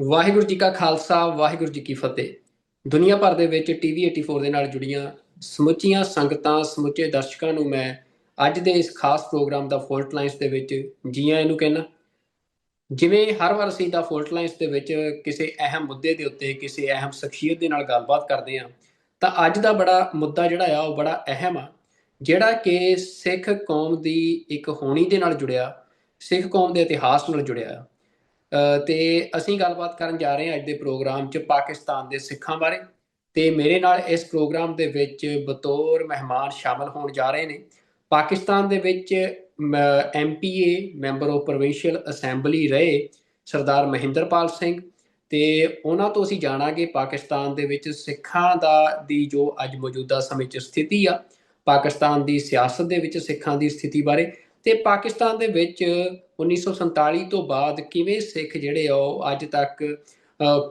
ਵਾਹਿਗੁਰੂ ਜੀ ਕਾ ਖਾਲਸਾ, ਵਾਹਿਗੁਰੂ ਜੀ ਕੀ ਫਤਿਹ। ਦੁਨੀਆ ਭਰ ਦੇ ਵਿੱਚ ਟੀਵੀ 84 ਦੇ ਨਾਲ ਜੁੜੀਆਂ ਸਮੁੱਚੀਆਂ ਸੰਗਤਾਂ, ਸਮੁੱਚੇ ਦਰਸ਼ਕਾਂ ਨੂੰ ਮੈਂ ਅੱਜ ਦੇ ਇਸ ਖਾਸ ਪ੍ਰੋਗਰਾਮ ਦਾ ਫੋਲਟ ਲਾਈਨਸ ਦੇ ਵਿੱਚ ਜੀ ਆਇਆਂ ਨੂੰ ਕਹਿਣਾ। ਜਿਵੇਂ ਹਰ ਵਾਰ ਅਸੀਂ ਦਾ ਫੋਲਟ ਲਾਈਨਸ ਦੇ ਵਿੱਚ ਕਿਸੇ ਅਹਿਮ ਮੁੱਦੇ ਦੇ ਉੱਤੇ ਕਿਸੇ ਅਹਿਮ ਸ਼ਖਸੀਅਤ ਦੇ ਨਾਲ ਗੱਲਬਾਤ ਕਰਦੇ ਹਾਂ, ਤਾਂ ਅੱਜ ਦਾ ਬੜਾ ਮੁੱਦਾ ਜਿਹੜਾ ਆ ਉਹ ਬੜਾ ਅਹਿਮ ਆ, ਜਿਹੜਾ ਕਿ ਸਿੱਖ ਕੌਮ ਦੀ ਇੱਕ ਹੋਣੀ ਦੇ ਨਾਲ ਜੁੜਿਆ, ਸਿੱਖ ਕੌਮ ਦੇ ਇਤਿਹਾਸ ਨਾਲ ਜੁੜਿਆ। ਤੇ ਅਸੀਂ ਗੱਲਬਾਤ ਕਰਨ ਜਾ ਰਹੇ ਹਾਂ ਅੱਜ ਦੇ ਪ੍ਰੋਗਰਾਮ 'ਚ ਪਾਕਿਸਤਾਨ ਦੇ ਸਿੱਖਾਂ ਬਾਰੇ। ਤੇ ਮੇਰੇ ਨਾਲ ਇਸ ਪ੍ਰੋਗਰਾਮ ਦੇ ਵਿੱਚ ਬਤੌਰ ਮਹਿਮਾਨ ਸ਼ਾਮਲ ਹੋਣ ਜਾ ਰਹੇ ਨੇ ਪਾਕਿਸਤਾਨ ਦੇ ਵਿੱਚ MPA member of provincial assembly ਰਹੇ ਸਰਦਾਰ ਮਹਿੰਦਰਪਾਲ ਸਿੰਘ। ਤੇ ਉਹਨਾਂ ਤੋਂ ਅਸੀਂ ਜਾਣਾਂਗੇ ਪਾਕਿਸਤਾਨ ਦੇ ਵਿੱਚ ਸਿੱਖਾਂ ਦੀ ਜੋ ਅੱਜ ਮੌਜੂਦਾ ਸਮੇਂ 'ਚ ਸਥਿਤੀ ਆ, ਪਾਕਿਸਤਾਨ ਦੀ ਸਿਆਸਤ ਦੇ ਵਿੱਚ ਸਿੱਖਾਂ ਦੀ ਸਥਿਤੀ ਬਾਰੇ, ਤੇ ਪਾਕਿਸਤਾਨ ਦੇ ਵਿੱਚ 1947 ਤੋਂ ਬਾਅਦ ਕਿਵੇਂ ਸਿੱਖ ਜਿਹੜੇ ਆ ਉਹ ਅੱਜ ਤੱਕ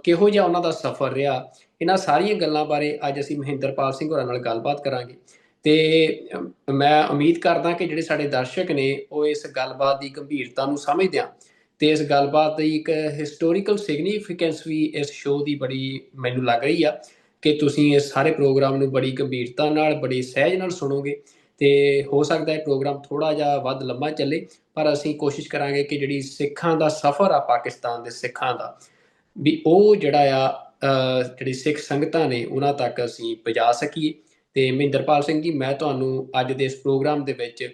ਕਿਹੋ ਜਿਹਾ ਉਹਨਾਂ ਦਾ ਸਫ਼ਰ ਰਿਹਾ। ਇਹਨਾਂ ਸਾਰੀਆਂ ਗੱਲਾਂ ਬਾਰੇ ਅੱਜ ਅਸੀਂ ਮਹਿੰਦਰਪਾਲ ਸਿੰਘ ਹੋਰਾਂ ਨਾਲ ਗੱਲਬਾਤ ਕਰਾਂਗੇ। ਤੇ ਮੈਂ ਉਮੀਦ ਕਰਦਾ ਕਿ ਜਿਹੜੇ ਸਾਡੇ ਦਰਸ਼ਕ ਨੇ ਉਹ ਇਸ ਗੱਲਬਾਤ ਦੀ ਗੰਭੀਰਤਾ ਨੂੰ ਸਮਝਦਿਆਂ ਤੇ ਇਸ ਗੱਲਬਾਤ ਦੀ ਇੱਕ ਹਿਸਟੋਰੀਕਲ ਸਿਗਨੀਫੀਕੈਂਸ ਵੀ ਇਸ ਸ਼ੋਅ ਦੀ ਬੜੀ ਮੈਨੂੰ ਲੱਗ ਰਹੀ ਆ ਕਿ ਤੁਸੀਂ ਇਸ ਸਾਰੇ ਪ੍ਰੋਗਰਾਮ ਨੂੰ ਬੜੀ ਗੰਭੀਰਤਾ ਨਾਲ, ਬੜੀ ਸਹਿਜ ਨਾਲ ਸੁਣੋਗੇ। ਤੇ ਹੋ ਸਕਦਾ ਹੈ ਪ੍ਰੋਗਰਾਮ ਥੋੜਾ ਜਿਹਾ ਵੱਧ ਲੰਮਾ ਚੱਲੇ, ਪਰ ਅਸੀਂ ਕੋਸ਼ਿਸ਼ ਕਰਾਂਗੇ ਕਿ ਜਿਹੜੀ ਸਿੱਖਾਂ ਦਾ ਸਫ਼ਰ ਆ ਪਾਕਿਸਤਾਨ ਦੇ ਸਿੱਖਾਂ ਦਾ ਵੀ ਉਹ ਜਿਹੜਾ ਆ ਜਿਹੜੀ ਸਿੱਖ ਸੰਗਤਾਂ ਨੇ ਉਹਨਾਂ ਤੱਕ ਅਸੀਂ ਪਹੁੰਚਾ ਸਕੀਏ। ਤੇ ਮਹਿੰਦਰਪਾਲ ਸਿੰਘ ਜੀ, ਮੈਂ ਤੁਹਾਨੂੰ ਅੱਜ ਦੇ ਇਸ ਪ੍ਰੋਗਰਾਮ ਦੇ ਵਿੱਚ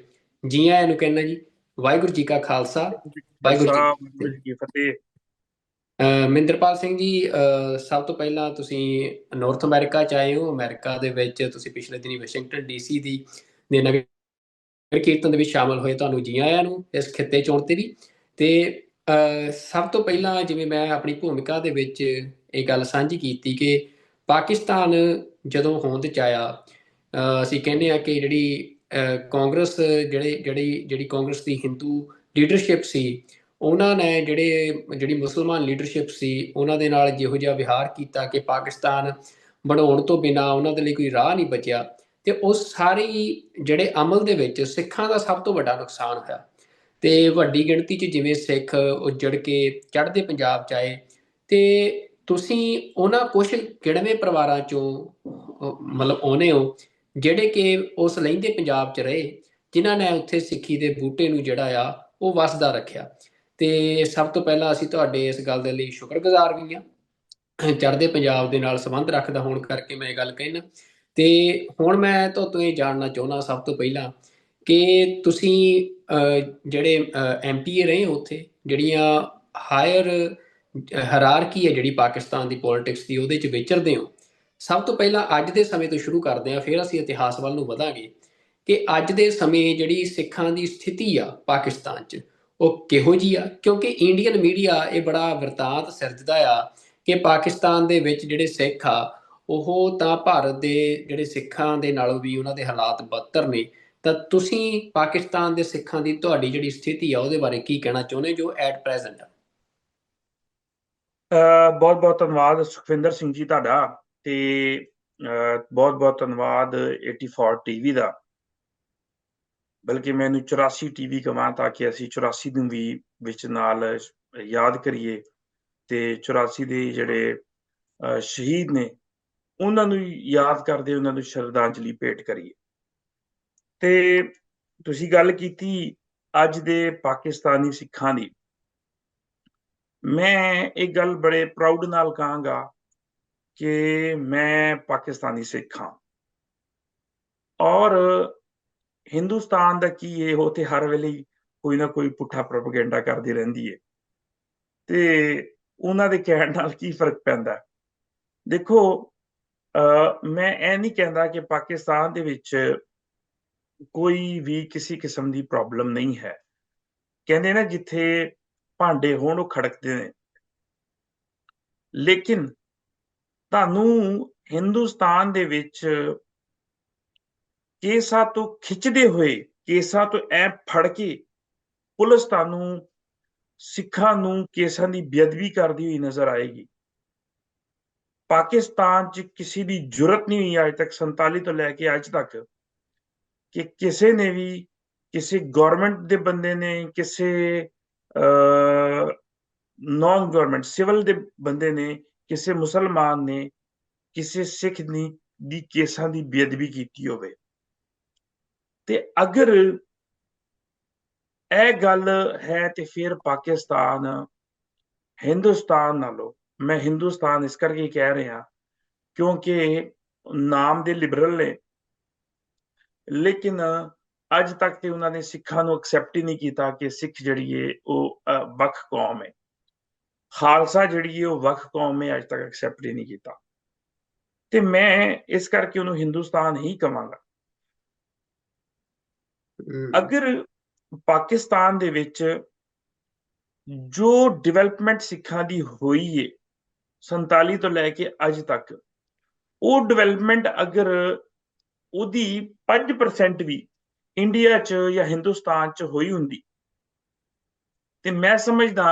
ਜੀ ਆਇਆਂ ਨੂੰ ਕਹਿੰਦਾ ਜੀ। ਵਾਹਿਗੁਰੂ ਜੀ ਕਾ ਖਾਲਸਾ, ਵਾਹਿਗੁਰੂ ਜੀ ਕੀ ਫਤਿਹ। ਮਹਿੰਦਰਪਾਲ ਸਿੰਘ ਜੀ, ਸਭ ਤੋਂ ਪਹਿਲਾਂ ਤੁਸੀਂ ਨਾਰਥ ਅਮਰੀਕਾ 'ਚ ਆਏ ਹੋ। ਅਮਰੀਕਾ ਦੇ ਵਿੱਚ ਤੁਸੀਂ ਪਿਛਲੇ ਦਿਨੀ ਵਾਸ਼ਿੰਗਟਨ DC ਦੇ ਨਗਰ ਕੀਰਤਨ ਦੇ ਵਿੱਚ ਸ਼ਾਮਲ ਹੋਏ, ਤੁਹਾਨੂੰ ਜੀ ਆਇਆਂ ਨੂੰ ਇਸ ਖਿੱਤੇ ਚੋਣ ਤੇ ਵੀ। ਤੇ ਸਭ ਤੋਂ ਪਹਿਲਾਂ ਜਿਵੇਂ ਮੈਂ ਆਪਣੀ ਭੂਮਿਕਾ ਦੇ ਵਿੱਚ ਇਹ ਗੱਲ ਸਾਂਝੀ ਕੀਤੀ ਕਿ ਪਾਕਿਸਤਾਨ ਜਦੋਂ ਹੋਂਦ 'ਚ ਆਇਆ, ਅਸੀਂ ਕਹਿੰਦੇ ਹਾਂ ਕਿ ਜਿਹੜੀ ਕਾਂਗਰਸ ਜਿਹੜੀ ਕਾਂਗਰਸ ਦੀ ਹਿੰਦੂ ਲੀਡਰਸ਼ਿਪ ਸੀ, ਉਹਨਾਂ ਨੇ ਜਿਹੜੀ ਮੁਸਲਮਾਨ ਲੀਡਰਸ਼ਿਪ ਸੀ ਉਹਨਾਂ ਦੇ ਨਾਲ ਜਿਹੋ ਜਿਹਾ ਵਿਹਾਰ ਕੀਤਾ ਕਿ ਪਾਕਿਸਤਾਨ ਬਣਾਉਣ ਤੋਂ ਬਿਨਾਂ ਉਹਨਾਂ ਦੇ ਲਈ ਕੋਈ ਰਾਹ ਨਹੀਂ ਬਚਿਆ। ਤੇ ਉਸ ਸਾਰੀ ਜਿਹੜੇ ਅਮਲ ਦੇ ਵਿੱਚ ਸਿੱਖਾਂ ਦਾ ਸਭ ਤੋਂ ਵੱਡਾ ਨੁਕਸਾਨ ਹੋਇਆ। ਤੇ ਵੱਡੀ ਗਿਣਤੀ 'ਚ ਜਿਵੇਂ ਸਿੱਖ ਉੱਜੜ ਕੇ ਚੜ੍ਹਦੇ ਪੰਜਾਬ 'ਚ ਆਏ, ਤੇ ਤੁਸੀਂ ਉਹਨਾਂ ਕੁਝ ਗਿਣਵੇਂ ਪਰਿਵਾਰਾਂ 'ਚੋਂ ਮਤਲਬ ਆਉਂਦੇ ਹੋ ਜਿਹੜੇ ਕਿ ਉਸ ਲਹਿੰਦੇ ਪੰਜਾਬ 'ਚ ਰਹੇ, ਜਿਨ੍ਹਾਂ ਨੇ ਉੱਥੇ ਸਿੱਖੀ ਦੇ ਬੂਟੇ ਨੂੰ ਜਿਹੜਾ ਆ ਉਹ ਵਸਦਾ ਰੱਖਿਆ। ਤੇ ਸਭ ਤੋਂ ਪਹਿਲਾਂ ਅਸੀਂ ਤੁਹਾਡੇ ਇਸ ਗੱਲ ਦੇ ਲਈ ਸ਼ੁਕਰਗੁਜ਼ਾਰ ਵੀ ਹਾਂ, ਚੜ੍ਹਦੇ ਪੰਜਾਬ ਦੇ ਨਾਲ ਸੰਬੰਧ ਰੱਖਦਾ ਹੋਣ ਕਰਕੇ ਮੈਂ ਇਹ ਗੱਲ ਕਹਿਣਾ। ਤੇ ਹੁਣ ਮੈਂ ਤੁਹਾਤੋਂ ਇਹ ਜਾਣਨਾ ਚਾਹੁੰਦਾ ਸਭ ਤੋਂ ਪਹਿਲਾਂ ਕਿ ਤੁਸੀਂ ਜਿਹੜੇ MPA ਰਹੇ ਹੋ ਉੱਥੇ, ਜਿਹੜੀਆਂ ਹਾਇਰ ਹਰਾਰਕੀ ਹੈ ਜਿਹੜੀ ਪਾਕਿਸਤਾਨ ਦੀ ਪੋਲਿਟਿਕਸ ਦੀ, ਉਹਦੇ 'ਚ ਵਿਚਰਦੇ ਹੋ। ਸਭ ਤੋਂ ਪਹਿਲਾਂ ਅੱਜ ਦੇ ਸਮੇਂ ਤੋਂ ਸ਼ੁਰੂ ਕਰਦੇ ਹਾਂ, ਫਿਰ ਅਸੀਂ ਇਤਿਹਾਸ ਵੱਲ ਨੂੰ ਵਧਾਂਗੇ ਕਿ ਅੱਜ ਦੇ ਸਮੇਂ ਜਿਹੜੀ ਸਿੱਖਾਂ ਦੀ ਸਥਿਤੀ ਆ ਪਾਕਿਸਤਾਨ 'ਚ ਉਹ ਕਿਹੋ ਜਿਹੀ ਆ। ਕਿਉਂਕਿ ਇੰਡੀਅਨ ਮੀਡੀਆ ਇਹ ਬੜਾ ਵਰਤਾਂਤ ਸਿਰਜਦਾ ਆ ਕਿ ਪਾਕਿਸਤਾਨ ਦੇ ਵਿੱਚ ਜਿਹੜੇ ਸਿੱਖ ਆ ਉਹ ਤਾਂ ਭਾਰਤ ਦੇ ਜਿਹੜੇ ਸਿੱਖਾਂ ਦੇ ਨਾਲੋਂ ਵੀ ਉਹਨਾਂ ਦੇ ਹਾਲਾਤ ਬਦਤਰ ਨੇ। ਤਾਂ ਤੁਸੀਂ ਪਾਕਿਸਤਾਨ ਦੇ ਸਿੱਖਾਂ ਦੀ ਤੁਹਾਡੀ ਜਿਹੜੀ ਸਥਿਤੀ ਆ ਉਹਦੇ ਬਾਰੇ ਕੀ ਕਹਿਣਾ ਚਾਹੁੰਦੇ ਜੋ ਐਟ ਪ੍ਰੈਜ਼ੈਂਟ ਆ? ਬਹੁਤ ਬਹੁਤ ਧੰਨਵਾਦ ਸੁਖਵਿੰਦਰ ਸਿੰਘ ਜੀ ਤੁਹਾਡਾ, ਤੇ ਬਹੁਤ ਬਹੁਤ ਧੰਨਵਾਦ 84 TV ਦਾ। ਬਲਕਿ ਮੈਨੂੰ 84 TV ਕਹਾਂ ਤਾਂ ਕਿ ਅਸੀਂ 84 ਨੂੰ ਵੀ ਵਿੱਚ ਨਾਲ ਯਾਦ ਕਰੀਏ ਤੇ 84 ਦੇ ਜਿਹੜੇ ਸ਼ਹੀਦ ਨੇ ਉਹਨਾਂ ਨੂੰ ਯਾਦ ਕਰਦੇ, ਉਹਨਾਂ ਨੂੰ ਸ਼ਰਧਾਂਜਲੀ ਭੇਟ ਕਰੀਏ। ਤੇ ਤੁਸੀਂ ਗੱਲ ਕੀਤੀ ਅੱਜ ਦੇ ਪਾਕਿਸਤਾਨੀ ਸਿੱਖਾਂ ਦੀ। ਮੈਂ ਇਹ ਗੱਲ ਬੜੇ ਪ੍ਰਾਊਡ ਨਾਲ ਕਹਾਂਗਾ ਕਿ ਮੈਂ ਪਾਕਿਸਤਾਨੀ ਸਿੱਖ ਹਾਂ, ਔਰ ਹਿੰਦੁਸਤਾਨ ਦਾ ਕੀ ਇਹ ਉਹ ਤੇ ਹਰ ਵੇਲੇ ਕੋਈ ਨਾ ਕੋਈ ਪੁੱਠਾ ਪ੍ਰੋਪਗੈਂਡਾ ਕਰਦੀ ਰਹਿੰਦੀ ਹੈ, ਤੇ ਉਹਨਾਂ ਦੇ ਕਹਿਣ ਨਾਲ ਕੀ ਫਰਕ ਪੈਂਦਾ। ਦੇਖੋ, ਮੈਂ ਇਹ ਨਹੀਂ ਕਹਿੰਦਾ ਕਿ ਪਾਕਿਸਤਾਨ ਦੇ ਵਿੱਚ ਕੋਈ ਵੀ ਕਿਸੇ ਕਿਸਮ ਦੀ ਪ੍ਰੋਬਲਮ ਨਹੀਂ ਹੈ। ਕਹਿੰਦੇ ਨਾ ਜਿੱਥੇ ਭਾਂਡੇ ਹੋਣ ਉਹ ਖੜਕਦੇ ਨੇ, ਲੇਕਿਨ ਤੁਹਾਨੂੰ ਹਿੰਦੁਸਤਾਨ ਦੇ ਵਿੱਚ ਕੇਸਾਂ ਤੋਂ ਖਿੱਚਦੇ ਹੋਏ, ਕੇਸਾਂ ਤੋਂ ਐ ਫੜ ਕੇ ਪੁਲਿਸ ਤੁਹਾਨੂੰ ਸਿੱਖਾਂ ਨੂੰ ਕੇਸਾਂ ਦੀ ਬੇਅਦਬੀ ਕਰਦੀ ਹੋਈ ਨਜ਼ਰ ਆਏਗੀ। ਪਾਕਿਸਤਾਨ 'ਚ ਕਿਸੇ ਦੀ ਜੁਰਤ ਨਹੀਂ ਹੋਈ ਅੱਜ ਤੱਕ, 47 ਤੋਂ ਲੈ ਕੇ ਅੱਜ ਤੱਕ, ਕਿ ਕਿਸੇ ਨੇ ਵੀ, ਕਿਸੇ ਗੌਰਮੈਂਟ ਦੇ ਬੰਦੇ ਨੇ, ਕਿਸੇ ਨੌਨ ਗਵਰਨਮੈਂਟ ਸਿਵਲ ਦੇ ਬੰਦੇ ਨੇ, ਕਿਸੇ ਮੁਸਲਮਾਨ ਨੇ, ਕਿਸੇ ਸਿੱਖ ਦੀ ਕੇਸਾਂ ਦੀ ਬੇਅਦਬੀ ਕੀਤੀ ਹੋਵੇ, ਤੇ ਅਗਰ ਇਹ ਗੱਲ ਹੈ ਤੇ ਫਿਰ ਪਾਕਿਸਤਾਨ ਹਿੰਦੁਸਤਾਨ ਨਾਲੋਂ, ਮੈਂ ਹਿੰਦੁਸਤਾਨ ਇਸ ਕਰਕੇ ਕਹਿ ਰਿਹਾ ਕਿਉਂਕਿ ਨਾਮ ਦੇ ਲਿਬਰਲ ਨੇ, ਲੇਕਿਨ ਅੱਜ ਤੱਕ ਤੇ ਉਹਨਾਂ ਨੇ ਸਿੱਖਾਂ ਨੂੰ ਐਕਸੈਪਟ ਹੀ ਨਹੀਂ ਕੀਤਾ ਕਿ ਸਿੱਖ ਜਿਹੜੀ ਹੈ ਉਹ ਵੱਖ ਕੌਮ ਹੈ। ਖਾਲਸਾ ਜਿਹੜੀ ਹੈ ਉਹ ਵੱਖ ਕੌਮ ਹੈ, ਅੱਜ ਤੱਕ ਐਕਸੈਪਟ ਹੀ ਨਹੀਂ ਕੀਤਾ। ਤੇ ਮੈਂ ਇਸ ਕਰਕੇ ਉਹਨੂੰ ਹਿੰਦੁਸਤਾਨ ਹੀ ਕਵਾਂਗਾ। ਅਗਰ ਪਾਕਿਸਤਾਨ ਦੇ ਵਿੱਚ ਜੋ ਡਿਵੈਲਪਮੈਂਟ ਸਿੱਖਾਂ ਦੀ ਹੋਈ ਹੈ 47 ਤੋਂ ਲੈ ਕੇ ਅੱਜ ਤੱਕ, ਉਹ ਡਿਵੈਲਪਮੈਂਟ ਅਗਰ ਉਹਦੀ 5% ਵੀ ਇੰਡੀਆ 'ਚ ਜਾਂ ਹਿੰਦੁਸਤਾਨ 'ਚ ਹੋਈ ਹੁੰਦੀ, ਤੇ ਮੈਂ ਸਮਝਦਾ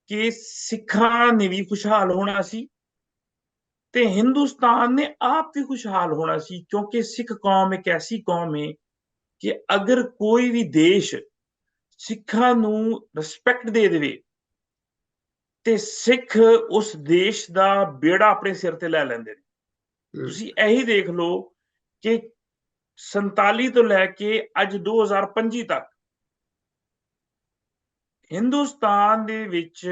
ਕਿ ਸਿੱਖਾਂ ਨੇ ਵੀ ਖੁਸ਼ਹਾਲ ਹੋਣਾ ਸੀ ਤੇ ਹਿੰਦੁਸਤਾਨ ਨੇ ਆਪ ਵੀ ਖੁਸ਼ਹਾਲ ਹੋਣਾ ਸੀ। ਕਿਉਂਕਿ ਸਿੱਖ ਕੌਮ ਇੱਕ ਐਸੀ ਕੌਮ ਹੈ ਕਿ ਅਗਰ ਕੋਈ ਵੀ ਦੇਸ਼ ਸਿੱਖਾਂ ਨੂੰ ਰਿਸਪੈਕਟ ਦੇ ਦੇਵੇ ਤੇ ਸਿੱਖ ਉਸ ਦੇਸ਼ ਦਾ ਬੇੜਾ ਆਪਣੇ ਸਿਰ ਤੇ ਲੈ ਲੈਂਦੇ ਨੇ। ਤੁਸੀਂ ਇਹੀ ਦੇਖ ਲਓ ਕਿ 47 ਤੋਂ ਲੈ ਕੇ ਅੱਜ 2025 ਤੱਕ ਹਿੰਦੁਸਤਾਨ ਦੇ ਵਿੱਚ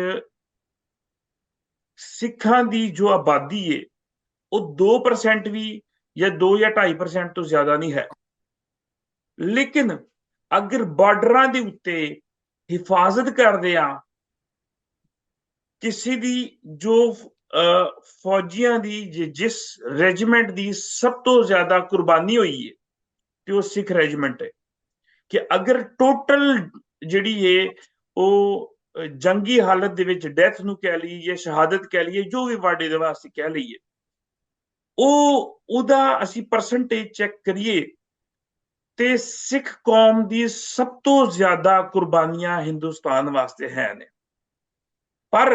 ਸਿੱਖਾਂ ਦੀ ਜੋ ਆਬਾਦੀ ਹੈ ਉਹ 2% ਵੀ ਜਾਂ 2 ਜਾਂ 2.5% ਤੋਂ ਜ਼ਿਆਦਾ ਨਹੀਂ ਹੈ। ਲੇਕਿਨ ਅਗਰ ਬਾਰਡਰਾਂ ਦੇ ਉੱਤੇ ਹਿਫਾਜ਼ਤ ਕਰਦੇ ਆ ਕਿਸੇ ਦੀ, ਜੋ ਫੌਜੀਆਂ ਦੀ ਜਿਸ ਰੈਜੀਮੈਂਟ ਦੀ ਸਭ ਤੋਂ ਜ਼ਿਆਦਾ ਕੁਰਬਾਨੀ ਹੋਈ ਹੈ ਤੇ ਉਹ ਸਿੱਖ ਰੈਜੀਮੈਂਟ ਹੈ। ਕਿ ਅਗਰ ਟੋਟਲ ਜਿਹੜੀ ਹੈ ਉਹ ਜੰਗੀ ਹਾਲਤ ਦੇ ਵਿੱਚ ਡੈਥ ਨੂੰ ਕਹਿ ਲਈਏ ਜਾਂ ਸ਼ਹਾਦਤ ਕਹਿ ਲਈਏ, ਜੋ ਵੀ ਵਰਡ ਇਹਦੇ ਵਾਸਤੇ ਕਹਿ ਲਈਏ, ਉਹਦਾ ਅਸੀਂ ਪਰਸੈਂਟੇਜ ਚੈੱਕ ਕਰੀਏ ਤੇ ਸਿੱਖ ਕੌਮ ਦੀ ਸਭ ਤੋਂ ਜ਼ਿਆਦਾ ਕੁਰਬਾਨੀਆਂ ਹਿੰਦੁਸਤਾਨ ਵਾਸਤੇ ਹੈ ਨੇ। ਪਰ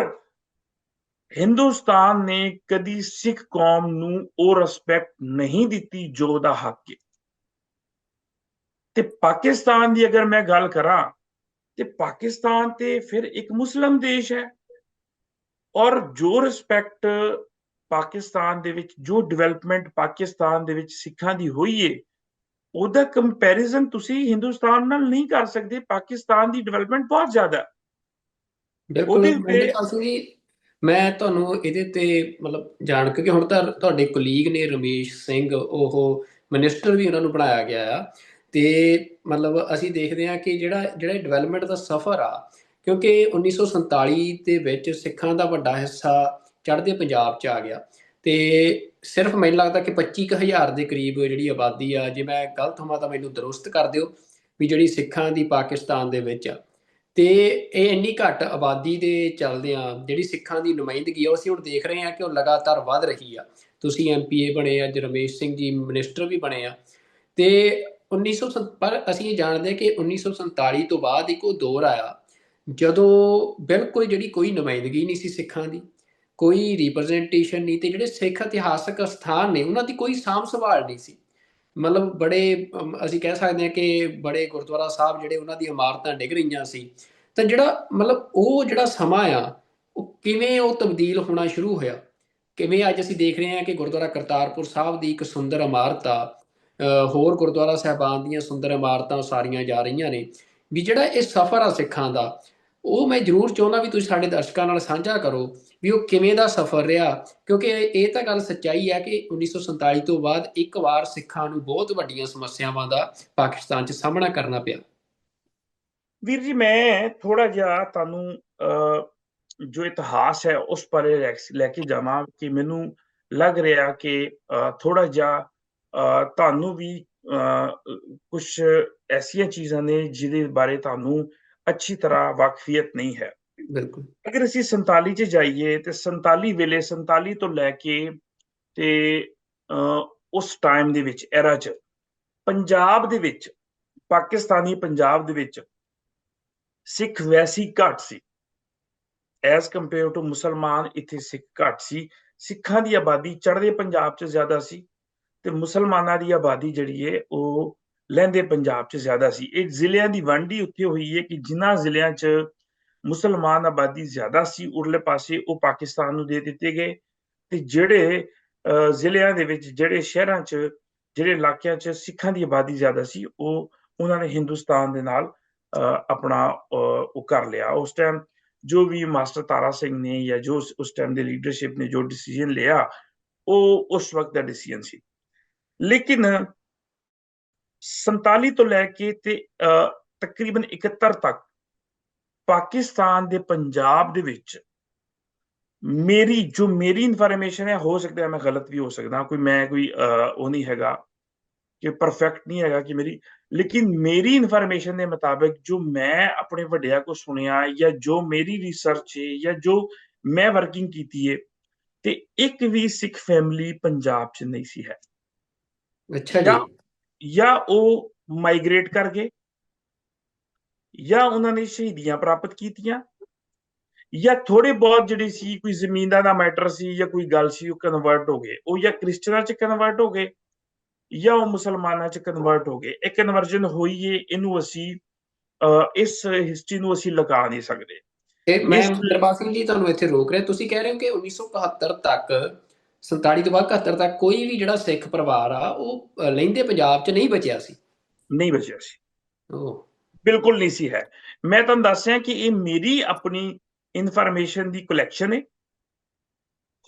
ਹਿੰਦੁਸਤਾਨ ਨੇ ਕਦੀ ਸਿੱਖ ਕੌਮ ਨੂੰ ਉਹ ਰਿਸਪੈਕਟ ਨਹੀਂ ਦਿੱਤੀ ਜੋ ਉਹਦਾ ਹੱਕ ਹੈ। ਤੇ ਪਾਕਿਸਤਾਨ ਦੀ ਅਗਰ ਮੈਂ ਗੱਲ ਕਰਾਂ ਤੇ ਪਾਕਿਸਤਾਨ ਤੇ ਫਿਰ ਇੱਕ ਮੁਸਲਿਮ ਦੇਸ਼ ਹੈ, ਔਰ ਜੋ ਰਿਸਪੈਕਟ ਪਾਕਿਸਤਾਨ ਦੇ ਵਿੱਚ, ਜੋ ਡਿਵੈਲਪਮੈਂਟ ਪਾਕਿਸਤਾਨ ਦੇ ਵਿੱਚ ਸਿੱਖਾਂ ਦੀ ਹੋਈ ਹੈ, ਉਹਦਾ ਕੰਪੈਰੀਜ਼ਨ ਤੁਸੀਂ ਹਿੰਦੁਸਤਾਨ ਨਾਲ ਨਹੀਂ ਕਰ ਸਕਦੇ। ਪਾਕਿਸਤਾਨ ਦੀ ਡਿਵੈਲਪਮੈਂਟ ਬਹੁਤ ਜ਼ਿਆਦਾ। ਬਿਲਕੁਲ ਮਹਿੰਦਰਪਾਲ ਸਿੰਘ ਜੀ, ਮੈਂ ਤੁਹਾਨੂੰ ਇਹਦੇ ਤੇ ਮਤਲਬ ਜਾਣ, ਕਿਉਂਕਿ ਹੁਣ ਤਾਂ ਤੁਹਾਡੇ ਕੁਲੀਗ ਨੇ ਰਮੇਸ਼ ਸਿੰਘ, ਉਹ ਮਿਨਿਸਟਰ ਵੀ ਉਹਨਾਂ ਨੂੰ ਬਣਾਇਆ ਗਿਆ ਆ। ਤੇ ਮਤਲਬ ਅਸੀਂ ਦੇਖਦੇ ਹਾਂ ਕਿ ਜਿਹੜਾ ਡਿਵੈਲਪਮੈਂਟ ਦਾ ਸਫ਼ਰ ਆ, ਕਿਉਂਕਿ 1947 ਦੇ ਵਿੱਚ ਸਿੱਖਾਂ ਦਾ ਵੱਡਾ ਹਿੱਸਾ ਚੜ੍ਹਦੇ ਪੰਜਾਬ 'ਚ ਆ ਗਿਆ, ਤੇ ਸਿਰਫ ਮੈਨੂੰ ਲੱਗਦਾ ਕਿ 25,000 ਦੇ ਕਰੀਬ ਜਿਹੜੀ ਆਬਾਦੀ ਆ, ਜੇ ਮੈਂ ਗਲਤ ਹੋਵਾਂ ਤਾਂ ਮੈਨੂੰ ਦਰੁਸਤ ਕਰ ਦਿਓ, ਵੀ ਜਿਹੜੀ ਸਿੱਖਾਂ ਦੀ ਪਾਕਿਸਤਾਨ ਦੇ ਵਿੱਚ ਆ। ਤੇ ਇਹ ਇੰਨੀ ਘੱਟ ਆਬਾਦੀ ਦੇ ਚੱਲਦਿਆਂ ਜਿਹੜੀ ਸਿੱਖਾਂ ਦੀ ਨੁਮਾਇੰਦਗੀ ਆ, ਉਹ ਅਸੀਂ ਹੁਣ ਦੇਖ ਰਹੇ ਹਾਂ ਕਿ ਉਹ ਲਗਾਤਾਰ ਵੱਧ ਰਹੀ ਆ। ਤੁਸੀਂ MPA ਬਣੇ, ਅੱਜ ਰਮੇਸ਼ ਸਿੰਘ ਜੀ ਮਿਨਿਸਟਰ ਵੀ ਬਣੇ ਆ। ਤੇ 1900 ਪਰ ਅਸੀਂ ਇਹ ਜਾਣਦੇ ਹਾਂ ਕਿ 1947 ਤੋਂ ਬਾਅਦ ਇੱਕ ਉਹ ਦੌਰ ਆਇਆ ਜਦੋਂ ਬਿਲਕੁਲ ਜਿਹੜੀ ਕੋਈ ਨੁਮਾਇੰਦਗੀ ਨਹੀਂ ਸੀ ਸਿੱਖਾਂ ਦੀ, ਕੋਈ ਰਿਪਰੈਜ਼ੈਂਟੇਸ਼ਨ ਨਹੀਂ, ਤੇ ਜਿਹੜੇ ਸਿੱਖ ਇਤਿਹਾਸਕ ਸਥਾਨ ਨੇ ਉਹਨਾਂ ਦੀ ਕੋਈ ਸਾਂਭ ਸੰਭਾਲ ਨਹੀਂ ਸੀ। ਮਤਲਬ ਬੜੇ ਅਸੀਂ ਕਹਿ ਸਕਦੇ ਹਾਂ ਕਿ ਬੜੇ ਗੁਰਦੁਆਰਾ ਸਾਹਿਬ ਜਿਹੜੇ ਉਹਨਾਂ ਦੀ ਇਮਾਰਤਾਂ ਡਿੱਗ ਰਹੀਆਂ ਸੀ। ਤਾਂ ਜਿਹੜਾ ਮਤਲਬ ਉਹ ਜਿਹੜਾ ਸਮਾਂ ਆ, ਉਹ ਕਿਵੇਂ ਉਹ ਤਬਦੀਲ ਹੋਣਾ ਸ਼ੁਰੂ ਹੋਇਆ, ਕਿਵੇਂ ਅੱਜ ਅਸੀਂ ਦੇਖ ਰਹੇ ਹਾਂ ਕਿ ਗੁਰਦੁਆਰਾ ਕਰਤਾਰਪੁਰ ਸਾਹਿਬ ਦੀ ਇੱਕ ਸੁੰਦਰ ਇਮਾਰਤ ਆ, ਹੋਰ ਗੁਰਦੁਆਰਾ ਸਾਹਿਬਾਨ ਦੀਆਂ ਸੁੰਦਰ ਇਮਾਰਤਾਂ ਉਸਾਰੀਆਂ ਜਾ ਰਹੀਆਂ ਨੇ। ਵੀ ਜਿਹੜਾ ਇਹ ਸਫ਼ਰ ਆ ਸਿੱਖਾਂ ਦਾ, ਉਹ ਮੈਂ ਜ਼ਰੂਰ ਚਾਹੁੰਦਾ ਵੀ ਤੁਸੀਂ ਸਾਡੇ ਦਰਸ਼ਕਾਂ ਨਾਲ ਸਾਂਝਾ ਕਰੋ ਵੀ ਉਹ ਕਿਵੇਂ ਦਾ ਸਫ਼ਰ ਰਿਹਾ। ਕਿਉਂਕਿ ਇਹ ਤਾਂ ਗੱਲ ਸੱਚਾਈ ਹੈ ਕਿ 1947 ਤੋਂ ਬਾਅਦ ਇੱਕ ਵਾਰ ਸਿੱਖਾਂ ਨੂੰ ਬਹੁਤ ਵੱਡੀਆਂ ਸਮੱਸਿਆਵਾਂ ਦਾ ਪਾਕਿਸਤਾਨ 'ਚ ਸਾਹਮਣਾ ਕਰਨਾ ਪਿਆ। ਵੀਰ ਜੀ, ਮੈਂ ਥੋੜਾ ਜਿਹਾ ਤੁਹਾਨੂੰ ਜੋ ਇਤਿਹਾਸ ਹੈ ਉਸ ਬਾਰੇ ਲੈ ਕੇ ਜਾਵਾਂ ਕਿ ਮੈਨੂੰ ਲੱਗ ਰਿਹਾ ਕਿ ਥੋੜਾ ਜਿਹਾ ਤੁਹਾਨੂੰ ਵੀ ਕੁਝ ਐਸੀਆਂ ਚੀਜ਼ਾਂ ਨੇ ਜਿਹਦੇ ਬਾਰੇ ਤੁਹਾਨੂੰ ਅੱਛੀ ਤਰ੍ਹਾਂ ਵਾਕਫੀਅਤ ਨਹੀਂ ਹੈ। ਬਿਲਕੁਲ। ਅਗਰ ਅਸੀਂ 47 ਚ ਜਾਈਏ ਤੇ 47 ਵੇਲੇ, 47 ਤੋਂ ਲੈ ਕੇ ਤੇ ਉਸ ਟਾਈਮ ਦੇ ਵਿੱਚ, ਐਰਾ ਚ ਪੰਜਾਬ ਦੇ ਵਿੱਚ, ਪਾਕਿਸਤਾਨੀ ਪੰਜਾਬ ਦੇ ਵਿੱਚ ਸਿੱਖ ਵੈਸੀ ਘੱਟ ਸੀ ਐਜ਼ ਕੰਪੇਅਰ ਟੂ ਮੁਸਲਮਾਨ। ਇੱਥੇ ਸਿੱਖ ਘੱਟ ਸੀ। ਸਿੱਖਾਂ ਦੀ ਆਬਾਦੀ ਚੜ੍ਹਦੇ ਪੰਜਾਬ 'ਚ ਜ਼ਿਆਦਾ ਸੀ ਤੇ ਮੁਸਲਮਾਨਾਂ ਦੀ ਆਬਾਦੀ ਜਿਹੜੀ ਹੈ ਉਹ ਲਹਿੰਦੇ ਪੰਜਾਬ 'ਚ ਜ਼ਿਆਦਾ ਸੀ। ਇਹ ਜ਼ਿਲ੍ਹਿਆਂ ਦੀ ਵੰਡ ਹੀ ਉੱਥੇ ਹੋਈ ਹੈ ਕਿ ਜਿਨ੍ਹਾਂ ਜ਼ਿਲ੍ਹਿਆਂ 'ਚ ਮੁਸਲਮਾਨ ਆਬਾਦੀ ਜ਼ਿਆਦਾ ਸੀ ਉਰਲੇ ਪਾਸੇ, ਉਹ ਪਾਕਿਸਤਾਨ ਨੂੰ ਦੇ ਦਿੱਤੇ ਗਏ। ਤੇ ਜਿਹੜੇ ਜ਼ਿਲ੍ਹਿਆਂ ਦੇ ਵਿੱਚ, ਜਿਹੜੇ ਸ਼ਹਿਰਾਂ 'ਚ, ਜਿਹੜੇ ਇਲਾਕਿਆਂ 'ਚ ਸਿੱਖਾਂ ਦੀ ਆਬਾਦੀ ਜ਼ਿਆਦਾ ਸੀ, ਉਹ ਉਹਨਾਂ ਨੇ ਹਿੰਦੁਸਤਾਨ ਦੇ ਨਾਲ ਆਪਣਾ ਉਹ ਕਰ ਲਿਆ। ਉਸ ਟਾਈਮ ਜੋ ਵੀ ਮਾਸਟਰ ਤਾਰਾ ਸਿੰਘ ਨੇ ਜਾਂ ਜੋ ਉਸ ਟਾਈਮ ਦੇ ਲੀਡਰਸ਼ਿਪ ਨੇ ਜੋ ਡਿਸੀਜਨ ਲਿਆ, ਉਹ ਉਸ ਵਕਤ ਦਾ ਡਿਸੀਜਨ ਸੀ। ਲੇਕਿਨ 47 ਤੋਂ ਲੈ ਕੇ ਤੇ ਤਕਰੀਬਨ 71 ਤੱਕ ਪਾਕਿਸਤਾਨ ਦੇ ਪੰਜਾਬ ਦੇ ਵਿੱਚ ਮੇਰੀ ਇਨਫੋਰਮੇਸ਼ਨ ਹੈ, ਹੋ ਸਕਦਾ ਮੈਂ ਗਲਤ ਵੀ ਹੋ ਸਕਦਾ, ਮੈਂ ਕੋਈ ਉਹ ਨਹੀਂ ਹੈਗਾ ਕਿ ਪਰਫੈਕਟ ਨਹੀਂ ਹੈਗਾ ਕਿ ਮੇਰੀ, ਲੇਕਿਨ ਮੇਰੀ ਇਨਫੋਰਮੇਸ਼ਨ ਦੇ ਮੁਤਾਬਿਕ ਜੋ ਮੈਂ ਆਪਣੇ ਵੱਡਿਆਂ ਕੋ ਸੁਣਿਆ ਜਾਂ ਜੋ ਮੇਰੀ ਰਿਸਰਚ ਹੈ ਜਾਂ ਜੋ ਮੈਂ ਵਰਕਿੰਗ ਕੀਤੀ ਹੈ, ਤੇ ਇੱਕ ਵੀ ਸਿੱਖ ਫੈਮਿਲੀ ਪੰਜਾਬ 'ਚ ਨਹੀਂ ਸੀ ਹੈ। ਅੱਛਾ ਜੀ। ਜਾਂ ਉਹ ਮਾਈਗ੍ਰੇਟ ਕਰ ਗਏ, ਜਾਂ ਉਹਨਾਂ ਨੇ ਸ਼ਹੀਦੀਆਂ ਪ੍ਰਾਪਤ ਕੀਤੀਆਂ, ਜਾਂ ਥੋੜੇ ਬਹੁਤ ਜਿਹੜੀ ਸੀ ਕੋਈ ਜ਼ਮੀਨਾਂ ਦਾ ਮੈਟਰ ਸੀ ਜਾਂ ਕੋਈ ਗੱਲ ਸੀ, ਉਹ ਕਨਵਰਟ ਹੋ ਗਏ, ਉਹ ਜਾਂ ਕ੍ਰਿਸਚਨਾਂ 'ਚ ਕਨਵਰਟ ਹੋ ਗਏ ਜਾਂ ਉਹ ਮੁਸਲਮਾਨਾਂ 'ਚ ਕਨਵਰਟ ਹੋ ਗਏ। ਇਹ ਕਨਵਰਜਨ ਹੋਈ ਏ, ਇਹਨੂੰ ਅਸੀਂ ਇਸ ਹਿਸਟਰੀ ਨੂੰ ਅਸੀਂ ਲਗਾ ਨਹੀਂ ਸਕਦੇ। ਤੇ ਮੈਂ ਇਸ ਮਹਿੰਦਰਪਾਲ ਸਿੰਘ ਜੀ ਤੁਹਾਨੂੰ ਇੱਥੇ ਰੋਕ ਰਿਹਾ, ਤੁਸੀਂ ਕਹਿ ਰਹੇ ਹੋ ਕਿ 1971 ਤੱਕ, 47 ਤੋਂ ਬਾਅਦ 71 ਤੱਕ ਕੋਈ ਵੀ ਜਿਹੜਾ ਸਿੱਖ ਪਰਿਵਾਰ ਆ ਉਹ ਲਹਿੰਦੇ ਪੰਜਾਬ 'ਚ ਨਹੀਂ ਬਚਿਆ ਸੀ। ਨਹੀਂ ਬਚਿਆ ਸੀ, ਉਹ ਬਿਲਕੁਲ ਨਹੀਂ ਸੀ ਹੈ। ਮੈਂ ਤੁਹਾਨੂੰ ਦੱਸ ਰਿਹਾ ਕਿ ਇਹ ਮੇਰੀ ਆਪਣੀ ਇਨਫੋਰਮੇਸ਼ਨ ਦੀ ਕਲੈਕਸ਼ਨ ਹੈ,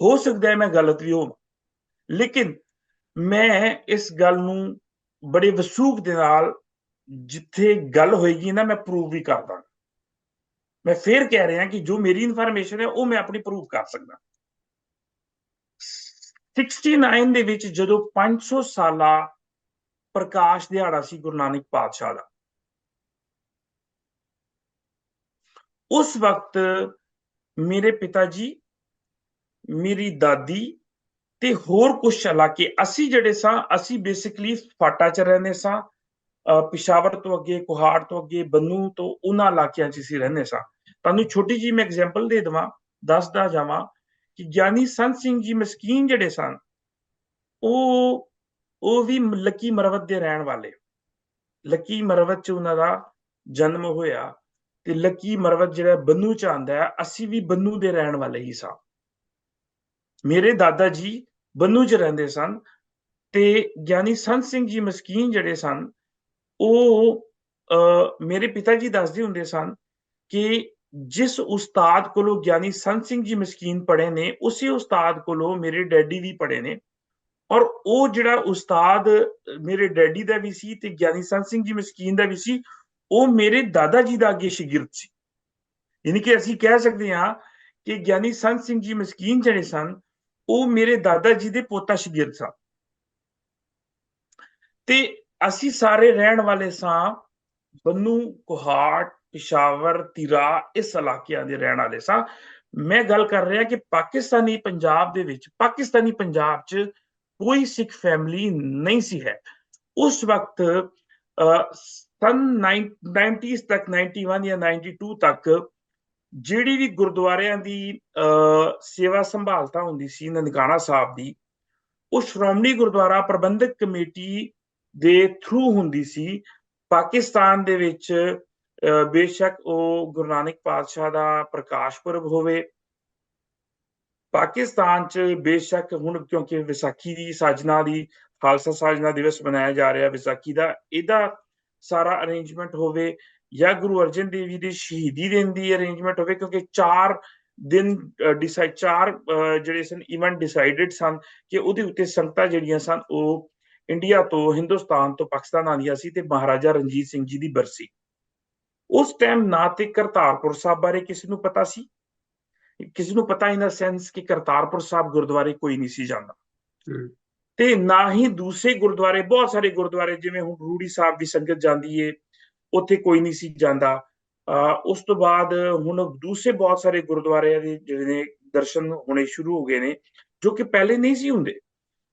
ਹੋ ਸਕਦਾ ਹੈ ਮੈਂ ਗਲਤ ਵੀ ਹੋਵਾਂ, ਲੇਕਿਨ ਮੈਂ ਇਸ ਗੱਲ ਨੂੰ ਬੜੇ ਵਸੂਖ ਦੇ ਨਾਲ, ਜਿੱਥੇ ਗੱਲ ਹੋਏਗੀ ਨਾ, ਮੈਂ ਪ੍ਰੂਵ ਵੀ ਕਰਦਾ। ਮੈਂ ਫੇਰ ਕਹਿ ਰਿਹਾ ਕਿ ਜੋ ਮੇਰੀ ਇਨਫੋਰਮੇਸ਼ਨ ਹੈ ਉਹ ਮੈਂ ਆਪਣੀ ਪ੍ਰੂਵ ਕਰ ਸਕਦਾ। 69 ਦੇ ਵਿੱਚ ਜਦੋਂ 500 ਸਾਲਾ ਪ੍ਰਕਾਸ਼ ਦਿਹਾੜਾ ਸੀ ਗੁਰੂ ਨਾਨਕ ਪਾਤਸ਼ਾਹ ਦਾ, ਉਸ ਵਕਤ ਮੇਰੇ ਪਿਤਾ ਜੀ, ਮੇਰੀ ਦਾਦੀ ਤੇ ਹੋਰ ਕੁਝ ਇਲਾਕੇ, ਅਸੀਂ ਜਿਹੜੇ ਸਾਂ, ਅਸੀਂ ਬੇਸਿਕਲੀ ਫਾਟਾ 'ਚ ਰਹਿੰਦੇ ਸਾਂ, ਪਿਸ਼ਾਵਰ ਤੋਂ ਅੱਗੇ, ਕੁਹਾੜ ਤੋਂ ਅੱਗੇ, ਬੰਨੂ ਤੋਂ, ਉਹਨਾਂ ਇਲਾਕਿਆਂ 'ਚ ਅਸੀਂ ਰਹਿੰਦੇ ਸਾਂ। ਤੁਹਾਨੂੰ ਛੋਟੀ ਜੀ ਮੈਂ ਐਗਜ਼ਾਮਪਲ ਦੇ ਦੇਵਾਂ, ਦੱਸਦਾ ਜਾਵਾਂ ਕਿ ਗਿਆਨੀ ਸੰਤ ਸਿੰਘ ਜੀ ਮਸਕੀਨ ਜਿਹੜੇ ਸਨ, ਉਹ ਵੀ ਲੱਕੀ ਮਰਵਤ ਦੇ ਰਹਿਣ ਵਾਲੇ। ਲੱਕੀ ਮਰਵਤ 'ਚ ਉਹਨਾਂ ਦਾ ਜਨਮ ਹੋਇਆ, ਤੇ ਲੱਕੀ ਮਰਵਤ ਜਿਹੜਾ ਬੰਨੂ 'ਚ ਆਉਂਦਾ ਹੈ, ਅਸੀਂ ਵੀ ਬੰਨੂ ਦੇ ਰਹਿਣ ਵਾਲੇ ਹੀ ਸਾਂ। ਮੇਰੇ ਦਾਦਾ ਜੀ ਬੰਨੂ 'ਚ ਰਹਿੰਦੇ ਸਨ, ਤੇ ਗਿਆਨੀ ਸੰਤ ਸਿੰਘ ਜੀ ਮਸਕੀਨ ਜਿਹੜੇ ਸਨ, ਉਹ ਮੇਰੇ ਪਿਤਾ ਜੀ ਦੱਸਦੇ ਹੁੰਦੇ ਸਨ ਕਿ ਜਿਸ ਉਸਤਾਦ ਕੋਲੋਂ ਗਿਆਨੀ ਸੰਤ ਸਿੰਘ ਜੀ ਮਸਕੀਨ ਪੜ੍ਹੇ ਨੇ, ਉਸੇ ਉਸਤਾਦ ਕੋਲੋਂ ਮੇਰੇ ਡੈਡੀ ਵੀ ਪੜ੍ਹੇ ਨੇ, ਔਰ ਉਹ ਜਿਹੜਾ ਉਸਤਾਦ ਮੇਰੇ ਡੈਡੀ ਦਾ ਵੀ ਸੀ ਤੇ ਗਿਆਨੀ ਸੰਤ ਸਿੰਘ ਜੀ ਮਸਕੀਨ ਦਾ ਵੀ ਸੀ, ਉਹ ਮੇਰੇ ਦਾਦਾ ਜੀ ਦਾ ਅੱਗੇ ਸ਼ਾਗਿਰਦ ਸੀ। ਯਾਨੀ ਕਿ ਅਸੀਂ ਕਹਿ ਸਕਦੇ ਹਾਂ ਕਿ ਗਿਆਨੀ ਸੰਤ ਸਿੰਘ ਜੀ ਮਸਕੀਨ ਜਿਹੜੇ ਸਨ, ਉਹ ਮੇਰੇ ਦਾਦਾ ਜੀ ਦੇ ਪੋਤਾ ਸ਼ਾਗਿਰਦ ਸਨ। ਤੇ ਅਸੀਂ ਸਾਰੇ ਰਹਿਣ ਵਾਲੇ ਸਾਂ ਬੰਨੂ, ਕੁਹਾੜ, ਪਿਸ਼ਾਵਰ, ਤਿਰਾ, ਇਸ ਇਲਾਕਿਆਂ ਦੇ ਰਹਿਣ ਵਾਲੇ ਸਾਂ। ਮੈਂ ਗੱਲ ਕਰ ਰਿਹਾ ਕਿ ਪਾਕਿਸਤਾਨੀ ਪੰਜਾਬ ਦੇ ਵਿੱਚ, ਪਾਕਿਸਤਾਨੀ ਪੰਜਾਬ 'ਚ ਕੋਈ ਸਿੱਖ ਫੈਮਿਲੀ ਨਹੀਂ ਸੀ ਹੈ ਉਸ ਵਕਤ। ਸਨ 90s ਤੱਕ, 91 ਜਾਂ 92 ਤੱਕ, ਜਿਹੜੀ ਵੀ ਗੁਰਦੁਆਰਿਆਂ ਦੀ ਸੇਵਾ ਸੰਭਾਲਤਾ ਹੁੰਦੀ ਸੀ ਨਨਕਾਣਾ ਸਾਹਿਬ ਦੀ, ਉਹ ਸ਼੍ਰੋਮਣੀ ਗੁਰਦੁਆਰਾ ਪ੍ਰਬੰਧਕ ਕਮੇਟੀ ਦੇ ਥਰੂ ਹੁੰਦੀ ਸੀ। ਪਾਕਿਸਤਾਨ ਦੇ ਵਿੱਚ ਬੇਸ਼ੱਕ ਉਹ ਗੁਰੂ ਨਾਨਕ ਪਾਤਸ਼ਾਹ ਦਾ ਪ੍ਰਕਾਸ਼ ਪੁਰਬ ਹੋਵੇ, ਪਾਕਿਸਤਾਨ 'ਚ ਬੇਸ਼ੱਕ ਹੁਣ ਕਿਉਂਕਿ ਵਿਸਾਖੀ ਦੀ ਸਾਜਨਾ ਦੀ, ਖਾਲਸਾ ਸਾਜਨਾ ਦਿਵਸ ਮਨਾਇਆ ਜਾ ਰਿਹਾ ਵਿਸਾਖੀ ਦਾ, ਇਹਦਾ ਸਾਰਾ ਅਰੇਂਜਮੈਂਟ ਹੋਵੇ, ਜਾਂ ਗੁਰੂ ਅਰਜਨ ਦੇਵ ਜੀ ਦੀ ਸ਼ਹੀਦੀ ਦਿਨ ਦੀ ਅਰੇਂਜਮੈਂਟ ਹੋਵੇ, ਕਿਉਂਕਿ 4 ਦਿਨ ਚਾਰ ਜਿਹੜੇ ਸਨ ਇਵੈਂਟ ਡਿਸਾਈਡਡ ਸਨ ਕਿ ਉਹਦੇ ਉੱਤੇ ਸੰਗਤਾਂ ਜਿਹੜੀਆਂ ਸਨ ਉਹ ਇੰਡੀਆ ਤੋਂ, ਹਿੰਦੁਸਤਾਨ ਤੋਂ ਪਾਕਿਸਤਾਨ ਆਉਂਦੀਆਂ ਸੀ, ਤੇ ਮਹਾਰਾਜਾ ਰਣਜੀਤ ਸਿੰਘ ਜੀ ਦੀ ਬਰਸੀ। ਉਸ ਟਾਈਮ ਨਾ ਤੇ ਕਰਤਾਰਪੁਰ ਸਾਹਿਬ ਬਾਰੇ ਕਿਸੇ ਨੂੰ ਪਤਾ ਸੀ, ਕਿਸੇ ਨੂੰ ਪਤਾ ਇਨ ਦਾ ਸੈਂਸ ਕਿ ਕਰਤਾਰਪੁਰ ਸਾਹਿਬ ਗੁਰਦੁਆਰੇ ਕੋਈ ਨਹੀਂ ਸੀ ਜਾਂਦਾ, ਤੇ ਨਾ ਹੀ ਦੂਸਰੇ ਗੁਰਦੁਆਰੇ, ਬਹੁਤ ਸਾਰੇ ਗੁਰਦੁਆਰੇ ਜਿਵੇਂ ਹੁਣ ਰੂੜੀ ਸਾਹਿਬ ਦੀ ਸੰਗਤ ਜਾਂਦੀ ਏ, ਉੱਥੇ ਕੋਈ ਨਹੀਂ ਸੀ ਜਾਂਦਾ। ਉਸ ਤੋਂ ਬਾਅਦ ਹੁਣ ਦੂਸਰੇ ਬਹੁਤ ਸਾਰੇ ਗੁਰਦੁਆਰਿਆਂ ਦੇ ਜਿਹੜੇ ਨੇ ਦਰਸ਼ਨ ਹੋਣੇ ਸ਼ੁਰੂ ਹੋ ਗਏ ਨੇ, ਜੋ ਕਿ ਪਹਿਲੇ ਨਹੀਂ ਸੀ ਹੁੰਦੇ।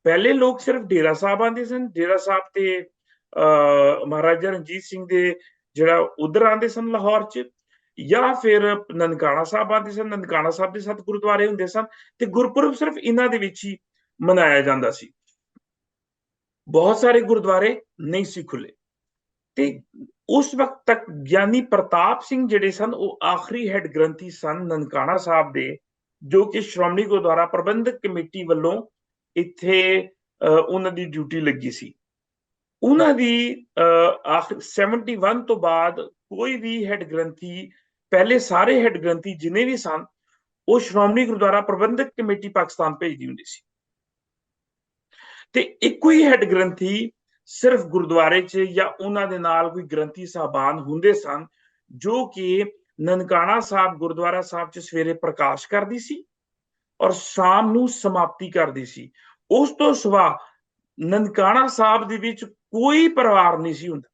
ਪਹਿਲੇ ਲੋਕ ਸਿਰਫ ਡੇਰਾ ਸਾਹਿਬ ਆਉਂਦੇ ਸਨ, ਡੇਰਾ ਸਾਹਿਬ ਤੇ ਮਹਾਰਾਜਾ ਰਣਜੀਤ ਸਿੰਘ ਦੇ ਜਿਹੜਾ ਉਧਰ ਆਉਂਦੇ ਸਨ ਲਾਹੌਰ 'ਚ, ਜਾਂ ਫਿਰ ਨਨਕਾਣਾ ਸਾਹਿਬ ਆਉਂਦੇ ਸਨ, ਨਨਕਾਣਾ ਸਾਹਿਬ ਦੇ 7 ਗੁਰਦੁਆਰੇ ਹੁੰਦੇ ਸਨ, ਤੇ ਗੁਰਪੁਰਬ ਸਿਰਫ ਇਹਨਾਂ ਦੇ ਵਿੱਚ ਹੀ ਮਨਾਇਆ ਜਾਂਦਾ ਸੀ। ਬਹੁਤ ਸਾਰੇ ਗੁਰਦੁਆਰੇ ਨਹੀਂ ਸੀ ਖੁੱਲੇ। ਤੇ ਉਸ ਵਕਤ ਤੱਕ ਗਿਆਨੀ ਪ੍ਰਤਾਪ ਸਿੰਘ ਜਿਹੜੇ ਸਨ ਉਹ ਆਖਰੀ ਹੈਡ ਗ੍ਰੰਥੀ ਸਨ ਨਨਕਾਣਾ ਸਾਹਿਬ ਦੇ, ਜੋ ਕਿ ਸ਼੍ਰੋਮਣੀ ਗੁਰਦੁਆਰਾ ਪ੍ਰਬੰਧਕ ਕਮੇਟੀ ਵੱਲੋਂ ਇੱਥੇ ਉਹਨਾਂ ਦੀ ਡਿਊਟੀ ਲੱਗੀ ਸੀ। ਉਹਨਾਂ ਦੀ ਆਖਰ 71 ਤੋਂ ਬਾਅਦ ਕੋਈ ਵੀ ਹੈਡ ਗ੍ਰੰਥੀ, ਪਹਿਲੇ ਸਾਰੇ ਹੈਡ ਗ੍ਰੰਥੀ ਜਿਨੇ ਵੀ ਸਨ, ਉਹ ਸ਼੍ਰੋਮਣੀ ਗੁਰਦੁਆਰਾ ਪ੍ਰਬੰਧਕ ਕਮੇਟੀ ਪਾਕਿਸਤਾਨ ਭੇਜਦੀ ਹੁੰਦੀ ਸੀ, ਤੇ ਇੱਕੋ ਹੀ ਹੈਡ ਗ੍ਰੰਥੀ ਸਿਰਫ ਗੁਰਦੁਆਰੇ 'ਚ ਜਾਂ ਉਹਨਾਂ ਦੇ ਨਾਲ ਕੋਈ ਗ੍ਰੰਥੀ ਸਾਹਿਬਾਨ ਹੁੰਦੇ ਸਨ, ਜੋ ਕਿ ਨਨਕਾਣਾ ਸਾਹਿਬ ਗੁਰਦੁਆਰਾ ਸਾਹਿਬ 'ਚ ਸਵੇਰੇ ਪ੍ਰਕਾਸ਼ ਕਰਦੀ ਸੀ ਔਰ ਸ਼ਾਮ ਨੂੰ ਸਮਾਪਤੀ ਕਰਦੀ ਸੀ। ਉਸ ਤੋਂ ਸਿਵਾ ਨਨਕਾਣਾ ਸਾਹਿਬ ਦੇ ਵਿੱਚ ਕੋਈ ਪਰਿਵਾਰ ਨਹੀਂ ਸੀ ਹੁੰਦਾ।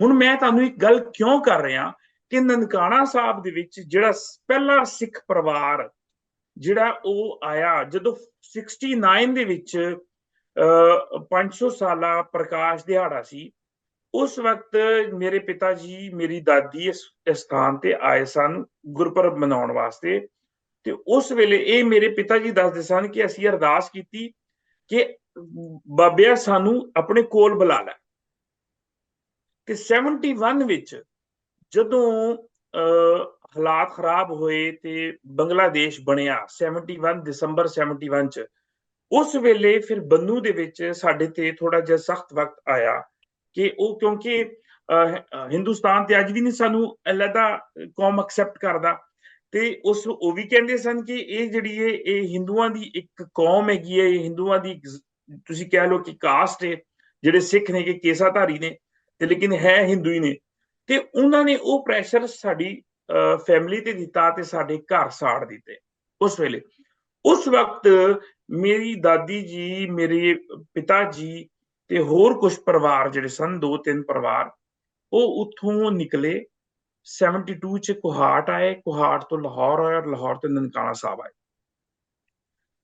ਹੁਣ ਮੈਂ ਤੁਹਾਨੂੰ ਇੱਕ ਗੱਲ ਕਿਉਂ ਕਰ ਰਿਹਾ ਕਿ ਨਨਕਾਣਾ ਸਾਹਿਬ ਦੇ ਵਿੱਚ ਜਿਹੜਾ ਪਹਿਲਾ ਸਿੱਖ ਪਰਿਵਾਰ ਜਿਹੜਾ ਉਹ ਆਇਆ, ਜਦੋਂ 69 ਦੇ ਵਿੱਚ 500 ਸਾਲਾ ਪ੍ਰਕਾਸ਼ ਦਿਹਾੜਾ ਸੀ, ਉਸ ਵਕਤ ਮੇਰੇ ਪਿਤਾ ਜੀ ਮੇਰੀ ਦਾਦੀ ਇਸ ਸਥਾਨ ਤੇ ਆਏ ਸਨ ਗੁਰਪੁਰਬ ਮਨਾਉਣ ਵਾਸਤੇ। ਤੇ ਉਸ ਵੇਲੇ ਇਹ ਮੇਰੇ ਪਿਤਾ ਜੀ ਦੱਸਦੇ ਸਨ ਕਿ ਅਸੀਂ ਅਰਦਾਸ ਕੀਤੀ ਕਿ ਬਾਬਿਆ ਸਾਨੂੰ ਆਪਣੇ ਕੋਲ ਬੁਲਾ ਲੈ। ਤੇ 71 ਵਿੱਚ ਜਦੋਂ ਹਾਲਾਤ ਖਰਾਬ ਹੋਏ ਤੇ ਬੰਗਲਾਦੇਸ਼ ਬਣਿਆ 71 ਦਸੰਬਰ 71 ਚ, ਉਸ ਵੇਲੇ ਫਿਰ ਬੰਨੂ ਦੇ ਵਿੱਚ ਸਾਡੇ ਤੇ ਥੋੜਾ ਜਿਹਾ ਸਖਤ ਵਕਤ ਆਇਆ ਕਿ ਉਹ, ਕਿਉਂਕਿ ਹਿੰਦੁਸਤਾਨ ਤੇ ਅੱਜ ਵੀ ਨਹੀਂ ਸਾਨੂੰ ਅਲੱਗਾ ਕੌਮ ਐਕਸੈਪਟ ਕਰਦਾ, ਤੇ ਉਸ ਉਹ ਵੀ ਕਹਿੰਦੇ ਸਨ ਕਿ ਇਹ ਜਿਹੜੀ ਹੈ ਇਹ ਹਿੰਦੂਆਂ ਦੀ ਇੱਕ ਕੌਮ ਹੈਗੀ ਹੈ, ਇਹ ਹਿੰਦੂਆਂ ਦੀ ਤੁਸੀਂ ਕਹਿ ਲਓ ਕਿ ਕਾਸਟ ਹੈ, ਜਿਹੜੇ ਸਿੱਖ ਨੇ ਕਿ ਕੇਸਾਧਾਰੀ ਨੇ ਤੇ ਲੇਕਿਨ ਹੈ ਹਿੰਦੂ ਹੀ ਨੇ। ਤੇ ਉਹਨਾਂ ਨੇ ਉਹ ਪ੍ਰੈਸ਼ਰ ਸਾਡੀ ਫੈਮਿਲੀ ਤੇ ਦਿੱਤਾ ਤੇ ਸਾਡੇ ਘਰ ਸਾੜ ਦਿੱਤੇ ਉਸ ਵੇਲੇ। ਉਸ ਵਕਤ ਮੇਰੀ ਦਾਦੀ ਜੀ, ਮੇਰੇ ਪਿਤਾ ਜੀ ਤੇ ਹੋਰ ਕੁਝ ਪਰਿਵਾਰ ਜਿਹੜੇ ਸਨ, 2-3 ਪਰਿਵਾਰ, ਉਹ ਉੱਥੋਂ ਨਿਕਲੇ। 72 ਚ ਕੁਹਾਟ ਆਏ, ਕੁਹਾਟ ਤੋਂ ਲਾਹੌਰ ਆਏ ਔਰ ਲਾਹੌਰ ਤੋਂ ਨਨਕਾਣਾ ਸਾਹਿਬ ਆਏ।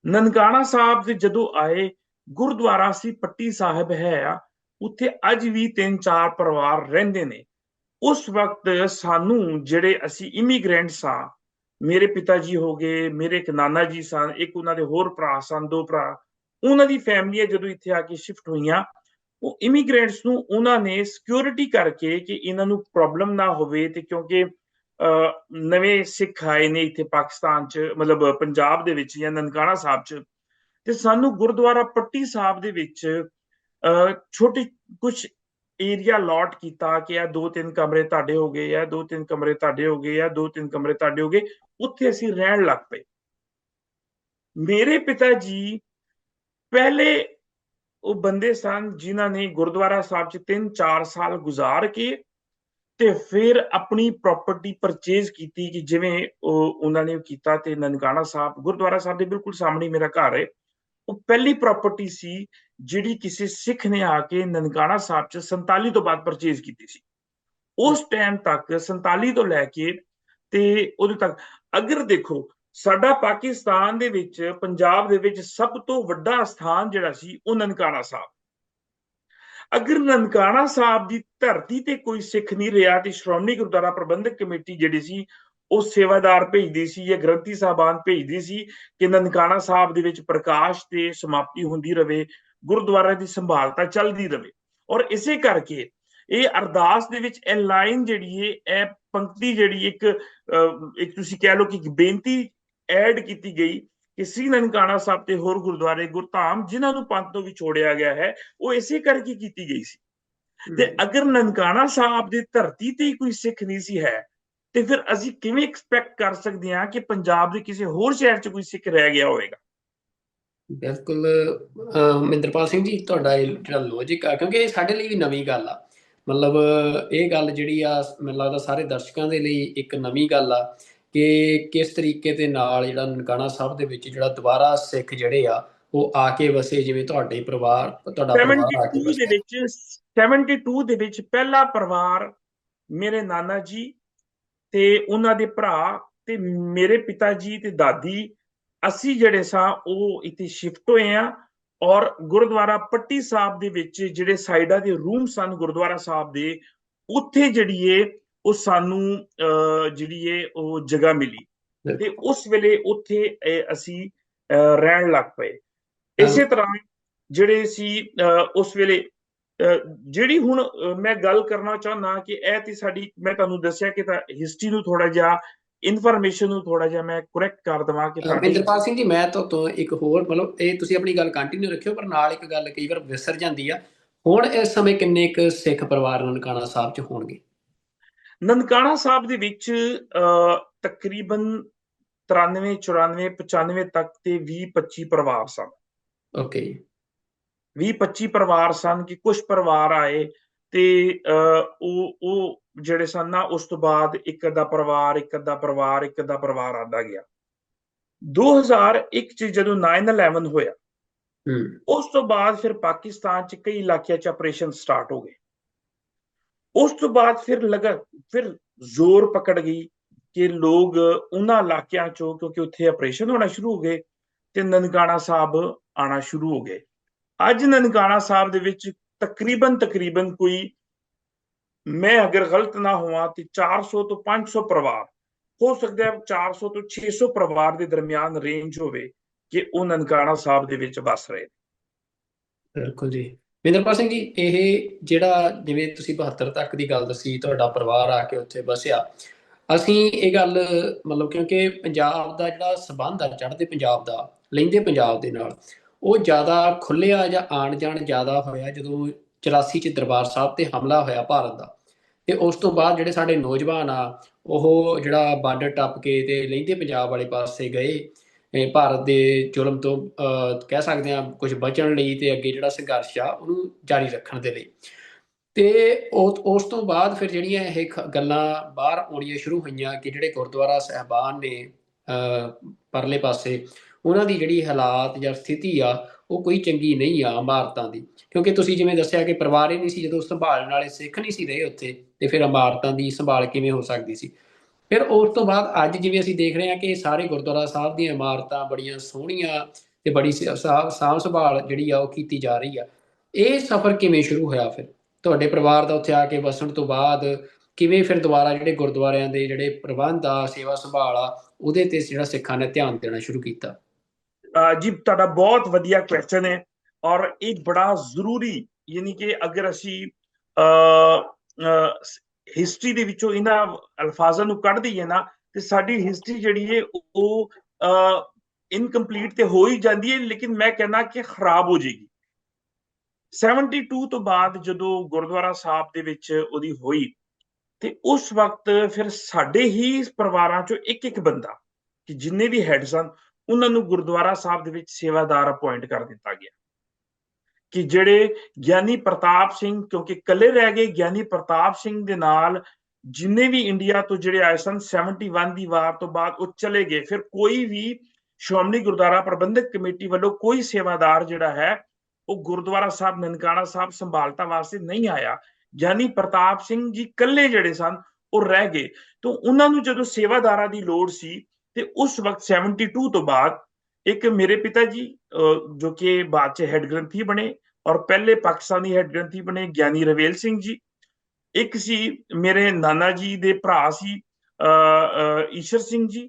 ਨਨਕਾਣਾ ਸਾਹਿਬ ਦੇ ਜਦੋਂ ਆਏ, ਗੁਰਦੁਆਰਾ ਸੀ ਪੱਟੀ ਸਾਹਿਬ ਹੈ ਆ, ਉੱਥੇ ਅੱਜ ਵੀ 3-4 ਪਰਿਵਾਰ ਰਹਿੰਦੇ ਨੇ। ਉਸ ਵਕਤ ਸਾਨੂੰ ਜਿਹੜੇ ਅਸੀਂ ਇਮੀਗ੍ਰੈਂਟ ਸਾਂ, ਮੇਰੇ ਪਿਤਾ ਜੀ ਹੋ ਗਏ, ਮੇਰੇ ਇੱਕ ਨਾਨਾ ਜੀ ਸਨ, ਇੱਕ ਉਹਨਾਂ ਦੇ ਹੋਰ ਭਰਾ ਸਨ, 2 ਭਰਾ, ਉਹਨਾਂ ਦੀ ਫੈਮਲੀਆਂ ਜਦੋਂ ਇੱਥੇ ਆ ਕੇ ਸ਼ਿਫਟ ਹੋਈਆਂ, ਉਹ ਇਮੀਗ੍ਰੈਂਟਸ ਨੂੰ ਉਹਨਾਂ ਨੇ ਸਿਕਿਉਰਿਟੀ ਕਰਕੇ ਕਿ ਇਹਨਾਂ ਨੂੰ ਪ੍ਰੋਬਲਮ ਨਾ ਹੋਵੇ, ਤੇ ਕਿਉਂਕਿ ਨਵੇਂ ਸਿੱਖ ਆਏ ਨੇ ਇੱਥੇ ਪਾਕਿਸਤਾਨ 'ਚ, ਮਤਲਬ ਪੰਜਾਬ ਦੇ ਵਿੱਚ ਜਾਂ ਨਨਕਾਣਾ ਸਾਹਿਬ 'ਚ, ਤੇ ਸਾਨੂੰ ਗੁਰਦੁਆਰਾ ਪੱਟੀ ਸਾਹਿਬ ਦੇ ਵਿੱਚ ਛੋਟੀ ਕੁਝ ਏਰੀਆ ਅਲਾਟ ਕੀਤਾ ਕਿ ਇਹ 2-3 ਕਮਰੇ ਤੁਹਾਡੇ ਹੋ ਗਏ, ਇਹ 2-3 ਕਮਰੇ ਤੁਹਾਡੇ ਹੋ ਗਏ, ਇਹ 2-3 ਕਮਰੇ ਤੁਹਾਡੇ ਹੋ ਗਏ। ਉੱਥੇ ਅਸੀਂ ਰਹਿਣ ਲੱਗ ਪਏ। ਮੇਰੇ ਪਿਤਾ ਜੀ ਪਹਿਲੇ ਉਹ ਬੰਦੇ ਸਨ ਜਿਨ੍ਹਾਂ ਨੇ ਗੁਰਦੁਆਰਾ ਸਾਹਿਬ 'ਚ 3-4 ਸਾਲ ਗੁਜ਼ਾਰ ਕੇ ਤੇ ਫਿਰ ਆਪਣੀ ਪ੍ਰਾਪਰਟੀ ਪਰਚੇਜ਼ ਕੀਤੀ, ਕਿ ਜਿਵੇਂ ਉਹਨਾਂ ਨੇ ਕੀਤਾ ਤੇ ਨਨਕਾਣਾ ਸਾਹਿਬ ਗੁਰਦੁਆਰਾ ਸਾਹਿਬ ਦੇ ਬਿਲਕੁਲ ਸਾਹਮਣੇ ਮੇਰਾ ਘਰ ਹੈ। ਉਹ ਪਹਿਲੀ ਪ੍ਰਾਪਰਟੀ ਸੀ ਜਿਹੜੀ ਕਿਸੇ ਸਿੱਖ ਨੇ ਆ ਕੇ ਨਨਕਾਣਾ ਸਾਹਿਬ 'ਚ 47 ਤੋਂ ਬਾਅਦ ਪਰਚੇਜ਼ ਕੀਤੀ ਸੀ। ਉਸ ਟਾਈਮ ਤੱਕ 47 ਤੋਂ ਲੈ ਕੇ ਤੇ ਉਦੋਂ ਤੱਕ, ਅਗਰ ਦੇਖੋ ਸਾਡਾ ਪਾਕਿਸਤਾਨ ਦੇ ਵਿੱਚ, ਪੰਜਾਬ ਦੇ ਵਿੱਚ ਸਭ ਤੋਂ ਵੱਡਾ ਸਥਾਨ ਜਿਹੜਾ ਸੀ ਉਹ ਨਨਕਾਣਾ ਸਾਹਿਬ। ਅਗਰ ਨਨਕਾਣਾ ਸਾਹਿਬ ਦੀ ਧਰਤੀ ਤੇ ਕੋਈ ਸਿੱਖ ਨਹੀਂ ਰਿਹਾ ਤੇ ਸ਼੍ਰੋਮਣੀ ਗੁਰਦੁਆਰਾ ਪ੍ਰਬੰਧਕ ਕਮੇਟੀ ਜਿਹੜੀ ਸੀ ਉਹ ਸੇਵਾਦਾਰ ਭੇਜਦੀ ਸੀ ਜਾਂ ਗ੍ਰੰਥੀ ਸਾਹਿਬਾਨ ਭੇਜਦੀ ਸੀ ਕਿ ਨਨਕਾਣਾ ਸਾਹਿਬ ਦੇ ਵਿੱਚ ਪ੍ਰਕਾਸ਼ ਤੇ ਸਮਾਪਤੀ ਹੁੰਦੀ ਰਵੇ, ਗੁਰਦੁਆਰਾ ਦੀ ਸੰਭਾਲਤਾ ਚੱਲਦੀ ਰਵੇ। ਔਰ ਇਸੇ ਕਰਕੇ ਇਹ ਅਰਦਾਸ ਦੇ ਵਿੱਚ ਇਹ ਲਾਈਨ ਜਿਹੜੀ ਹੈ, ਇਹ ਪੰਕਤੀ ਜਿਹੜੀ ਇੱਕ ਤੁਸੀਂ ਕਹਿ ਲਓ ਕਿ ਬੇਨਤੀ ਐਡ ਕੀਤੀ ਗਈ ਕਿ ਸ੍ਰੀ ਨਨਕਾਣਾ ਸਾਹਿਬ ਤੇ ਹੋਰ ਗੁਰਦੁਆਰੇ ਗੁਰਧਾਮ ਜਿਨ੍ਹਾਂ ਨੂੰ ਪੰਥ ਤੋਂ ਵਿਛੋੜਿਆ ਗਿਆ ਹੈ, ਉਹ ਇਸੇ ਕਰਕੇ ਕੀਤੀ ਗਈ ਸੀ। ਤੇ ਅਗਰ ਨਨਕਾਣਾ ਸਾਹਿਬ ਦੀ ਧਰਤੀ ਤੇ ਕੋਈ ਸਿੱਖ ਨਹੀਂ ਸੀ ਹੈ, ਤੇ ਫਿਰ ਅਸੀਂ ਕਿਵੇਂ ਐਕਸਪੈਕਟ ਕਰ ਸਕਦੇ ਹਾਂ ਕਿ ਪੰਜਾਬ ਦੇ ਕਿਸੇ ਹੋਰ ਸ਼ਹਿਰ 'ਚ ਕੋਈ ਸਿੱਖ ਰਹਿ ਗਿਆ ਹੋਵੇਗਾ। ਬਿਲਕੁਲ ਮਹਿੰਦਰਪਾਲ ਸਿੰਘ ਜੀ, ਤੁਹਾਡਾ ਇਹ ਜਿਹੜਾ ਲੌਜਿਕ ਆ, ਕਿਉਂਕਿ ਇਹ ਸਾਡੇ ਲਈ ਵੀ ਨਵੀਂ ਗੱਲ ਆ, ਮਤਲਬ ਇਹ ਗੱਲ ਜਿਹੜੀ ਆ ਮੈਨੂੰ ਲੱਗਦਾ ਸਾਰੇ ਦਰਸ਼ਕਾਂ ਦੇ ਲਈ ਇੱਕ ਨਵੀਂ ਗੱਲ ਆ ਕਿ ਕਿਸ ਤਰੀਕੇ ਦੇ ਨਾਲ ਜਿਹੜਾ ਨਨਕਾਣਾ ਸਾਹਿਬ ਦੇ ਵਿੱਚ ਜਿਹੜਾ ਦੁਬਾਰਾ ਸਿੱਖ ਜਿਹੜੇ ਆ ਉਹ ਆ ਕੇ ਵਸੇ, ਜਿਵੇਂ ਤੁਹਾਡਾ ਪਰਿਵਾਰ ਆ ਕੇ 72 ਦੇ ਵਿੱਚ ਪਹਿਲਾ ਪਰਿਵਾਰ ਮੇਰੇ ਨਾਨਾ ਜੀ ਤੇ ਉਹਨਾਂ ਦੇ ਭਰਾ ਤੇ ਮੇਰੇ ਪਿਤਾ ਜੀ ਤੇ ਦਾਦੀ, ਅਸੀਂ ਜਿਹੜੇ ਸਾਂ ਉਹ ਇੱਥੇ ਸ਼ਿਫਟ ਹੋਏ ਆ। ਔਰ ਗੁਰਦੁਆਰਾ ਪੱਟੀ ਸਾਹਿਬ ਦੇ ਵਿੱਚ ਜਿਹੜੇ ਸਾਈਡਾਂ ਦੇ ਰੂਮ ਸਨ ਗੁਰਦੁਆਰਾ ਸਾਹਿਬ ਦੇ, ਉੱਥੇ ਜਿਹੜੀ ਏ ਉਹ ਸਾਨੂੰ ਜਿਹੜੀ ਏ ਉਹ ਜਗ੍ਹਾ ਮਿਲੀ ਤੇ ਉਸ ਵੇਲੇ ਉੱਥੇ ਅਸੀਂ ਰਹਿਣ ਲੱਗ ਪਏ। ਇਸੇ ਤਰ੍ਹਾਂ ਜਿਹੜੇ ਸੀ ਉਸ ਵੇਲੇ ਜਿਹੜੀ ਹੁਣ ਮੈਂ ਗੱਲ ਕਰਨਾ ਚਾਹੁੰਦਾ ਕਿ ਇਹ ਤੇ ਸਾਡੀ, ਮੈਂ ਤੁਹਾਨੂੰ ਦੱਸਿਆ ਕਿ ਤਾਂ ਹਿਸਟਰੀ ਨੂੰ ਥੋੜਾ ਜਿਹਾ, ਇਨਫੋਰਮੇਸ਼ਨ ਨੂੰ ਥੋੜਾ ਜਿਹਾ ਮੈਂ ਕਰੈਕਟ ਕਰ ਦੇਵਾਂ ਕਿ ਤੁਹਾਡੀ। ਮਹਿੰਦਰਪਾਲ ਸਿੰਘ ਜੀ, ਮੈਂ ਤੋਂ ਇੱਕ ਹੋਰ, ਮਤਲਬ ਇਹ ਤੁਸੀਂ ਆਪਣੀ ਗੱਲ ਕੰਟੀਨਿਊ ਰੱਖਿਓ, ਪਰ ਨਾਲ ਇੱਕ ਗੱਲ ਕਈ ਵਾਰ ਵਿਸਰ ਜਾਂਦੀ ਆ। ਹੁਣ ਇਸ ਸਮੇਂ ਕਿੰਨੇ ਕੁ ਸਿੱਖ ਪਰਿਵਾਰ ਨਨਕਾਣਾ ਸਾਹਿਬ ਚ ਹੋਣਗੇ? ਨਨਕਾਣਾ ਸਾਹਿਬ ਦੇ ਵਿੱਚ ਤਕਰੀਬਨ 93 94 95 ਤੱਕ ਤੇ 20 25 ਪਰਿਵਾਰ ਸਨ। ਓਕੇ। 20 25 ਪਰਿਵਾਰ ਸਨ ਕਿ ਕੁਝ ਪਰਿਵਾਰ ਆਏ ਤੇ ਉਹ ਜਿਹੜੇ ਸਨ ਨਾ, ਉਸ ਤੋਂ ਬਾਅਦ ਇੱਕ ਅੱਧਾ ਪਰਿਵਾਰ ਆਉਂਦਾ ਗਿਆ। 2001 ਚ ਜਦੋਂ 9/11 ਹੋਇਆ, ਉਸ ਤੋਂ ਬਾਅਦ ਫਿਰ ਪਾਕਿਸਤਾਨ ਚ ਕਈ ਇਲਾਕਿਆਂ ਚ ਆਪਰੇਸ਼ਨ ਸਟਾਰਟ ਹੋ ਗਏ। ਉਸ ਤੋਂ ਬਾਅਦ ਫਿਰ ਜ਼ੋਰ ਪਕੜ ਗਈ ਕਿ ਲੋਕ ਉਹਨਾਂ ਇਲਾਕਿਆਂ ਚੋਂ, ਕਿਉਂਕਿ ਉੱਥੇ ਆਪਰੇਸ਼ਨ ਹੋਣਾ ਸ਼ੁਰੂ ਹੋ ਗਏ, ਤੇ ਨਨਕਾਣਾ ਸਾਹਿਬ ਆਣਾ ਸ਼ੁਰੂ ਹੋ ਗਏ। ਅੱਜ ਨਨਕਾਣਾ ਸਾਹਿਬ ਦੇ ਵਿੱਚ ਤਕਰੀਬਨ ਕੋਈ, ਮੈਂ ਅਗਰ ਗਲਤ ਨਾ ਹੋਵਾਂ ਤੇ 400 ਤੋਂ 500 ਪਰਿਵਾਰ, ਹੋ ਸਕਦਾ ਹੈ 400 ਤੋਂ 600 ਪਰਿਵਾਰ ਦੇ ਦਰਮਿਆਨ ਰੇਂਜ ਹੋਵੇ ਕਿ ਉਹ ਨਨਕਾਣਾ ਸਾਹਿਬ ਦੇ ਵਿੱਚ ਵਸ ਰਹੇ। ਬਿਲਕੁਲ ਜੀ। ਮਹਿੰਦਰਪਾਲ ਸਿੰਘ ਜੀ, ਇਹ ਜਿਹੜਾ ਜਿਵੇਂ ਤੁਸੀਂ 72 ਤੱਕ ਦੀ ਗੱਲ ਦੱਸੀ, ਤੁਹਾਡਾ ਪਰਿਵਾਰ ਆ ਕੇ ਉੱਥੇ ਵਸਿਆ, ਅਸੀਂ ਇਹ ਗੱਲ ਮਤਲਬ, ਕਿਉਂਕਿ ਪੰਜਾਬ ਦਾ ਜਿਹੜਾ ਸੰਬੰਧ ਆ ਚੜ੍ਹਦੇ ਪੰਜਾਬ ਦਾ ਲਹਿੰਦੇ ਪੰਜਾਬ ਦੇ ਨਾਲ, ਉਹ ਜ਼ਿਆਦਾ ਖੁੱਲਿਆ ਜਾਂ ਆਣ ਜਾਣ ਜ਼ਿਆਦਾ ਹੋਇਆ ਜਦੋਂ 84 ਚ ਦਰਬਾਰ ਸਾਹਿਬ ਤੇ ਹਮਲਾ ਹੋਇਆ ਭਾਰਤ ਦਾ। ਤੇ ਉਸ ਤੋਂ ਬਾਅਦ ਜਿਹੜੇ ਸਾਡੇ ਨੌਜਵਾਨ ਆ, ਉਹ ਜਿਹੜਾ ਬਾਰਡਰ ਟੱਪ ਕੇ ਤੇ ਲਹਿੰਦੇ ਪੰਜਾਬ ਵਾਲੇ ਪਾਸੇ ਗਏ, ਭਾਰਤ ਦੇ ਜ਼ੁਲਮ ਤੋਂ ਕਹਿ ਸਕਦੇ ਹਾਂ ਕੁਝ ਬਚਣ ਲਈ, ਤੇ ਅੱਗੇ ਜਿਹੜਾ ਸੰਘਰਸ਼ ਆ ਉਹਨੂੰ ਜਾਰੀ ਰੱਖਣ ਦੇ ਲਈ। ਤੇ ਉਸ ਤੋਂ ਬਾਅਦ ਫਿਰ ਜਿਹੜੀਆਂ ਇਹ ਗੱਲਾਂ ਬਾਹਰ ਆਉਣੀਆਂ ਸ਼ੁਰੂ ਹੋਈਆਂ ਕਿ ਜਿਹੜੇ ਗੁਰਦੁਆਰਾ ਸਾਹਿਬਾਨ ਨੇ ਪਰਲੇ ਪਾਸੇ, ਉਹਨਾਂ ਦੀ ਜਿਹੜੀ ਹਾਲਾਤ ਜਾਂ ਸਥਿਤੀ ਆ ਉਹ ਕੋਈ ਚੰਗੀ ਨਹੀਂ ਆ ਇਮਾਰਤਾਂ ਦੀ। ਕਿਉਂਕਿ ਤੁਸੀਂ ਜਿਵੇਂ ਦੱਸਿਆ ਕਿ ਪਰਿਵਾਰ ਹੀ ਨਹੀਂ ਸੀ, ਜਦੋਂ ਸੰਭਾਲਣ ਵਾਲੇ ਸਿੱਖ ਨਹੀਂ ਸੀ ਰਹੇ ਉੱਥੇ, ਤੇ ਫਿਰ ਇਮਾਰਤਾਂ ਦੀ ਸੰਭਾਲ ਕਿਵੇਂ ਹੋ ਸਕਦੀ ਸੀ? ਫਿਰ ਉਸ ਤੋਂ ਬਾਅਦ ਅੱਜ ਜਿਵੇਂ ਅਸੀਂ ਦੇਖ ਰਹੇ ਹਾਂ ਕਿ ਸਾਰੇ ਗੁਰਦੁਆਰਾ ਸਾਹਿਬ ਦੀਆਂ ਇਮਾਰਤਾਂ ਬੜੀਆਂ ਸੋਹਣੀਆਂ ਤੇ ਬੜੀ ਸਾਂਭ ਸੰਭਾਲ ਜਿਹੜੀ ਆ ਉਹ ਕੀਤੀ ਜਾ ਰਹੀ ਆ। ਇਹ ਸਫ਼ਰ ਕਿਵੇਂ ਸ਼ੁਰੂ ਹੋਇਆ ਫਿਰ ਤੁਹਾਡੇ ਪਰਿਵਾਰ ਦਾ ਉੱਥੇ ਆ ਕੇ ਵਸਣ ਤੋਂ ਬਾਅਦ? ਕਿਵੇਂ ਫਿਰ ਦੁਬਾਰਾ ਜਿਹੜੇ ਗੁਰਦੁਆਰਿਆਂ ਦੇ ਜਿਹੜੇ ਪ੍ਰਬੰਧ ਆ, ਸੇਵਾ ਸੰਭਾਲ ਆ, ਉਹਦੇ ਤੇ ਜਿਹੜਾ ਸਿੱਖਾਂ ਨੇ ਧਿਆਨ ਦੇਣਾ ਸ਼ੁਰੂ ਕੀਤਾ? ਜੀ ਤੁਹਾਡਾ ਬਹੁਤ ਵਧੀਆ ਕੁਐਸਚਨ ਹੈ, ਔਰ ਇਹ ਬੜਾ ਜ਼ਰੂਰੀ, ਯਾਨੀ ਕਿ ਅਗਰ ਅਸੀਂ ਹਿਸਟਰੀ ਦੇ ਵਿੱਚੋਂ ਇਹਨਾਂ ਅਲਫਾਜ਼ਾਂ ਨੂੰ ਕੱਢ ਦਈਏ ਨਾ, ਤੇ ਸਾਡੀ ਹਿਸਟਰੀ ਜਿਹੜੀ ਹੈ ਉਹ ਇਨਕੰਪਲੀਟ ਤੇ ਹੋ ਹੀ ਜਾਂਦੀ ਹੈ, ਲੇਕਿਨ ਮੈਂ ਕਹਿੰਦਾ ਕਿ ਖਰਾਬ ਹੋ ਜਾਏਗੀ। 72 ਤੋਂ ਬਾਅਦ ਜਦੋਂ ਗੁਰਦੁਆਰਾ ਸਾਹਿਬ ਦੇ ਵਿੱਚ ਉਹਦੀ ਹੋਈ, ਤੇ ਉਸ ਵਕਤ ਫਿਰ ਸਾਡੇ ਹੀ ਪਰਿਵਾਰਾਂ ਚੋਂ ਇੱਕ ਬੰਦਾ, ਕਿ ਜਿੰਨੇ ਵੀ ਹੈਡ ਸਨ, ਉਹਨਾਂ ਨੂੰ ਗੁਰਦੁਆਰਾ ਸਾਹਿਬ ਦੇ ਵਿੱਚ ਸੇਵਾਦਾਰ ਅਪਾਇੰਟ ਕਰ ਦਿੱਤਾ ਗਿਆ। ਕਿ ਜਿਹੜੇ ਗਿਆਨੀ ਪ੍ਰਤਾਪ ਸਿੰਘ, ਕਿਉਂਕਿ ਇਕੱਲੇ ਰਹਿ ਗਏ, ਗਿਆਨੀ ਪ੍ਰਤਾਪ ਸਿੰਘ ਦੇ ਨਾਲ ਜਿੰਨੇ ਵੀ ਇੰਡੀਆ ਤੋਂ ਜਿਹੜੇ ਆਏ ਸਨ 71 ਦੀ ਵਾਰ ਤੋਂ ਬਾਅਦ ਉਹ ਚਲੇ ਗਏ। ਫਿਰ ਕੋਈ ਵੀ ਸ਼੍ਰੋਮਣੀ ਗੁਰਦੁਆਰਾ ਪ੍ਰਬੰਧਕ ਕਮੇਟੀ ਵੱਲੋਂ ਕੋਈ ਸੇਵਾਦਾਰ ਜਿਹੜਾ ਹੈ ਉਹ ਗੁਰਦੁਆਰਾ ਸਾਹਿਬ ਨਨਕਾਣਾ ਸਾਹਿਬ ਸੰਭਾਲਤਾ ਵਾਸਤੇ ਨਹੀਂ ਆਇਆ। ਗਿਆਨੀ ਪ੍ਰਤਾਪ ਸਿੰਘ ਜੀ ਇਕੱਲੇ ਜਿਹੜੇ ਸਨ ਉਹ ਰਹਿ ਗਏ। ਤਾਂ ਉਹਨਾਂ ਨੂੰ ਜਦੋਂ ਸੇਵਾਦਾਰਾਂ ਦੀ ਲੋੜ ਸੀ, ਤੇ ਉਸ ਵਕਤ 72 ਤੋਂ ਬਾਅਦ ਇੱਕ ਮੇਰੇ ਪਿਤਾ ਜੀ ਜੋ ਕਿ ਬਾਅਦ ਚ ਹੈਡ ਗ੍ਰੰਥੀ ਬਣੇ, ਔਰ ਪਹਿਲੇ ਪਾਕਿਸਤਾਨੀ ਹੈਡ ਗ੍ਰੰਥੀ ਬਣੇ, ਗਿਆਨੀ ਰਵੇਲ ਸਿੰਘ ਜੀ। ਇੱਕ ਸੀ ਮੇਰੇ ਨਾਨਾ ਜੀ ਦੇ ਭਰਾ ਸੀ ਈਸ਼ਰ ਸਿੰਘ ਜੀ,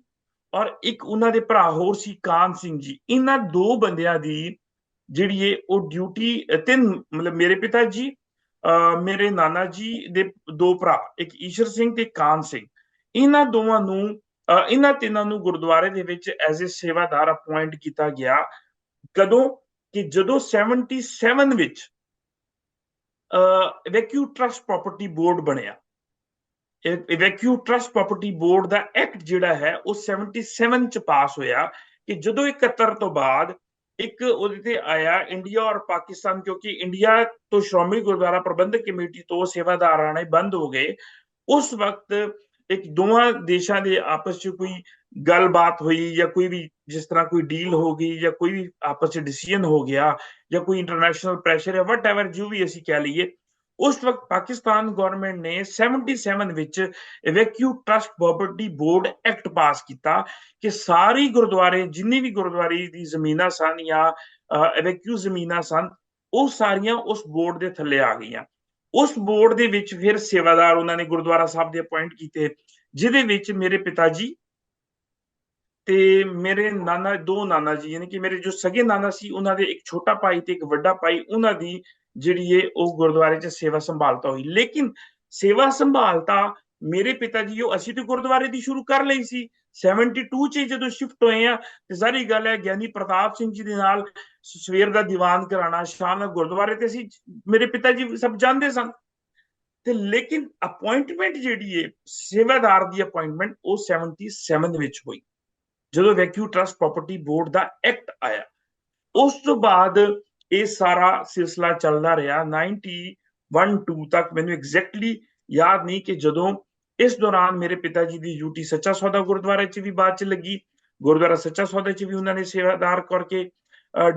ਔਰ ਇੱਕ ਉਹਨਾਂ ਦੇ ਭਰਾ ਹੋਰ ਸੀ ਕਾਨ ਸਿੰਘ ਜੀ। ਇਹਨਾਂ ਦੋ ਬੰਦਿਆਂ ਦੀ ਜਿਹੜੀ ਹੈ ਉਹ ਡਿਊਟੀ, ਤਿੰਨ ਮਤਲਬ ਮੇਰੇ ਪਿਤਾ ਜੀ, ਮੇਰੇ ਨਾਨਾ ਜੀ ਦੇ ਦੋ ਭਰਾ, ਇੱਕ ਈਸ਼ਰ ਸਿੰਘ ਤੇ ਕਾਨ ਸਿੰਘ, ਇਹਨਾਂ ਦੋਵਾਂ ਨੂੰ, ਇਹਨਾਂ ਤਿੰਨਾਂ ਨੂੰ ਗੁਰਦੁਆਰੇ ਦੇ ਵਿੱਚ ਐਜ਼ ਏ ਸੇਵਾਦਾਰ ਅਪਾਇੰਟ ਕੀਤਾ ਗਿਆ। ਕਦੋਂ? ਕਿ ਜਦੋਂ 77 ਵਿੱਚ ਇਵੈਕਿਊ ਟਰਸਟ ਪ੍ਰਾਪਰਟੀ ਬੋਰਡ ਬਣਿਆ। ਇਵੈਕਿਊ ਟਰਸਟ ਪ੍ਰਾਪਰਟੀ ਬੋਰਡ ਦਾ ਐਕਟ ਜਿਹੜਾ ਹੈ ਉਹ 77 ਚ ਪਾਸ ਹੋਇਆ, ਕਿ ਜਦੋਂ 71 ਤੋਂ ਬਾਅਦ ਇੱਕ ਉਹਦੇ ਤੇ ਆਇਆ ਇੰਡੀਆ ਔਰ ਪਾਕਿਸਤਾਨ, ਕਿਉਂਕਿ ਇੰਡੀਆ ਤੋਂ ਸ਼੍ਰੋਮਣੀ ਗੁਰਦੁਆਰਾ ਪ੍ਰਬੰਧਕ ਕਮੇਟੀ ਤੋਂ ਸੇਵਾਦਾਰ ਆਣੇ ਬੰਦ ਹੋ ਗਏ। ਉਸ ਵਕਤ ਇੱਕ ਦੋਵਾਂ ਦੇਸ਼ਾਂ ਦੇ ਆਪਸ ਚ ਕੋਈ ਗੱਲਬਾਤ ਹੋਈ, ਜਾਂ ਕੋਈ ਵੀ ਜਿਸ ਤਰ੍ਹਾਂ ਕੋਈ ਡੀਲ ਹੋ ਗਈ, ਜਾਂ ਕੋਈ ਵੀ ਆਪਸ ਚ ਡਿਸੀਜਨ ਹੋ ਗਿਆ, ਜਾਂ ਕੋਈ ਇੰਟਰਨੈਸ਼ਨਲ ਪ੍ਰੈਸ਼ਰ ਹੈ, ਵਟ ਐਵਰ ਜੋ ਵੀ ਅਸੀਂ ਕਹਿ ਲਈਏ, ਉਸ ਵਕਤ ਪਾਕਿਸਤਾਨ ਗਵਰਨਮੈਂਟ ਨੇ 77 ਵਿੱਚ evacuee trust property board act pass ਕੀਤਾ, ਕਿ ਸਾਰੀ ਗੁਰਦੁਆਰੇ, ਜਿੰਨੀ ਵੀ ਗੁਰਦੁਆਰੇ ਦੀ ਜ਼ਮੀਨਾਂ ਸਨ ਜਾਂ ਇਵੈਕਿਊ ਜ਼ਮੀਨਾਂ ਸਨ, ਉਹ ਸਾਰੀਆਂ ਉਸ ਬੋਰਡ ਦੇ ਥੱਲੇ ਆ ਗਈਆਂ। ਉਸ ਬੋਰਡ ਦੇ ਵਿੱਚ ਫਿਰ ਸੇਵਾਦਾਰ ਉਹਨਾਂ ਨੇ ਗੁਰਦੁਆਰਾ ਸਾਹਿਬ ਦੇ ਅਪਾਇੰਟ ਕੀਤੇ, ਜਿਹਦੇ ਵਿੱਚ ਮੇਰੇ ਪਿਤਾ ਜੀ ਤੇ ਮੇਰੇ ਨਾਨਾ, ਦੋ ਨਾਨਾ ਜੀ, ਯਾਨੀ ਕਿ ਮੇਰੇ ਜੋ ਸਗੇ ਨਾਨਾ ਸੀ, ਉਹਨਾਂ ਦੇ ਇੱਕ ਛੋਟਾ ਭਾਈ ਤੇ ਇੱਕ ਵੱਡਾ ਭਾਈ, ਉਹਨਾਂ ਦੀ ਜਿਹੜੀ ਹੈ ਉਹ ਗੁਰਦੁਆਰੇ 'ਚ ਸੇਵਾ ਸੰਭਾਲਤਾ ਹੋਈ। ਲੇਕਿਨ ਸੇਵਾ ਸੰਭਾਲਤਾ ਮੇਰੇ ਪਿਤਾ ਜੀ, ਉਹ ਅਸੀਂ ਤੇ ਗੁਰਦੁਆਰੇ ਦੀ ਸ਼ੁਰੂ ਕਰ ਲਈ ਸੀ 72 ਚ ਜਦੋਂ ਸ਼ਿਫਟ ਹੋਏ ਆ। ਤੇ ਸਾਰੀ ਗੱਲ ਹੈ ਗਿਆਨੀ ਪ੍ਰਤਾਪ ਸਿੰਘ ਜੀ ਦੇ ਨਾਲ ਸਵੇਰ ਦਾ ਦੀਵਾਨ ਕਰਾਉਣਾ, ਸ਼ਾਮ ਨੂੰ ਗੁਰਦੁਆਰੇ ਤੇ ਅਸੀਂ, ਮੇਰੇ ਪਿਤਾ ਜੀ ਸਭ ਜਾਣਦੇ ਸਨ। ਤੇ ਲੇਕਿਨ ਅਪਾਇੰਟਮੈਂਟ ਜਿਹੜੀ ਹੈ ਸੇਵਾਦਾਰ ਦੀ ਅਪਾਇੰਟਮੈਂਟ ਉਹ 77 ਵਿੱਚ ਹੋਈ, ਜਦੋਂ ਵੈਕਿਊ ਟਰਸਟ ਪ੍ਰਾਪਰਟੀ ਬੋਰਡ ਦਾ ਐਕਟ ਆਇਆ। ਉਸ ਤੋਂ ਬਾਅਦ ਇਹ ਸਾਰਾ ਸਿਲਸਿਲਾ ਚੱਲਦਾ ਰਿਹਾ 91-2 ਤੱਕ। ਮੈਨੂੰ ਐਗਜ਼ੈਕਟਲੀ ਯਾਦ ਨਹੀਂ ਕਿ ਜਦੋਂ ਇਸ ਦੌਰਾਨ ਮੇਰੇ ਪਿਤਾ ਜੀ ਦੀ ਡਿਊਟੀ ਸੱਚਾ ਸੌਦਾ ਗੁਰਦੁਆਰੇ 'ਚ ਵੀ ਬਾਅਦ 'ਚ ਲੱਗੀ, ਗੁਰਦੁਆਰਾ ਸੱਚਾ ਸੌਦਾ 'ਚ ਵੀ ਉਹਨਾਂ ਨੇ ਸੇਵਾਦਾਰ ਕਰਕੇ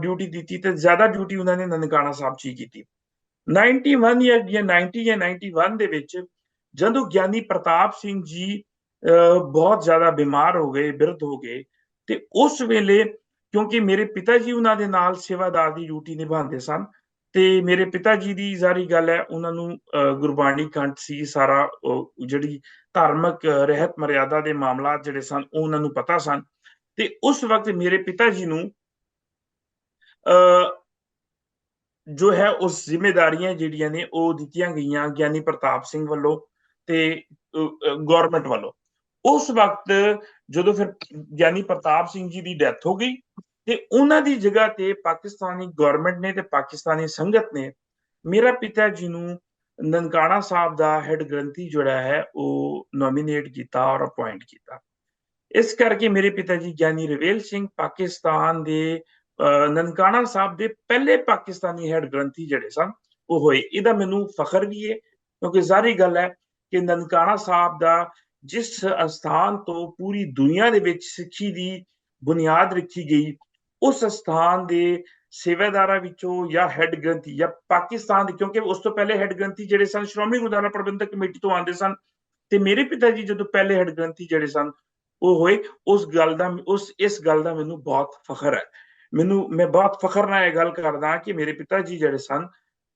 ਡਿਊਟੀ ਦਿੱਤੀ, ਤੇ ਜ਼ਿਆਦਾ ਡਿਊਟੀ ਉਹਨਾਂ ਨੇ ਨਨਕਾਣਾ ਸਾਹਿਬ 'ਚ ਹੀ ਕੀਤੀ। 91 ਜਾਂ 90 ਜਾਂ 91 ਦੇ ਵਿੱਚ ਜਦੋਂ ਗਿਆਨੀ ਪ੍ਰਤਾਪ ਸਿੰਘ ਜੀ ਬਹੁਤ ਜ਼ਿਆਦਾ ਬਿਮਾਰ ਹੋ ਗਏ, ਬਿਰਧ ਹੋ ਗਏ, ਤੇ ਉਸ ਵੇਲੇ ਕਿਉਂਕਿ ਮੇਰੇ ਪਿਤਾ ਜੀ ਉਹਨਾਂ ਦੇ ਨਾਲ ਸੇਵਾਦਾਰ ਦੀ ਡਿਊਟੀ ਨਿਭਾਉਂਦੇ ਸਨ, ਤੇ ਮੇਰੇ ਪਿਤਾ ਜੀ ਦੀ ਜ਼ਾਰੀ ਗੱਲ ਹੈ ਉਹਨਾਂ ਨੂੰ ਗੁਰਬਾਣੀ ਕੰਠ ਸੀ ਸਾਰਾ, ਜਿਹੜੀ ਧਾਰਮਿਕ ਰਹਿਤ ਮਰਿਆਦਾ ਦੇ ਮਾਮਲਾਤ ਜਿਹੜੇ ਸਨ ਉਹ ਉਹਨਾਂ ਨੂੰ ਪਤਾ ਸਨ। ਤੇ ਉਸ ਵਕਤ ਮੇਰੇ ਪਿਤਾ ਜੀ ਨੂੰ ਜੋ ਹੈ ਉਸ ਜ਼ਿੰਮੇਦਾਰੀਆਂ ਜਿਹੜੀਆਂ ਨੇ ਉਹ ਦਿੱਤੀਆਂ ਗਈਆਂ ਗਿਆਨੀ ਪ੍ਰਤਾਪ ਸਿੰਘ ਵੱਲੋਂ ਤੇ ਗਵਰਨਮੈਂਟ ਵੱਲੋਂ। ਉਸ ਵਕਤ ਜਦੋਂ ਫਿਰ ਗਿਆਨੀ ਪ੍ਰਤਾਪ ਸਿੰਘ ਜੀ ਦੀ ਡੈਥ ਹੋ ਗਈ, ਤੇ ਉਹਨਾਂ ਦੀ ਜਗ੍ਹਾ ਤੇ ਪਾਕਿਸਤਾਨੀ ਗਵਰਨਮੈਂਟ ਨੇ ਤੇ ਪਾਕਿਸਤਾਨੀ ਸੰਗਤ ਨੇ ਮੇਰਾ ਪਿਤਾ ਜੀ ਨੂੰ ਨਨਕਾਣਾ ਸਾਹਿਬ ਦਾ ਹੈਡ ਗ੍ਰੰਥੀ ਜਿਹੜਾ ਹੈ ਉਹ ਨੋਮੀਨੇਟ ਕੀਤਾ ਔਰ ਅਪਾਇੰਟ ਕੀਤਾ। ਇਸ ਕਰਕੇ ਮੇਰੇ ਪਿਤਾ ਜੀ ਗਿਆਨੀ ਰਵੇਲ ਸਿੰਘ ਪਾਕਿਸਤਾਨ ਦੇ ਨਨਕਾਣਾ ਸਾਹਿਬ ਦੇ ਪਹਿਲੇ ਪਾਕਿਸਤਾਨੀ ਹੈਡ ਗ੍ਰੰਥੀ ਜਿਹੜੇ ਸਨ ਉਹ ਹੋਏ। ਇਹਦਾ ਮੈਨੂੰ ਫਖਰ ਵੀ ਹੈ, ਕਿਉਂਕਿ ਜ਼ਾਹਰੀ ਗੱਲ ਹੈ ਕਿ ਨਨਕਾਣਾ ਸਾਹਿਬ ਦਾ ਜਿਸ ਅਸਥਾਨ ਤੋਂ ਪੂਰੀ ਦੁਨੀਆ ਦੇ ਵਿੱਚ ਸਿੱਖੀ ਦੀ ਬੁਨਿਆਦ ਰੱਖੀ ਗਈ, ਉਸ ਅਸਥਾਨ ਦੇ ਸੇਵਾਦਾਰਾਂ ਵਿੱਚੋਂ ਜਾਂ ਹੈਡ ਗ੍ਰੰਥੀ ਜਾਂ ਪਾਕਿਸਤਾਨ ਦੇ, ਕਿਉਂਕਿ ਉਸ ਤੋਂ ਪਹਿਲੇ ਹੈਡ ਗ੍ਰੰਥੀ ਜਿਹੜੇ ਸਨ ਸ਼੍ਰੋਮਣੀ ਗੁਰਦੁਆਰਾ ਪ੍ਰਬੰਧਕ ਕਮੇਟੀ ਤੋਂ ਆਉਂਦੇ ਸਨ, ਤੇ ਮੇਰੇ ਪਿਤਾ ਜੀ ਜਦੋਂ ਪਹਿਲੇ ਹੈਡ ਗ੍ਰੰਥੀ ਜਿਹੜੇ ਸਨ ਉਹ ਹੋਏ, ਇਸ ਗੱਲ ਦਾ ਮੈਨੂੰ ਬਹੁਤ ਫਖਰ ਹੈ। ਮੈਂ ਬਹੁਤ ਫਖਰ ਨਾਲ ਇਹ ਗੱਲ ਕਰਦਾ ਕਿ ਮੇਰੇ ਪਿਤਾ ਜੀ ਜਿਹੜੇ ਸਨ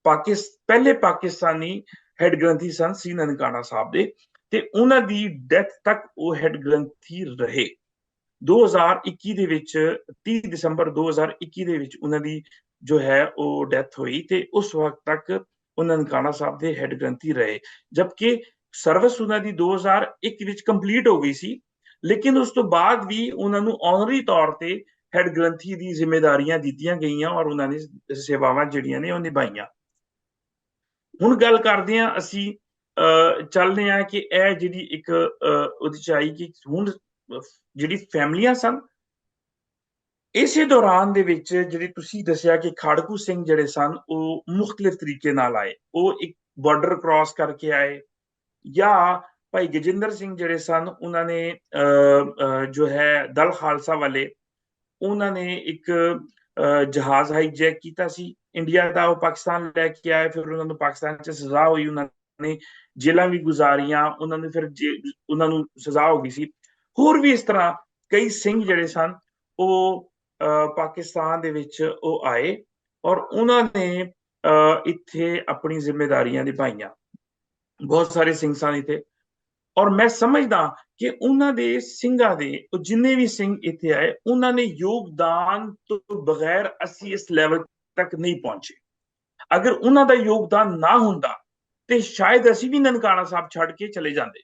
ਪਹਿਲੇ ਪਾਕਿਸਤਾਨੀ ਹੈਡ ਗ੍ਰੰਥੀ ਸਨ ਸ੍ਰੀ ਨਨਕਾਣਾ ਸਾਹਿਬ ਦੇ, ਤੇ ਉਹਨਾਂ ਦੀ ਡੈਥ ਤੱਕ ਉਹ ਹੈਡ ਗ੍ਰੰਥੀ ਰਹੇ। 2021 ਦੇ ਵਿੱਚ 30 ਦਸੰਬਰ 2021 ਦੇ ਵਿੱਚ ਉਹਨਾਂ ਦੀ ਜੋ ਹੈ ਉਹ ਡੈਥ ਹੋਈ, ਤੇ ਉਸ ਵਕਤ ਤੱਕ ਉਹ ਨਨਕਾਣਾ ਸਾਹਿਬ ਦੇ ਹੈਡ ਗ੍ਰੰਥੀ ਰਹੇ। ਜਦਕਿ ਸਰਵਿਸ ਉਹਨਾਂ ਦੀ 2001 ਵਿੱਚ ਕੰਪਲੀਟ ਹੋ ਗਈ ਸੀ, ਲੇਕਿਨ ਉਸ ਤੋਂ ਬਾਅਦ ਵੀ ਉਹਨਾਂ ਨੂੰ ਆਨਰੀ ਤੌਰ ਤੇ ਹੈਡ ਗ੍ਰੰਥੀ ਦੀ ਜ਼ਿੰਮੇਵਾਰੀਆਂ ਦਿੱਤੀਆਂ ਗਈਆਂ ਔਰ ਉਹਨਾਂ ਨੇ ਸੇਵਾਵਾਂ ਜਿਹੜੀਆਂ ਨੇ ਉਹ ਨਿਭਾਈਆਂ। ਹੁਣ ਗੱਲ ਕਰਦੇ ਹਾਂ ਅਸੀਂ, ਚੱਲਦੇ ਹਾਂ ਕਿ ਇਹ ਜਿਹੜੀ ਇੱਕ ਉਹਦੇ ਚ ਆਈ ਕਿ ਹੁਣ ਜਿਹੜੀ ਫੈਮਲੀਆਂ ਸਨ, ਇਸੇ ਦੌਰਾਨ ਦੇ ਵਿੱਚ ਜਿਹੜੀ ਤੁਸੀਂ ਦੱਸਿਆ ਕਿ ਖਾੜਕੂ ਸਿੰਘ ਜਿਹੜੇ ਸਨ ਉਹ ਮੁਖਤਲਿਫ ਤਰੀਕੇ ਨਾਲ ਆਏ, ਉਹ ਇੱਕ ਬਾਰਡਰ ਕ੍ਰਾਸ ਕਰਕੇ ਆਏ, ਜਾਂ ਭਾਈ ਗਜਿੰਦਰ ਸਿੰਘ ਜਿਹੜੇ ਸਨ ਉਹਨਾਂ ਨੇ ਜੋ ਹੈ ਦਲ ਖਾਲਸਾ ਵਾਲੇ, ਉਹਨਾਂ ਨੇ ਇੱਕ ਜਹਾਜ਼ ਹਾਈਜੈਕ ਕੀਤਾ ਸੀ ਇੰਡੀਆ ਦਾ, ਉਹ ਪਾਕਿਸਤਾਨ ਲੈ ਕੇ ਆਏ, ਫਿਰ ਉਹਨਾਂ ਨੂੰ ਪਾਕਿਸਤਾਨ 'ਚ ਸਜ਼ਾ ਹੋਈ, ਉਹਨਾਂ ਨੇ ਜੇਲਾਂ ਵੀ ਗੁਜ਼ਾਰੀਆਂ, ਉਹਨਾਂ ਨੂੰ ਫਿਰ ਉਹਨਾਂ ਨੂੰ ਸਜ਼ਾ ਹੋ ਗਈ ਸੀ। ਹੋਰ ਵੀ ਇਸ ਤਰ੍ਹਾਂ ਕਈ ਸਿੰਘ ਜਿਹੜੇ ਸਨ ਉਹ ਪਾਕਿਸਤਾਨ ਦੇ ਵਿੱਚ ਉਹ ਆਏ ਔਰ ਉਹਨਾਂ ਨੇ ਇੱਥੇ ਆਪਣੀ ਜ਼ਿੰਮੇਵਾਰੀਆਂ ਨਿਭਾਈਆਂ। ਬਹੁਤ ਸਾਰੇ ਸਿੰਘ ਸਨ ਇੱਥੇ, ਔਰ ਮੈਂ ਸਮਝਦਾ ਕਿ ਉਹਨਾਂ ਦੇ ਸਿੰਘਾਂ ਦੇ ਜਿੰਨੇ ਵੀ ਸਿੰਘ ਇੱਥੇ ਆਏ, ਉਹਨਾਂ ਨੇ ਯੋਗਦਾਨ ਤੋਂ ਬਗੈਰ ਅਸੀਂ ਇਸ ਲੈਵਲ ਤੱਕ ਨਹੀਂ ਪਹੁੰਚੇ। ਅਗਰ ਉਹਨਾਂ ਦਾ ਯੋਗਦਾਨ ਨਾ ਹੁੰਦਾ ਤੇ ਸ਼ਾਇਦ ਅਸੀਂ ਵੀ ਨਨਕਾਣਾ ਸਾਹਿਬ ਛੱਡ ਕੇ ਚਲੇ ਜਾਂਦੇ।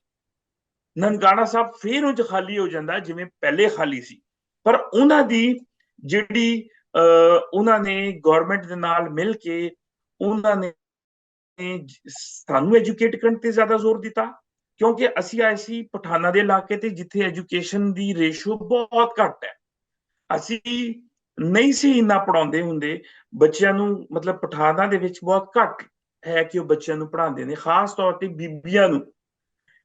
ਨਨਕਾਣਾ ਸਾਹਿਬ ਫੇਰ ਉਂਝ ਖਾਲੀ ਹੋ ਜਾਂਦਾ ਜਿਵੇਂ ਪਹਿਲੇ ਖਾਲੀ ਸੀ, ਪਰ ਉਹਨਾਂ ਦੀ ਜਿਹੜੀ ਉਹਨਾਂ ਨੇ ਗਵਰਨਮੈਂਟ ਦੇ ਨਾਲ ਮਿਲ ਕੇ ਉਹਨਾਂ ਨੇ ਸਾਨੂੰ ਐਜੂਕੇਟ ਕਰਨ ਤੇ ਜ਼ਿਆਦਾ ਜ਼ੋਰ ਦਿੱਤਾ, ਕਿਉਂਕਿ ਅਸੀਂ ਆਏ ਸੀ ਪਠਾਨਾਂ ਦੇ ਇਲਾਕੇ ਤੇ ਜਿੱਥੇ ਐਜੂਕੇਸ਼ਨ ਦੀ ਰੇਸ਼ੋ ਬਹੁਤ ਘੱਟ ਹੈ। ਅਸੀਂ ਨਹੀਂ ਸੀ ਇੰਨਾ ਪੜਾਉਂਦੇ ਹੁੰਦੇ ਬੱਚਿਆਂ ਨੂੰ, ਮਤਲਬ ਪਠਾਨਾਂ ਦੇ ਵਿੱਚ ਬਹੁਤ ਘੱਟ ਹੈ ਕਿ ਉਹ ਬੱਚਿਆਂ ਨੂੰ ਪੜਾਉਂਦੇ ਨੇ, ਖਾਸ ਤੌਰ ਤੇ ਬੀਬੀਆਂ ਨੂੰ,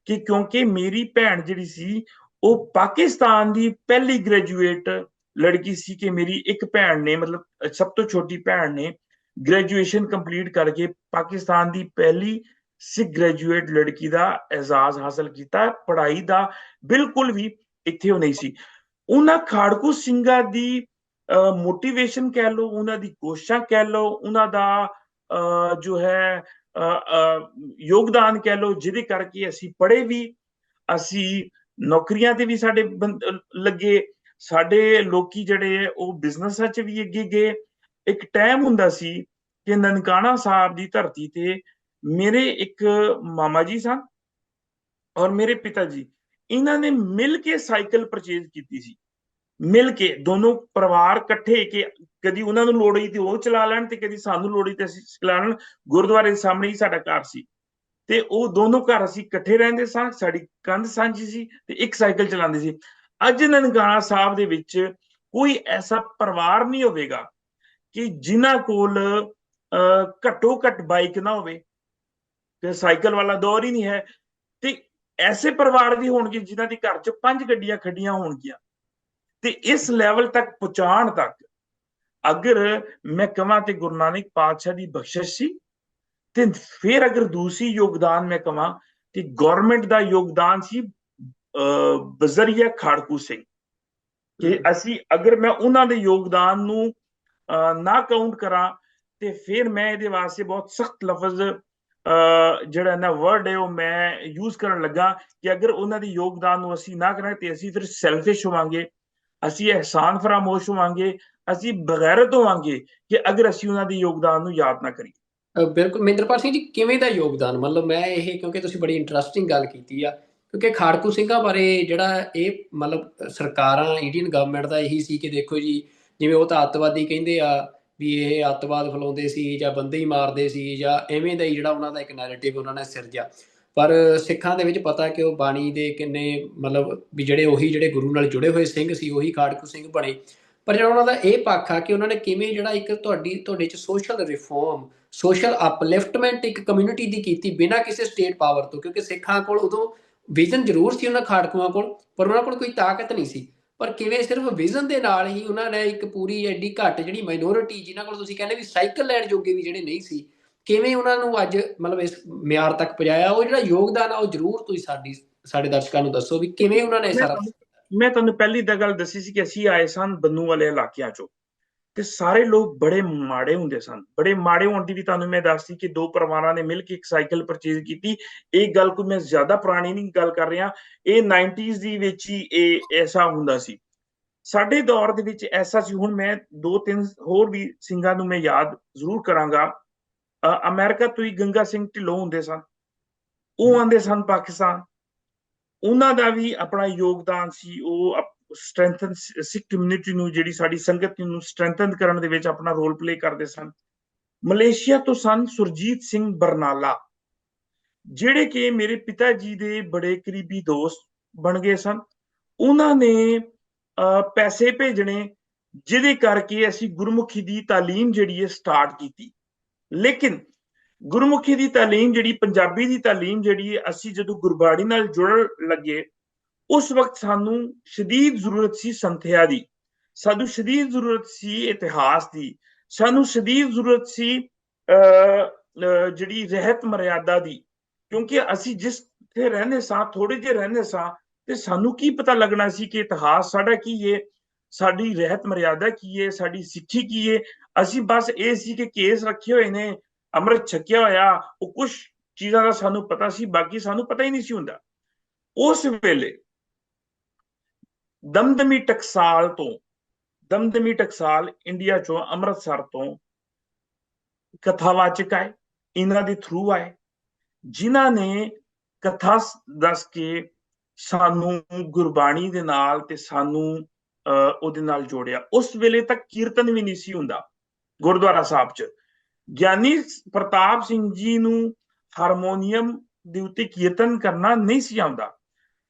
ਕਿ ਕਿਉਂਕਿ ਮੇਰੀ ਭੈਣ ਜਿਹੜੀ ਸੀ ਉਹ ਪਾਕਿਸਤਾਨ ਦੀ ਪਹਿਲੀ ਗ੍ਰੈਜੂਏਟ ਲੜਕੀ ਸੀ, ਕਿ ਮੇਰੀ ਇੱਕ ਭੈਣ ਨੇ, ਮਤਲਬ ਸਭ ਤੋਂ ਛੋਟੀ ਭੈਣ ਨੇ ਗ੍ਰੈਜੂਏਸ਼ਨ ਕੰਪਲੀਟ ਕਰਕੇ ਪਾਕਿਸਤਾਨ ਦੀ ਪਹਿਲੀ ਸਿੱਖ ਗ੍ਰੈਜੂਏਟ ਲੜਕੀ ਦਾ ਐਜ਼ਾਜ਼ ਹਾਸਲ ਕੀਤਾ। ਪੜ੍ਹਾਈ ਦਾ ਬਿਲਕੁਲ ਵੀ ਇੱਥੇ ਉਹ ਨਹੀਂ ਸੀ। ਉਹਨਾਂ ਖਾੜਕੂ ਸਿੰਘਾਂ ਦੀ ਮੋਟੀਵੇਸ਼ਨ ਕਹਿ ਲਓ, ਉਹਨਾਂ ਦੀ ਕੋਸ਼ਿਸ਼ਾਂ ਕਹਿ ਲਓ, ਉਹਨਾਂ ਦਾ ਜੋ ਹੈ ਯੋਗਦਾਨ ਕਹਿ ਲਓ, ਜਿਹਦੇ ਕਰਕੇ ਅਸੀਂ ਪੜ੍ਹੇ ਵੀ, ਅਸੀਂ ਨੌਕਰੀਆਂ ਤੇ ਵੀ ਸਾਡੇ ਲੱਗੇ, ਸਾਡੇ ਲੋਕੀ ਜਿਹੜੇ ਉਹ ਬਿਜ਼ਨਸਾਂ 'ਚ ਵੀ ਅੱਗੇ ਗਏ। ਇੱਕ ਟਾਈਮ ਹੁੰਦਾ ਸੀ ਕਿ ਨਨਕਾਣਾ ਸਾਹਿਬ ਦੀ ਧਰਤੀ ਤੇ ਮੇਰੇ ਇੱਕ ਮਾਮਾ ਜੀ ਸਨ ਔਰ ਮੇਰੇ ਪਿਤਾ ਜੀ, ਇਹਨਾਂ ਨੇ ਮਿਲ ਕੇ ਸਾਈਕਲ ਪਰਚੇਜ਼ ਕੀਤੀ ਸੀ। ਮਿਲ ਕੇ ਦੋਨੋਂ ਪਰਿਵਾਰ ਇਕੱਠੇ, ਕਿ ਕਦੀ ਉਹਨਾਂ ਨੂੰ ਲੋੜ ਹੋਈ ਤੇ ਉਹ ਚਲਾ ਲੈਣ ਤੇ ਕਦੀ ਸਾਨੂੰ ਲੋੜ ਹੋਈ ਤੇ ਅਸੀਂ ਚਲਾ ਲੈਣ। ਗੁਰਦੁਆਰੇ ਦੇ ਸਾਹਮਣੇ ਹੀ ਸਾਡਾ ਘਰ ਸੀ ਤੇ ਉਹ ਦੋਨੋਂ ਘਰ ਅਸੀਂ ਇਕੱਠੇ ਰਹਿੰਦੇ ਸਾਂ, ਸਾਡੀ ਕੰਧ ਸਾਂਝੀ ਸੀ ਤੇ ਇੱਕ ਸਾਈਕਲ ਚਲਾਉਂਦੇ ਸੀ। ਅੱਜ ਨਨਕਾਣਾ ਸਾਹਿਬ ਦੇ ਵਿੱਚ ਕੋਈ ਐਸਾ ਪਰਿਵਾਰ ਨਹੀਂ ਹੋਵੇਗਾ ਕਿ ਜਿਨ੍ਹਾਂ ਕੋਲ ਘੱਟੋ ਘੱਟ ਬਾਈਕ ਨਾ ਹੋਵੇ, ਤੇ ਸਾਈਕਲ ਵਾਲਾ ਦੌਰ ਹੀ ਨਹੀਂ ਹੈ। ਤੇ ਐਸੇ ਪਰਿਵਾਰ ਵੀ ਹੋਣਗੇ ਜਿਨ੍ਹਾਂ ਦੇ ਘਰ 'ਚ 5 ਗੱਡੀਆਂ ਖੜੀਆਂ ਹੋਣਗੀਆਂ। ਤੇ ਇਸ ਲੈਵਲ ਤੱਕ ਪਹੁੰਚਾਉਣ ਤੱਕ ਅਗਰ ਮੈਂ ਕਹਾਂ ਤੇ ਗੁਰੂ ਨਾਨਕ ਪਾਤਸ਼ਾਹ ਦੀ ਬਖਸ਼ਿਸ਼ ਸੀ। ਤੇ ਫਿਰ ਅਗਰ ਦੂਸਰੀ ਯੋਗਦਾਨ ਮੈਂ ਕਹਾਂ ਤੇ ਗਵਰਨਮੈਂਟ ਦਾ ਯੋਗਦਾਨ ਸੀ ਬਜ਼ਰੀਆ ਖਾੜਕੂ ਸਿੰਘ। ਕਿ ਅਸੀਂ ਅਗਰ ਮੈਂ ਉਹਨਾਂ ਦੇ ਯੋਗਦਾਨ ਨੂੰ ਨਾ ਕਾਊਂਟ ਕਰਾਂ ਤੇ ਫਿਰ ਮੈਂ ਇਹਦੇ ਵਾਸਤੇ ਬਹੁਤ ਸਖਤ ਲਫ਼ਜ਼ ਜਿਹੜਾ ਨਾ ਵਰਡ ਹੈ ਉਹ ਮੈਂ ਯੂਜ਼ ਕਰਨ ਲੱਗਾ ਕਿ ਅਗਰ ਉਹਨਾਂ ਦੇ ਯੋਗਦਾਨ ਨੂੰ ਅਸੀਂ ਨਾ ਕਰਾਂਗੇ ਤੇ ਅਸੀਂ ਫਿਰ ਸੈਲਫਿਸ਼ ਹੋਵਾਂਗੇ, ਅਸੀਂ ਅਹਿਸਾਨ ਫਰਾਮੋਸ਼ ਹੋਵਾਂਗੇ, ਅਸੀਂ ਬਗੈਰਤ ਹੋਵਾਂਗੇ ਕਿ ਅਗਰ ਅਸੀਂ ਉਹਨਾਂ ਦੇ ਯੋਗਦਾਨ ਨੂੰ ਯਾਦ ਨਾ ਕਰੀਏ। ਬਿਲਕੁਲ ਮਹਿੰਦਰਪਾਲ ਸਿੰਘ ਜੀ, ਕਿਵੇਂ ਦਾ ਯੋਗਦਾਨ? ਮਤਲਬ ਮੈਂ ਇਹ, ਕਿਉਂਕਿ ਤੁਸੀਂ ਬੜੀ ਇੰਟਰਸਟਿੰਗ ਗੱਲ ਕੀਤੀ ਆ, ਕਿਉਂਕਿ ਖਾੜਕੂ ਸਿੰਘਾਂ ਬਾਰੇ ਜਿਹੜਾ ਇਹ ਮਤਲਬ ਸਰਕਾਰਾਂ ਇੰਡੀਅਨ ਗਵਰਨਮੈਂਟ ਦਾ ਇਹੀ ਸੀ ਕਿ ਦੇਖੋ ਜੀ, ਜਿਵੇਂ ਉਹ ਤਾਂ ਅੱਤਵਾਦੀ ਕਹਿੰਦੇ ਆ ਵੀ ਇਹ ਅੱਤਵਾਦ ਫੈਲਾਉਂਦੇ ਸੀ ਜਾਂ ਬੰਦੇ ਹੀ ਮਾਰਦੇ ਸੀ ਜਾਂ ਐਵੇਂ ਦਾ ਹੀ ਜਿਹੜਾ ਉਹਨਾਂ ਦਾ ਇੱਕ ਨੈਰੇਟਿਵ ਉਹਨਾਂ ਨੇ ਸਿਰਜਿਆ। ਪਰ ਸਿੱਖਾਂ ਦੇ ਵਿੱਚ ਪਤਾ ਕਿ ਉਹ ਬਾਣੀ ਦੇ ਕਿੰਨੇ ਮਤਲਬ ਵੀ ਜਿਹੜੇ ਉਹੀ ਜਿਹੜੇ ਗੁਰੂ ਨਾਲ ਜੁੜੇ ਹੋਏ ਸਿੰਘ ਸੀ ਉਹੀ ਖਾੜਕੂ ਸਿੰਘ ਬਣੇ। ਪਰ ਜਿਹੜਾ ਉਹਨਾਂ ਦਾ ਇਹ ਪੱਖ ਆ ਕਿ ਉਹਨਾਂ ਨੇ ਕਿਵੇਂ ਜਿਹੜਾ ਇੱਕ ਤੁਹਾਡੇ 'ਚ ਸੋਸ਼ਲ ਰਿਫੋਰਮ, ਸੋਸ਼ਲ ਅਪਲਿਫਟਮੈਂਟ ਇੱਕ ਕਮਿਊਨਿਟੀ ਦੀ ਕੀਤੀ ਬਿਨਾਂ ਕਿਸੇ ਸਟੇਟ ਪਾਵਰ ਤੋਂ। ਕਿਉਂਕਿ ਸਿੱਖਾਂ ਕੋਲ ਉਦੋਂ ਵਿਜ਼ਨ ਜ਼ਰੂਰ ਸੀ ਉਹਨਾਂ ਖਾੜਕੂਆਂ ਕੋਲ, ਪਰ ਉਹਨਾਂ ਕੋਲ ਕੋਈ ਤਾਕਤ ਨਹੀਂ ਸੀ। ਪਰ ਕਿਵੇਂ ਸਿਰਫ ਵਿਜ਼ਨ ਦੇ ਨਾਲ ਹੀ ਉਹਨਾਂ ਨੇ ਇੱਕ ਪੂਰੀ ਐਡੀ ਘੱਟ ਜਿਹੜੀ ਮਾਈਨੋਰਿਟੀ, ਜਿਨ੍ਹਾਂ ਕੋਲ ਤੁਸੀਂ ਕਹਿੰਦੇ ਵੀ ਸਾਈਕਲ ਲੈਣ ਜੋਗੇ ਵੀ ਜਿਹੜੇ ਨਹੀਂ ਸੀ, ਕਿਵੇਂ ਉਹਨਾਂ ਨੂੰ ਅੱਜ ਮਤਲਬ ਇਸ ਮਿਆਰ ਤੱਕ ਪਹੁੰਚਾਇਆ? ਉਹ ਜਿਹੜਾ ਯੋਗਦਾਨ ਆ ਉਹ ਜ਼ਰੂਰ ਤੁਸੀਂ ਸਾਡੇ ਦਰਸ਼ਕਾਂ ਨੂੰ ਦੱਸੋ ਵੀ ਕਿਵੇਂ ਉਹਨਾਂ ਨੇ ਸਾਰਾ। ਮੈਂ ਤੁਹਾਨੂੰ ਪਹਿਲੀ ਤਾਂ ਗੱਲ ਦੱਸੀ ਸੀ ਕਿ ਅਸੀਂ ਆਏ ਸਨ ਬੰਨੂ ਵਾਲੇ ਇਲਾਕਿਆਂ ਚੋਂ ਤੇ ਸਾਰੇ ਲੋਕ ਬੜੇ ਮਾੜੇ ਹੁੰਦੇ ਸਨ। ਬੜੇ ਮਾੜੇ ਹੋਣ ਦੀ ਵੀ ਤੁਹਾਨੂੰ ਮੈਂ ਦੱਸਦੀ ਕਿ ਦੋ ਪਰਿਵਾਰਾਂ ਨੇ ਮਿਲ ਕੇ ਇੱਕ ਸਾਈਕਲ ਪਰਚੇਜ਼ ਕੀਤੀ। ਇਹ ਗੱਲ ਕੋਈ ਮੈਂ ਜ਼ਿਆਦਾ ਪੁਰਾਣੀ ਨਹੀਂ ਗੱਲ ਕਰ ਰਿਹਾ, ਇਹ 90s ਦੀ ਵਿੱਚ ਹੀ ਇਹ ਐਸਾ ਹੁੰਦਾ ਸੀ। ਸਾਡੇ ਦੌਰ ਦੇ ਵਿੱਚ ਐਸਾ ਸੀ। ਹੁਣ ਮੈਂ 2-3 ਹੋਰ ਵੀ ਸਿੰਘਾਂ ਨੂੰ ਮੈਂ ਯਾਦ ਜ਼ਰੂਰ ਕਰਾਂਗਾ। ਅਮਰੀਕਾ ਤੋਂ ਹੀ ਗੰਗਾ ਸਿੰਘ ਢਿੱਲੋਂ ਹੁੰਦੇ ਸਨ, ਉਹ ਆਉਂਦੇ ਸਨ ਪਾਕਿਸਤਾਨ। ਉਹਨਾਂ ਦਾ ਵੀ ਆਪਣਾ ਯੋਗਦਾਨ ਸੀ। ਉਹ ਸਟਰੈਂਥਨ ਸਿੱਖ ਕਮਿਊਨਿਟੀ ਨੂੰ, ਜਿਹੜੀ ਸਾਡੀ ਸੰਗਤ ਨੂੰ ਸਟਰੈਂਥਨ ਕਰਨ ਦੇ ਵਿੱਚ ਆਪਣਾ ਰੋਲ ਪਲੇ ਕਰਦੇ ਸਨ। ਮਲੇਸ਼ੀਆ ਤੋਂ ਸਨ ਸੁਰਜੀਤ ਸਿੰਘ ਬਰਨਾਲਾ, ਜਿਹੜੇ ਕਿ ਮੇਰੇ ਪਿਤਾ ਜੀ ਦੇ ਬੜੇ ਕਰੀਬੀ ਦੋਸਤ ਬਣ ਗਏ ਸਨ। ਉਹਨਾਂ ਨੇ ਪੈਸੇ ਭੇਜਣੇ ਜਿਹਦੇ ਕਰਕੇ ਅਸੀਂ ਗੁਰਮੁਖੀ ਦੀ ਤਾਲੀਮ ਜਿਹੜੀ ਹੈ ਸਟਾਰਟ ਕੀਤੀ। ਲੇਕਿਨ ਗੁਰਮੁਖੀ ਦੀ ਤਾਲੀਮ ਜਿਹੜੀ, ਪੰਜਾਬੀ ਦੀ ਤਾਲੀਮ ਜਿਹੜੀ, ਅਸੀਂ ਜਦੋਂ ਗੁਰਬਾਣੀ ਨਾਲ ਜੁੜਨ ਲੱਗੇ ਉਸ ਵਕਤ ਸਾਨੂੰ ਸ਼ਦੀਦ ਜ਼ਰੂਰਤ ਸੀ ਸੰਥਿਆ ਦੀ, ਸਾਨੂੰ ਸ਼ਦੀਦ ਜ਼ਰੂਰਤ ਸੀ ਇਤਿਹਾਸ ਦੀ, ਸਾਨੂੰ ਸ਼ਦੀਦ ਜ਼ਰੂਰਤ ਸੀ ਜਿਹੜੀ ਰਹਿਤ ਮਰਿਆਦਾ ਦੀ। ਕਿਉਂਕਿ ਅਸੀਂ ਜਿੱਥੇ ਰਹਿੰਦੇ ਸਾਂ, ਥੋੜੇ ਜਿਹੇ ਰਹਿੰਦੇ ਸਾਂ, ਤੇ ਸਾਨੂੰ ਕੀ ਪਤਾ ਲੱਗਣਾ ਸੀ ਕਿ ਇਤਿਹਾਸ ਸਾਡਾ ਕੀ ਹੈ, ਸਾਡੀ ਰਹਿਤ ਮਰਿਆਦਾ ਕੀ ਹੈ, ਸਾਡੀ ਸਿੱਖੀ ਕੀ ਹੈ। ਅਸੀਂ ਬਸ ਇਹ ਸੀ ਕਿ ਕੇਸ ਰੱਖੇ ਹੋਏ ਨੇ, ਅੰਮ੍ਰਿਤ ਛਕਿਆ ਹੋਇਆ, ਉਹ ਕੁਝ ਚੀਜ਼ਾਂ ਦਾ ਸਾਨੂੰ ਪਤਾ ਸੀ, ਬਾਕੀ ਸਾਨੂੰ ਪਤਾ ਹੀ ਨਹੀਂ ਸੀ ਹੁੰਦਾ। ਉਸ ਵੇਲੇ ਦਮਦਮੀ ਟਕਸਾਲ ਇੰਡੀਆ ਚੋਂ, ਅੰਮ੍ਰਿਤਸਰ ਤੋਂ ਕਥਾਵਾਚਕ ਆਏ, ਇਹਨਾਂ ਦੇ ਥਰੂ ਆਏ, ਜਿਨ੍ਹਾਂ ਨੇ ਕਥਾ ਦੱਸ ਕੇ ਸਾਨੂੰ ਗੁਰਬਾਣੀ ਦੇ ਨਾਲ ਤੇ ਸਾਨੂੰ ਉਹਦੇ ਨਾਲ ਜੋੜਿਆ। ਉਸ ਵੇਲੇ ਤੱਕ ਕੀਰਤਨ ਵੀ ਨਹੀਂ ਸੀ ਹੁੰਦਾ ਗੁਰਦੁਆਰਾ ਸਾਹਿਬ 'ਚ। ਗਿਆਨੀ ਪ੍ਰਤਾਪ ਸਿੰਘ ਜੀ ਨੂੰ ਹਾਰਮੋਨੀਅਮ ਦੇ ਉੱਤੇ ਕੀਰਤਨ ਕਰਨਾ ਨਹੀਂ ਸੀ ਆਉਂਦਾ।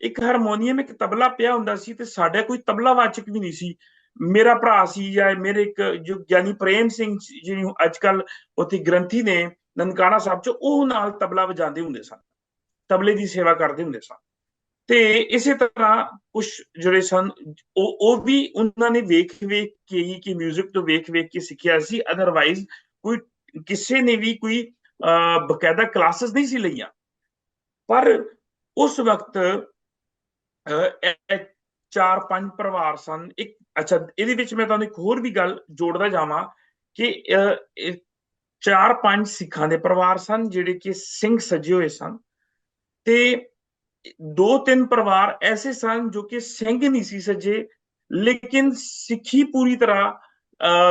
ਇੱਕ ਹਾਰਮੋਨੀਅਮ, ਇੱਕ ਤਬਲਾ ਪਿਆ ਹੁੰਦਾ ਸੀ ਤੇ ਸਾਡਾ ਕੋਈ ਤਬਲਾ ਵਾਚਕ ਵੀ ਨਹੀਂ ਸੀ। ਮੇਰਾ ਭਰਾ ਸੀ ਜਾਂ ਮੇਰੇ ਇੱਕ ਜੋ ਗਿਆਨੀ ਪ੍ਰੇਮ ਸਿੰਘ ਜੀ ਅੱਜ ਕੱਲ ਉੱਥੇ ਗ੍ਰੰਥੀ ਨੇ ਨਨਕਾਣਾ ਸਾਹਿਬ 'ਚ, ਉਹ ਨਾਲ ਤਬਲਾ ਵਜਾਉਂਦੇ ਹੁੰਦੇ ਸਨ, ਤਬਲੇ ਦੀ ਸੇਵਾ ਕਰਦੇ ਹੁੰਦੇ ਸਨ। ਤੇ ਇਸੇ ਤਰ੍ਹਾਂ ਕੁਝ ਜਿਹੜੇ ਸਨ ਉਹ ਵੀ ਉਹਨਾਂ ਨੇ ਵੇਖ ਕੇ ਹੀ, ਕਿ ਮਿਊਜ਼ਿਕ ਤੋਂ ਵੇਖ ਕੇ ਸਿੱਖਿਆ ਸੀ। ਅਦਰਵਾਈਜ਼ ਕੋਈ ਕਿਸੇ ਨੇ ਵੀ ਕੋਈ ਬਕਾਇਦਾ ਕਲਾਸਿਸ ਨਹੀਂ ਸੀ ਲਈਆਂ। ਪਰ ਉਸ ਵਕਤ 4-5 ਪਰਿਵਾਰ ਸਨ। ਅੱਛਾ, ਇਹਦੇ ਵਿੱਚ ਮੈਂ ਤੁਹਾਨੂੰ ਇੱਕ ਹੋਰ ਵੀ ਗੱਲ ਜੋੜਦਾ ਜਾਵਾਂ ਕਿ 4-5 ਸਿੱਖਾਂ ਦੇ ਪਰਿਵਾਰ ਸਨ ਜਿਹੜੇ ਕਿ ਸਿੰਘ ਸਜੇ ਹੋਏ ਸਨ, ਤੇ 2-3 ਪਰਿਵਾਰ ਐਸੇ ਸਨ ਜੋ ਕਿ ਸਿੰਘ ਨਹੀਂ ਸੀ ਸਜੇ, ਲੇਕਿਨ ਸਿੱਖੀ ਪੂਰੀ ਤਰ੍ਹਾਂ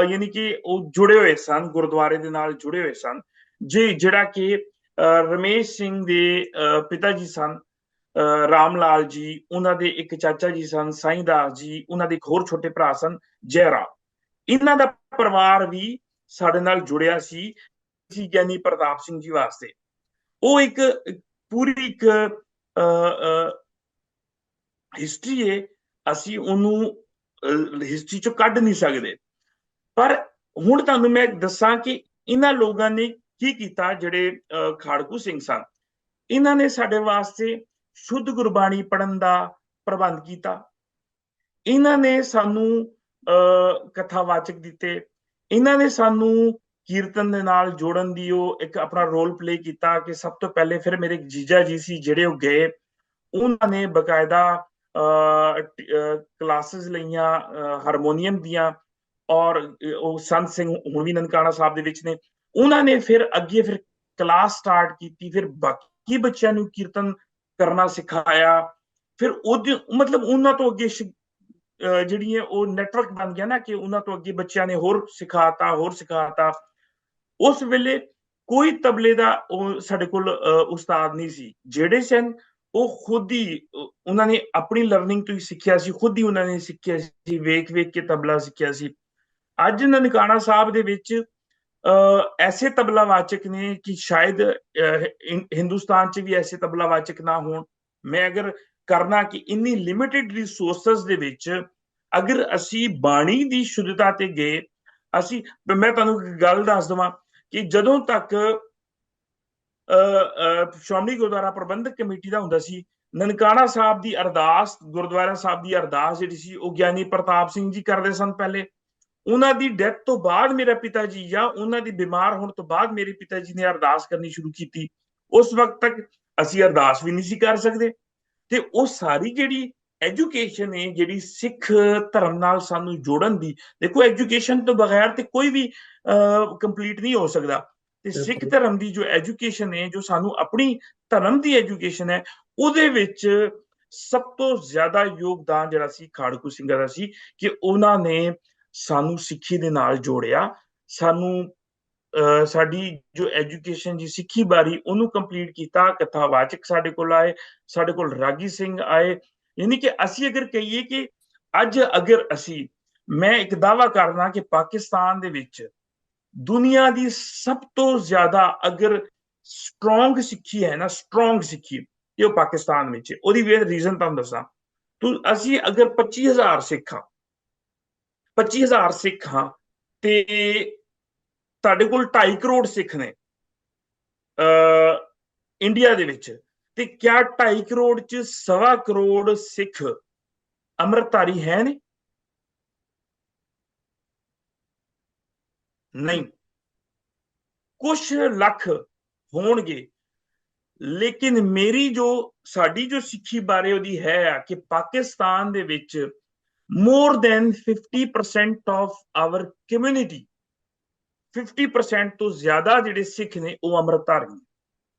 ਯਾਨੀ ਕਿ ਉਹ ਜੁੜੇ ਹੋਏ ਸਨ, ਗੁਰਦੁਆਰੇ ਦੇ ਨਾਲ ਜੁੜੇ ਹੋਏ ਸਨ। ਜਿਹੜਾ ਕਿ ਰਮੇਸ਼ ਸਿੰਘ ਦੇ ਪਿਤਾ ਜੀ ਸਨ, ਰਾਮ ਲਾਲ ਜੀ, ਉਹਨਾਂ ਦੇ ਇੱਕ ਚਾਚਾ ਜੀ ਸਨ ਸਾਈਂ ਦਾਸ ਜੀ, ਉਹਨਾਂ ਦੇ ਇੱਕ ਹੋਰ ਛੋਟੇ ਭਰਾ ਸਨ ਜੈ ਰਾਮ। ਇਹਨਾਂ ਦਾ ਪਰਿਵਾਰ ਵੀ ਸਾਡੇ ਨਾਲ ਜੁੜਿਆ ਸੀ ਗਿਆਨੀ ਪ੍ਰਤਾਪ ਸਿੰਘ ਜੀ ਵਾਸਤੇ। ਉਹ ਇੱਕ ਪੂਰੀ ਇੱਕ ਹਿਸਟਰੀ ਹੈ, ਅਸੀਂ ਉਹਨੂੰ ਹਿਸਟਰੀ ਚੋਂ ਕੱਢ ਨਹੀਂ ਸਕਦੇ। ਪਰ ਹੁਣ ਤੁਹਾਨੂੰ ਮੈਂ ਦੱਸਾਂ ਕਿ ਇਹਨਾਂ ਲੋਕਾਂ ਨੇ ਕੀ ਕੀਤਾ। ਜਿਹੜੇ ਖਾੜਕੂ ਸਿੰਘ ਸਨ, ਇਹਨਾਂ ਨੇ ਸਾਡੇ ਵਾਸਤੇ ਸ਼ੁੱਧ ਗੁਰਬਾਣੀ ਪੜ੍ਹਨ ਦਾ ਪ੍ਰਬੰਧ ਕੀਤਾ। ਇਹਨਾਂ ਨੇ ਸਾਨੂੰ ਕਥਾਵਾਚਕ ਦਿੱਤੇ। ਇਹਨਾਂ ਨੇ ਸਾਨੂੰ ਕੀਰਤਨ ਦੇ ਨਾਲ ਜੋੜਨ ਦੀ ਉਹ ਇੱਕ ਆਪਣਾ ਰੋਲ ਪਲੇ ਕੀਤਾ। ਕਿ ਸਭ ਤੋਂ ਪਹਿਲੇ ਫਿਰ ਮੇਰੇ ਜੀਜਾ ਜੀ ਸੀ ਜਿਹੜੇ ਉਹ ਗਏ, ਉਹਨਾਂ ਨੇ ਬਕਾਇਦਾ ਕਲਾਸਿਸ ਲਈਆਂ ਹਾਰਮੋਨੀਅਮ ਦੀਆਂ, ਔਰ ਉਹ ਸੰਤ ਸਿੰਘ ਹੁਣ ਵੀ ਨਨਕਾਣਾ ਸਾਹਿਬ ਦੇ ਵਿੱਚ ਨੇ। ਉਹਨਾਂ ਨੇ ਫਿਰ ਅੱਗੇ ਫਿਰ ਕਲਾਸ ਸਟਾਰਟ ਕੀਤੀ, ਫਿਰ ਬਾਕੀ ਬੱਚਿਆਂ ਨੂੰ ਕੀਰਤਨ ਕਰਨਾ ਸਿਖਾਇਆ। ਫਿਰ ਉਹਦੇ ਮਤਲਬ ਉਹਨਾਂ ਤੋਂ ਅੱਗੇ ਜਿਹੜੀ ਹੈ ਉਹ ਨੈਟਵਰਕ ਬਣ ਗਿਆ ਨਾ, ਕਿ ਉਹਨਾਂ ਤੋਂ ਅੱਗੇ ਬੱਚਿਆਂ ਨੇ ਹੋਰ ਸਿਖਾਤਾ। ਉਸ ਵੇਲੇ ਕੋਈ ਤਬਲੇ ਦਾ ਉਹ ਸਾਡੇ ਕੋਲ ਉਸਤਾਦ ਨਹੀਂ ਸੀ। ਜਿਹੜੇ ਸਨ ਉਹ ਖੁਦ ਹੀ ਉਹਨਾਂ ਨੇ ਆਪਣੀ ਲਰਨਿੰਗ ਤੋਂ ਹੀ ਸਿੱਖਿਆ ਸੀ, ਖੁਦ ਹੀ ਉਹਨਾਂ ਨੇ ਸਿੱਖਿਆ ਸੀ, ਵੇਖ ਵੇਖ ਕੇ ਤਬਲਾ ਸਿੱਖਿਆ ਸੀ। ਅੱਜ ਨਨਕਾਣਾ ਸਾਹਿਬ ਦੇ ਵਿੱਚ ਐਸੇ ਤਬਲਾਵਾਚਕ ਨੇ ਕਿ ਸ਼ਾਇਦ ਹਿੰਦੁਸਤਾਨ 'ਚ ਵੀ ਐਸੇ ਤਬਲਾਵਾਚਕ ਨਾ ਹੋਣ। ਮੈਂ ਅਗਰ ਕਰਨਾ ਕਿ ਇੰਨੀ ਲਿਮਿਟਿਡ ਰਿਸੋਰਸਸ ਦੇ ਵਿੱਚ ਅਗਰ ਅਸੀਂ ਬਾਣੀ ਦੀ ਸ਼ੁੱਧਤਾ ਤੇ ਗਏ, ਮੈਂ ਤੁਹਾਨੂੰ ਇੱਕ ਗੱਲ ਦੱਸ ਦੇਵਾਂ ਕਿ ਜਦੋਂ ਤੱਕ ਸ਼੍ਰੋਮਣੀ ਗੁਰਦੁਆਰਾ ਪ੍ਰਬੰਧਕ ਕਮੇਟੀ ਦਾ ਹੁੰਦਾ ਸੀ, ਨਨਕਾਣਾ ਸਾਹਿਬ ਦੀ ਅਰਦਾਸ, ਗੁਰਦੁਆਰਾ ਸਾਹਿਬ ਦੀ ਅਰਦਾਸ ਜਿਹੜੀ ਸੀ ਉਹ ਗਿਆਨੀ ਪ੍ਰਤਾਪ ਸਿੰਘ ਜੀ ਕਰਦੇ ਸਨ ਪਹਿਲੇ। ਉਹਨਾਂ ਦੀ ਡੈਥ ਤੋਂ ਬਾਅਦ ਮੇਰਾ ਪਿਤਾ ਜੀ, ਜਾਂ ਉਹਨਾਂ ਦੀ ਬਿਮਾਰ ਹੋਣ ਤੋਂ ਬਾਅਦ ਮੇਰੇ ਪਿਤਾ ਜੀ ਨੇ ਅਰਦਾਸ ਕਰਨੀ ਸ਼ੁਰੂ ਕੀਤੀ। ਉਸ ਵਕਤ ਤੱਕ ਅਸੀਂ ਅਰਦਾਸ ਵੀ ਨਹੀਂ ਸੀ ਕਰ ਸਕਦੇ। ਤੇ ਉਹ ਸਾਰੀ ਜਿਹੜੀ ਐਜੂਕੇਸ਼ਨ ਹੈ, ਜਿਹੜੀ ਸਿੱਖ ਧਰਮ ਨਾਲ ਸਾਨੂੰ ਜੋੜਨ ਦੀ, ਦੇਖੋ ਐਜੂਕੇਸ਼ਨ ਤੋਂ ਬਗੈਰ ਤੇ ਕੋਈ ਵੀ ਕੰਪਲੀਟ ਨਹੀਂ ਹੋ ਸਕਦਾ। ਤੇ ਸਿੱਖ ਧਰਮ ਦੀ ਜੋ ਐਜੂਕੇਸ਼ਨ ਹੈ, ਜੋ ਸਾਨੂੰ ਆਪਣੀ ਧਰਮ ਦੀ ਐਜੂਕੇਸ਼ਨ ਹੈ, ਉਹਦੇ ਵਿੱਚ ਸਭ ਤੋਂ ਜ਼ਿਆਦਾ ਯੋਗਦਾਨ ਜਿਹੜਾ ਸੀ ਖਾੜਕੂ ਸਿੰਘਾਂ ਦਾ ਸੀ। ਕਿ ਉਹਨਾਂ ਨੇ ਸਾਨੂੰ ਸਿੱਖੀ ਦੇ ਨਾਲ ਜੋੜਿਆ, ਸਾਨੂੰ ਸਾਡੀ ਜੋ ਐਜੂਕੇਸ਼ਨ ਜੀ ਸਿੱਖੀ ਬਾਰੇ ਉਹਨੂੰ ਕੰਪਲੀਟ ਕੀਤਾ। ਕਥਾਵਾਚਕ ਸਾਡੇ ਕੋਲ ਆਏ, ਸਾਡੇ ਕੋਲ ਰਾਗੀ ਸਿੰਘ ਆਏ। ਯਾਨੀ ਕਿ ਅਸੀਂ ਅਗਰ ਕਹੀਏ ਕਿ ਅੱਜ ਅਗਰ ਮੈਂ ਇੱਕ ਦਾਅਵਾ ਕਰਦਾ ਕਿ ਪਾਕਿਸਤਾਨ ਦੇ ਵਿੱਚ ਦੁਨੀਆ ਦੀ ਸਭ ਤੋਂ ਜ਼ਿਆਦਾ ਅਗਰ ਸਟਰੋਂਗ ਸਿੱਖੀ ਹੈ ਨਾ, ਸਟਰੋਂਗ ਸਿੱਖੀ, ਇਹ ਉਹ ਪਾਕਿਸਤਾਨ ਵਿੱਚ ਹੈ। ਉਹਦੀ ਰੀਜ਼ਨ ਤੁਹਾਨੂੰ ਦੱਸਾਂ। ਅਸੀਂ ਅਗਰ 25,000 ਸਿੱਖ ਹਾਂ ਤੇ ਤੁਹਾਡੇ ਕੋਲ 2.5 ਕਰੋੜ ਸਿੱਖ ਨੇ ਇੰਡੀਆ ਦੇ ਵਿੱਚ, ਤੇ ਕਿਆ 2.5 ਕਰੋੜ ਚ 1.25 ਕਰੋੜ ਸਿੱਖ ਅੰਮ੍ਰਿਤਧਾਰੀ ਹੈ ਨੇ? ਨਹੀਂ, ਕੁਛ ਲੱਖ ਹੋਣਗੇ। ਲੇਕਿਨ ਸਾਡੀ ਜੋ ਸਿੱਖੀ ਬਾਰੇ ਉਹਦੀ ਹੈ ਕਿ ਪਾਕਿਸਤਾਨ ਦੇ ਵਿੱਚ more than 50% of our community, 50% ਤੋਂ ਜ਼ਿਆਦਾ ਜਿਹੜੇ ਸਿੱਖ ਨੇ ਉਹ ਅੰਮ੍ਰਿਤਧਾਰੀ।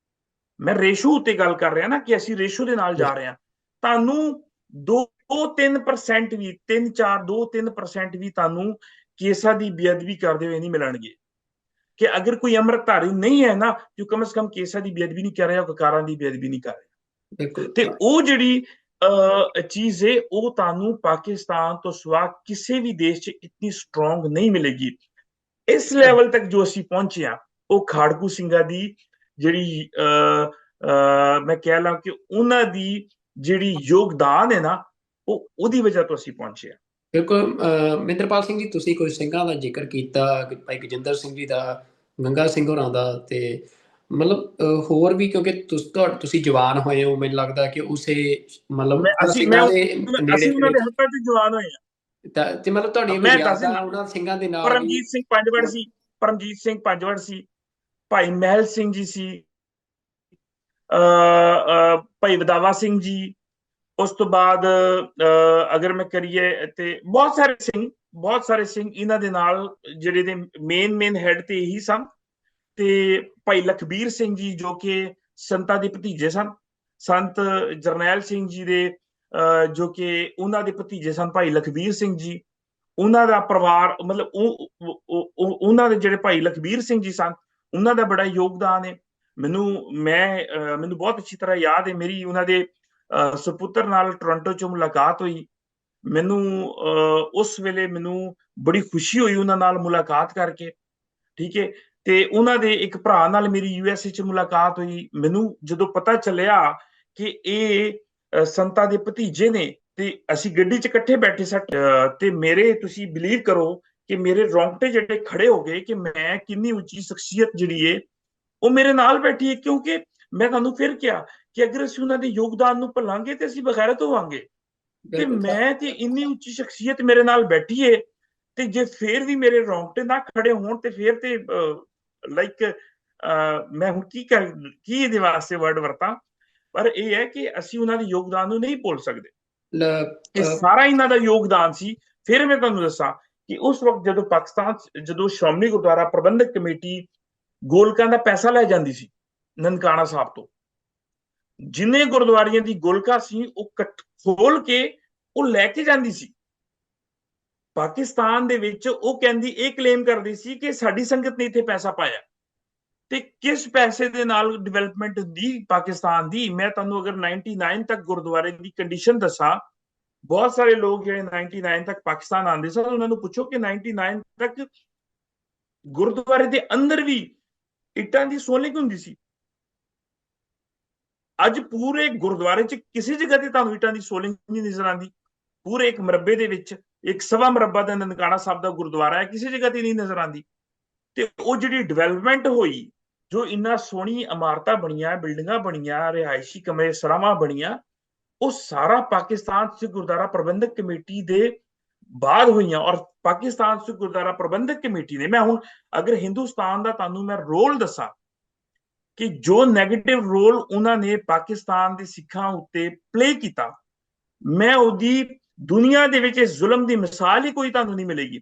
ਮੈਂ ਰੇਸ਼ੋ ਉੱਤੇ ਗੱਲ ਕਰ ਰਿਹਾ ਨਾ, ਕਿ ਅਸੀਂ ਰੇਸ਼ੋ ਦੇ ਨਾਲ ਜਾ ਰਹੇ ਹਾਂ। ਤੁਹਾਨੂੰ 2-3% ਵੀ 2-3% ਵੀ ਤੁਹਾਨੂੰ ਕੇਸਾਂ ਦੀ ਬੇਅਦਬੀ ਕਰਦੇ ਹੋਏ ਨਹੀਂ ਮਿਲਣਗੇ। ਕਿ ਅਗਰ ਕੋਈ ਅੰਮ੍ਰਿਤਧਾਰੀ ਨਹੀਂ ਹੈ ਨਾ, ਜੋ ਕਮ ਸੇ ਕਮ ਕੇਸਾਂ ਦੀ ਬੇਅਦਬੀ ਨਹੀਂ ਕਰ ਰਿਹਾ, ਉਹ ਕਕਾਰਾਂ ਦੀ ਬੇਅਦਬੀ ਨਹੀਂ ਕਰ ਰਿਹਾ। ਤੇ ਉਹ ਜਿਹੜੀ ਚੀਜ਼ ਹੈ, ਉਹ ਤੁਹਾਨੂੰ ਪਾਕਿਸਤਾਨ ਤੋਂ ਸਿਵਾ ਕਿਸੇ ਵੀ ਦੇਸ਼ 'ਚ ਇਤਨੀ ਸਟਰੋਂਗ ਨਹੀਂ ਮਿਲੇਗੀ। ਇਸ ਲੈਵਲ ਤੱਕ ਜੋ ਅਸੀਂ ਪਹੁੰਚੇ ਹਾਂ, ਉਹ ਖਾੜਕੂ ਸਿੰਘਾਂ ਦੀ ਜਿਹੜੀ ਮੈਂ ਕਹਿ ਲਾਂ ਕਿ ਉਹਨਾਂ ਦੀ ਜਿਹੜੀ ਯੋਗਦਾਨ ਹੈ ਨਾ, ਉਹਦੀ ਵਜ੍ਹਾ ਤੋਂ ਅਸੀਂ ਪਹੁੰਚੇ ਹਾਂ। ਬਿਲਕੁਲ। ਮਹਿੰਦਰਪਾਲ ਸਿੰਘ ਜੀ, ਤੁਸੀਂ ਕੁਝ ਸਿੰਘਾਂ ਦਾ ਜ਼ਿਕਰ ਕੀਤਾ, ਭਾਈ ਗਜਿੰਦਰ ਸਿੰਘ ਜੀ ਦਾ, ਗੰਗਾ ਸਿੰਘ ਹੋਰਾਂ ਦਾ, ਤੇ ਮਤਲਬ ਹੋਰ ਵੀ, ਕਿਉਂਕਿ ਤੁਸੀਂ ਜਵਾਨ ਹੋਏ ਹੋ, ਮੈਨੂੰ ਲੱਗਦਾ ਕਿ ਉਸੇ ਮਤਲਬ ਅਸੀਂ ਸਿੰਘਾਂ ਦੇ ਨੇੜੇ ਉਹਨਾਂ ਦੇ ਹੱਥਾਂ 'ਚ ਜਵਾਨ ਹੋਏ ਹਾਂ। ਤੇ ਮਤਲਬ ਤੁਹਾਡੀਆਂ ਕੋਈ ਯਾਦਾਂ ਉਹਨਾਂ ਸਿੰਘਾਂ ਦੇ ਨਾਲ? ਪਰਮਜੀਤ ਸਿੰਘ ਪੰਜਵੜ ਸੀ, ਭਾਈ ਮਹਿਲ ਸਿੰਘ ਜੀ ਸੀ, ਭਾਈ ਵਧਾਵਾ ਸਿੰਘ ਜੀ। ਉਸ ਤੋਂ ਬਾਅਦ ਅਗਰ ਮੈਂ ਕਰੀਏ ਤੇ ਬਹੁਤ ਸਾਰੇ ਸਿੰਘ ਇਹਨਾਂ ਦੇ ਨਾਲ ਜਿਹੜੇ ਦੇ ਮੇਨ ਹੈਡ ਤੇ ਇਹੀ ਸਨ। ਤੇ ਭਾਈ ਲਖਬੀਰ ਸਿੰਘ ਜੀ, ਜੋ ਕਿ ਸੰਤਾਂ ਦੇ ਭਤੀਜੇ ਸਨ, ਸੰਤ ਜਰਨੈਲ ਸਿੰਘ ਜੀ ਦੇ ਜੋ ਕਿ ਉਹਨਾਂ ਦੇ ਭਤੀਜੇ ਸਨ, ਭਾਈ ਲਖਬੀਰ ਸਿੰਘ ਜੀ, ਉਹਨਾਂ ਦਾ ਪਰਿਵਾਰ, ਮਤਲਬ ਉਹਨਾਂ ਦੇ ਜਿਹੜੇ ਭਾਈ ਲਖਬੀਰ ਸਿੰਘ ਜੀ ਸਨ, ਉਹਨਾਂ ਦਾ ਬੜਾ ਯੋਗਦਾਨ ਹੈ। ਮੈਨੂੰ ਬਹੁਤ ਅੱਛੀ ਤਰ੍ਹਾਂ ਯਾਦ ਹੈ, ਮੇਰੀ ਉਹਨਾਂ ਦੇ ਸੁਪੁੱਤਰ ਨਾਲ ਟੋਰਾਂਟੋ 'ਚ ਮੁਲਾਕਾਤ ਹੋਈ। ਮੈਨੂੰ ਉਸ ਵੇਲੇ ਮੈਨੂੰ ਬੜੀ ਖੁਸ਼ੀ ਹੋਈ ਉਹਨਾਂ ਨਾਲ ਮੁਲਾਕਾਤ ਕਰਕੇ, ਠੀਕ ਹੈ। ਤੇ ਉਹਨਾਂ ਦੇ ਇੱਕ ਭਰਾ ਨਾਲ ਮੇਰੀ USA 'ਚ ਮੁਲਾਕਾਤ ਹੋਈ। ਮੈਨੂੰ ਜਦੋਂ ਪਤਾ ਚੱਲਿਆ ਕਿ ਇਹ ਸੰਤਾਂ ਦੇ ਭਤੀਜੇ ਨੇ, ਤੇ ਅਸੀਂ ਗੱਡੀ 'ਚ ਇਕੱਠੇ ਬੈਠੇ ਸਾਂ, ਤੇ ਤੁਸੀਂ ਬਿਲੀਵ ਕਰੋ ਕਿ ਮੇਰੇ ਰੌਂਗਟੇ ਜਿਹੜੇ ਖੜੇ ਹੋ ਗਏ ਕਿ ਮੈਂ ਕਿੰਨੀ ਉੱਚੀ ਸ਼ਖਸੀਅਤ ਜਿਹੜੀ ਹੈ ਉਹ ਮੇਰੇ ਨਾਲ ਬੈਠੀ ਹੈ। ਕਿਉਂਕਿ ਮੈਂ ਤੁਹਾਨੂੰ ਫਿਰ ਕਿਹਾ ਕਿ ਅਗਰ ਅਸੀਂ ਉਹਨਾਂ ਦੇ ਯੋਗਦਾਨ ਨੂੰ ਭੁੱਲਾਂਗੇ ਤੇ ਅਸੀਂ ਬਗੈਰਤ ਹੋਵਾਂਗੇ। ਤੇ ਮੈਂ ਤੇ ਇੰਨੀ ਉੱਚੀ ਸ਼ਖਸੀਅਤ ਮੇਰੇ ਨਾਲ ਬੈਠੀ ਹੈ, ਤੇ ਜੇ ਫੇਰ ਵੀ ਮੇਰੇ ਰੌਂਗਟੇ ਨਾ ਖੜੇ ਹੋਣ ਤੇ ਫੇਰ ਤੇ ਲਾਈਕ ਮੈਂ ਹੁਣ ਕੀ ਇਹਦੇ ਵਾਸਤੇ ਵਰਡ ਵਰਤਾਂ। ਪਰ ਇਹ ਹੈ ਕਿ ਅਸੀਂ ਉਹਨਾਂ ਦੇ ਯੋਗਦਾਨ ਨੂੰ ਨਹੀਂ ਭੁੱਲ ਸਕਦੇ। ਇਹ ਸਾਰਾ ਇਹਨਾਂ ਦਾ ਯੋਗਦਾਨ ਸੀ। ਫਿਰ ਮੈਂ ਤੁਹਾਨੂੰ ਦੱਸਾਂ ਕਿ ਉਸ ਵਕਤ ਜਦੋਂ ਪਾਕਿਸਤਾਨ, ਜਦੋਂ ਸ਼੍ਰੋਮਣੀ ਗੁਰਦੁਆਰਾ ਪ੍ਰਬੰਧਕ ਕਮੇਟੀ ਗੋਲਕਾਂ ਦਾ ਪੈਸਾ ਲੈ ਜਾਂਦੀ ਸੀ ਨਨਕਾਣਾ ਸਾਹਿਬ ਤੋਂ, ਜਿੰਨੇ ਗੁਰਦੁਆਰਿਆਂ ਦੀ ਗੋਲਕਾਂ ਸੀ ਉਹ ਖੋਲ ਕੇ ਉਹ ਲੈ ਕੇ ਜਾਂਦੀ ਸੀ ਪਾਕਿਸਤਾਨ ਦੇ ਵਿੱਚ। ਉਹ ਕਹਿੰਦੀ, ਇਹ ਕਲੇਮ ਕਰਦੀ ਸੀ ਕਿ ਸਾਡੀ ਸੰਗਤ ਨੇ ਇੱਥੇ ਪੈਸਾ ਪਾਇਆ। ਤੇ ਕਿਸ ਪੈਸੇ ਦੇ ਨਾਲ ਡਿਵੈਲਪਮੈਂਟ ਹੁੰਦੀ ਪਾਕਿਸਤਾਨ ਦੀ? ਮੈਂ ਤੁਹਾਨੂੰ ਅਗਰ 99 ਤੱਕ ਗੁਰਦੁਆਰੇ ਦੀ ਕੰਡੀਸ਼ਨ ਦੱਸਾਂ, ਬਹੁਤ ਸਾਰੇ ਲੋਕ ਜਿਹੜੇ 99 ਤੱਕ ਪਾਕਿਸਤਾਨ ਆਉਂਦੇ ਸਨ, ਉਹਨਾਂ ਨੂੰ ਪੁੱਛੋ ਕਿ 99 ਤੱਕ ਗੁਰਦੁਆਰੇ ਦੇ ਅੰਦਰ ਵੀ ਇੱਟਾਂ ਦੀ ਸੋਲਿੰਗ ਹੁੰਦੀ ਸੀ। ਅੱਜ ਪੂਰੇ ਗੁਰਦੁਆਰੇ 'ਚ ਕਿਸੇ ਜਗ੍ਹਾ ਤੇ ਤੁਹਾਨੂੰ ਇੱਟਾਂ ਦੀ ਸੋਲਿੰਗ ਨਹੀਂ ਨਜ਼ਰ ਆਉਂਦੀ। ਪੂਰੇ ਇੱਕ ਮਰਬੇ ਦੇ ਵਿੱਚ, ਇੱਕ ਸਵਾ ਮਰਬਾ ਦਾ ਨਨਕਾਣਾ ਸਾਹਿਬ ਦਾ ਗੁਰਦੁਆਰਾ ਹੈ, ਕਿਸੇ ਜਗ੍ਹਾ ਤੇ ਨਹੀਂ ਨਜ਼ਰ ਆਉਂਦੀ। ਤੇ ਉਹ ਜਿਹੜੀ ਡਿਵੈਲਪਮੈਂਟ ਹੋਈ, ਜੋ ਇੰਨਾ ਸੋਹਣੀ ਇਮਾਰਤਾਂ ਬਣੀਆਂ, ਬਿਲਡਿੰਗਾਂ ਬਣੀਆਂ, ਰਿਹਾਇਸ਼ੀ ਕਮਰੇ, ਸਰਾਵਾਂ ਬਣੀਆਂ, ਉਹ ਸਾਰਾ ਪਾਕਿਸਤਾਨ ਸਿੱਖ ਗੁਰਦੁਆਰਾ ਪ੍ਰਬੰਧਕ ਕਮੇਟੀ ਦੇ ਬਾਅਦ ਹੋਈਆਂ। ਔਰ ਪਾਕਿਸਤਾਨ ਸਿੱਖ ਗੁਰਦੁਆਰਾ ਪ੍ਰਬੰਧਕ ਕਮੇਟੀ ਨੇ, ਮੈਂ ਹੁਣ ਅਗਰ ਹਿੰਦੁਸਤਾਨ ਦਾ ਤੁਹਾਨੂੰ ਮੈਂ ਰੋਲ ਦੱਸਾਂ ਕਿ ਜੋ ਨੈਗੇਟਿਵ ਰੋਲ ਉਹਨਾਂ ਨੇ ਪਾਕਿਸਤਾਨ ਦੇ ਸਿੱਖਾਂ ਉੱਤੇ ਪਲੇ ਕੀਤਾ, ਮੈਂ ਉਹਦੀ ਦੁਨੀਆ ਦੇ ਵਿੱਚ ਇਸ ਜ਼ੁਲਮ ਦੀ ਮਿਸਾਲ ਹੀ ਕੋਈ ਤੁਹਾਨੂੰ ਨਹੀਂ ਮਿਲੇਗੀ।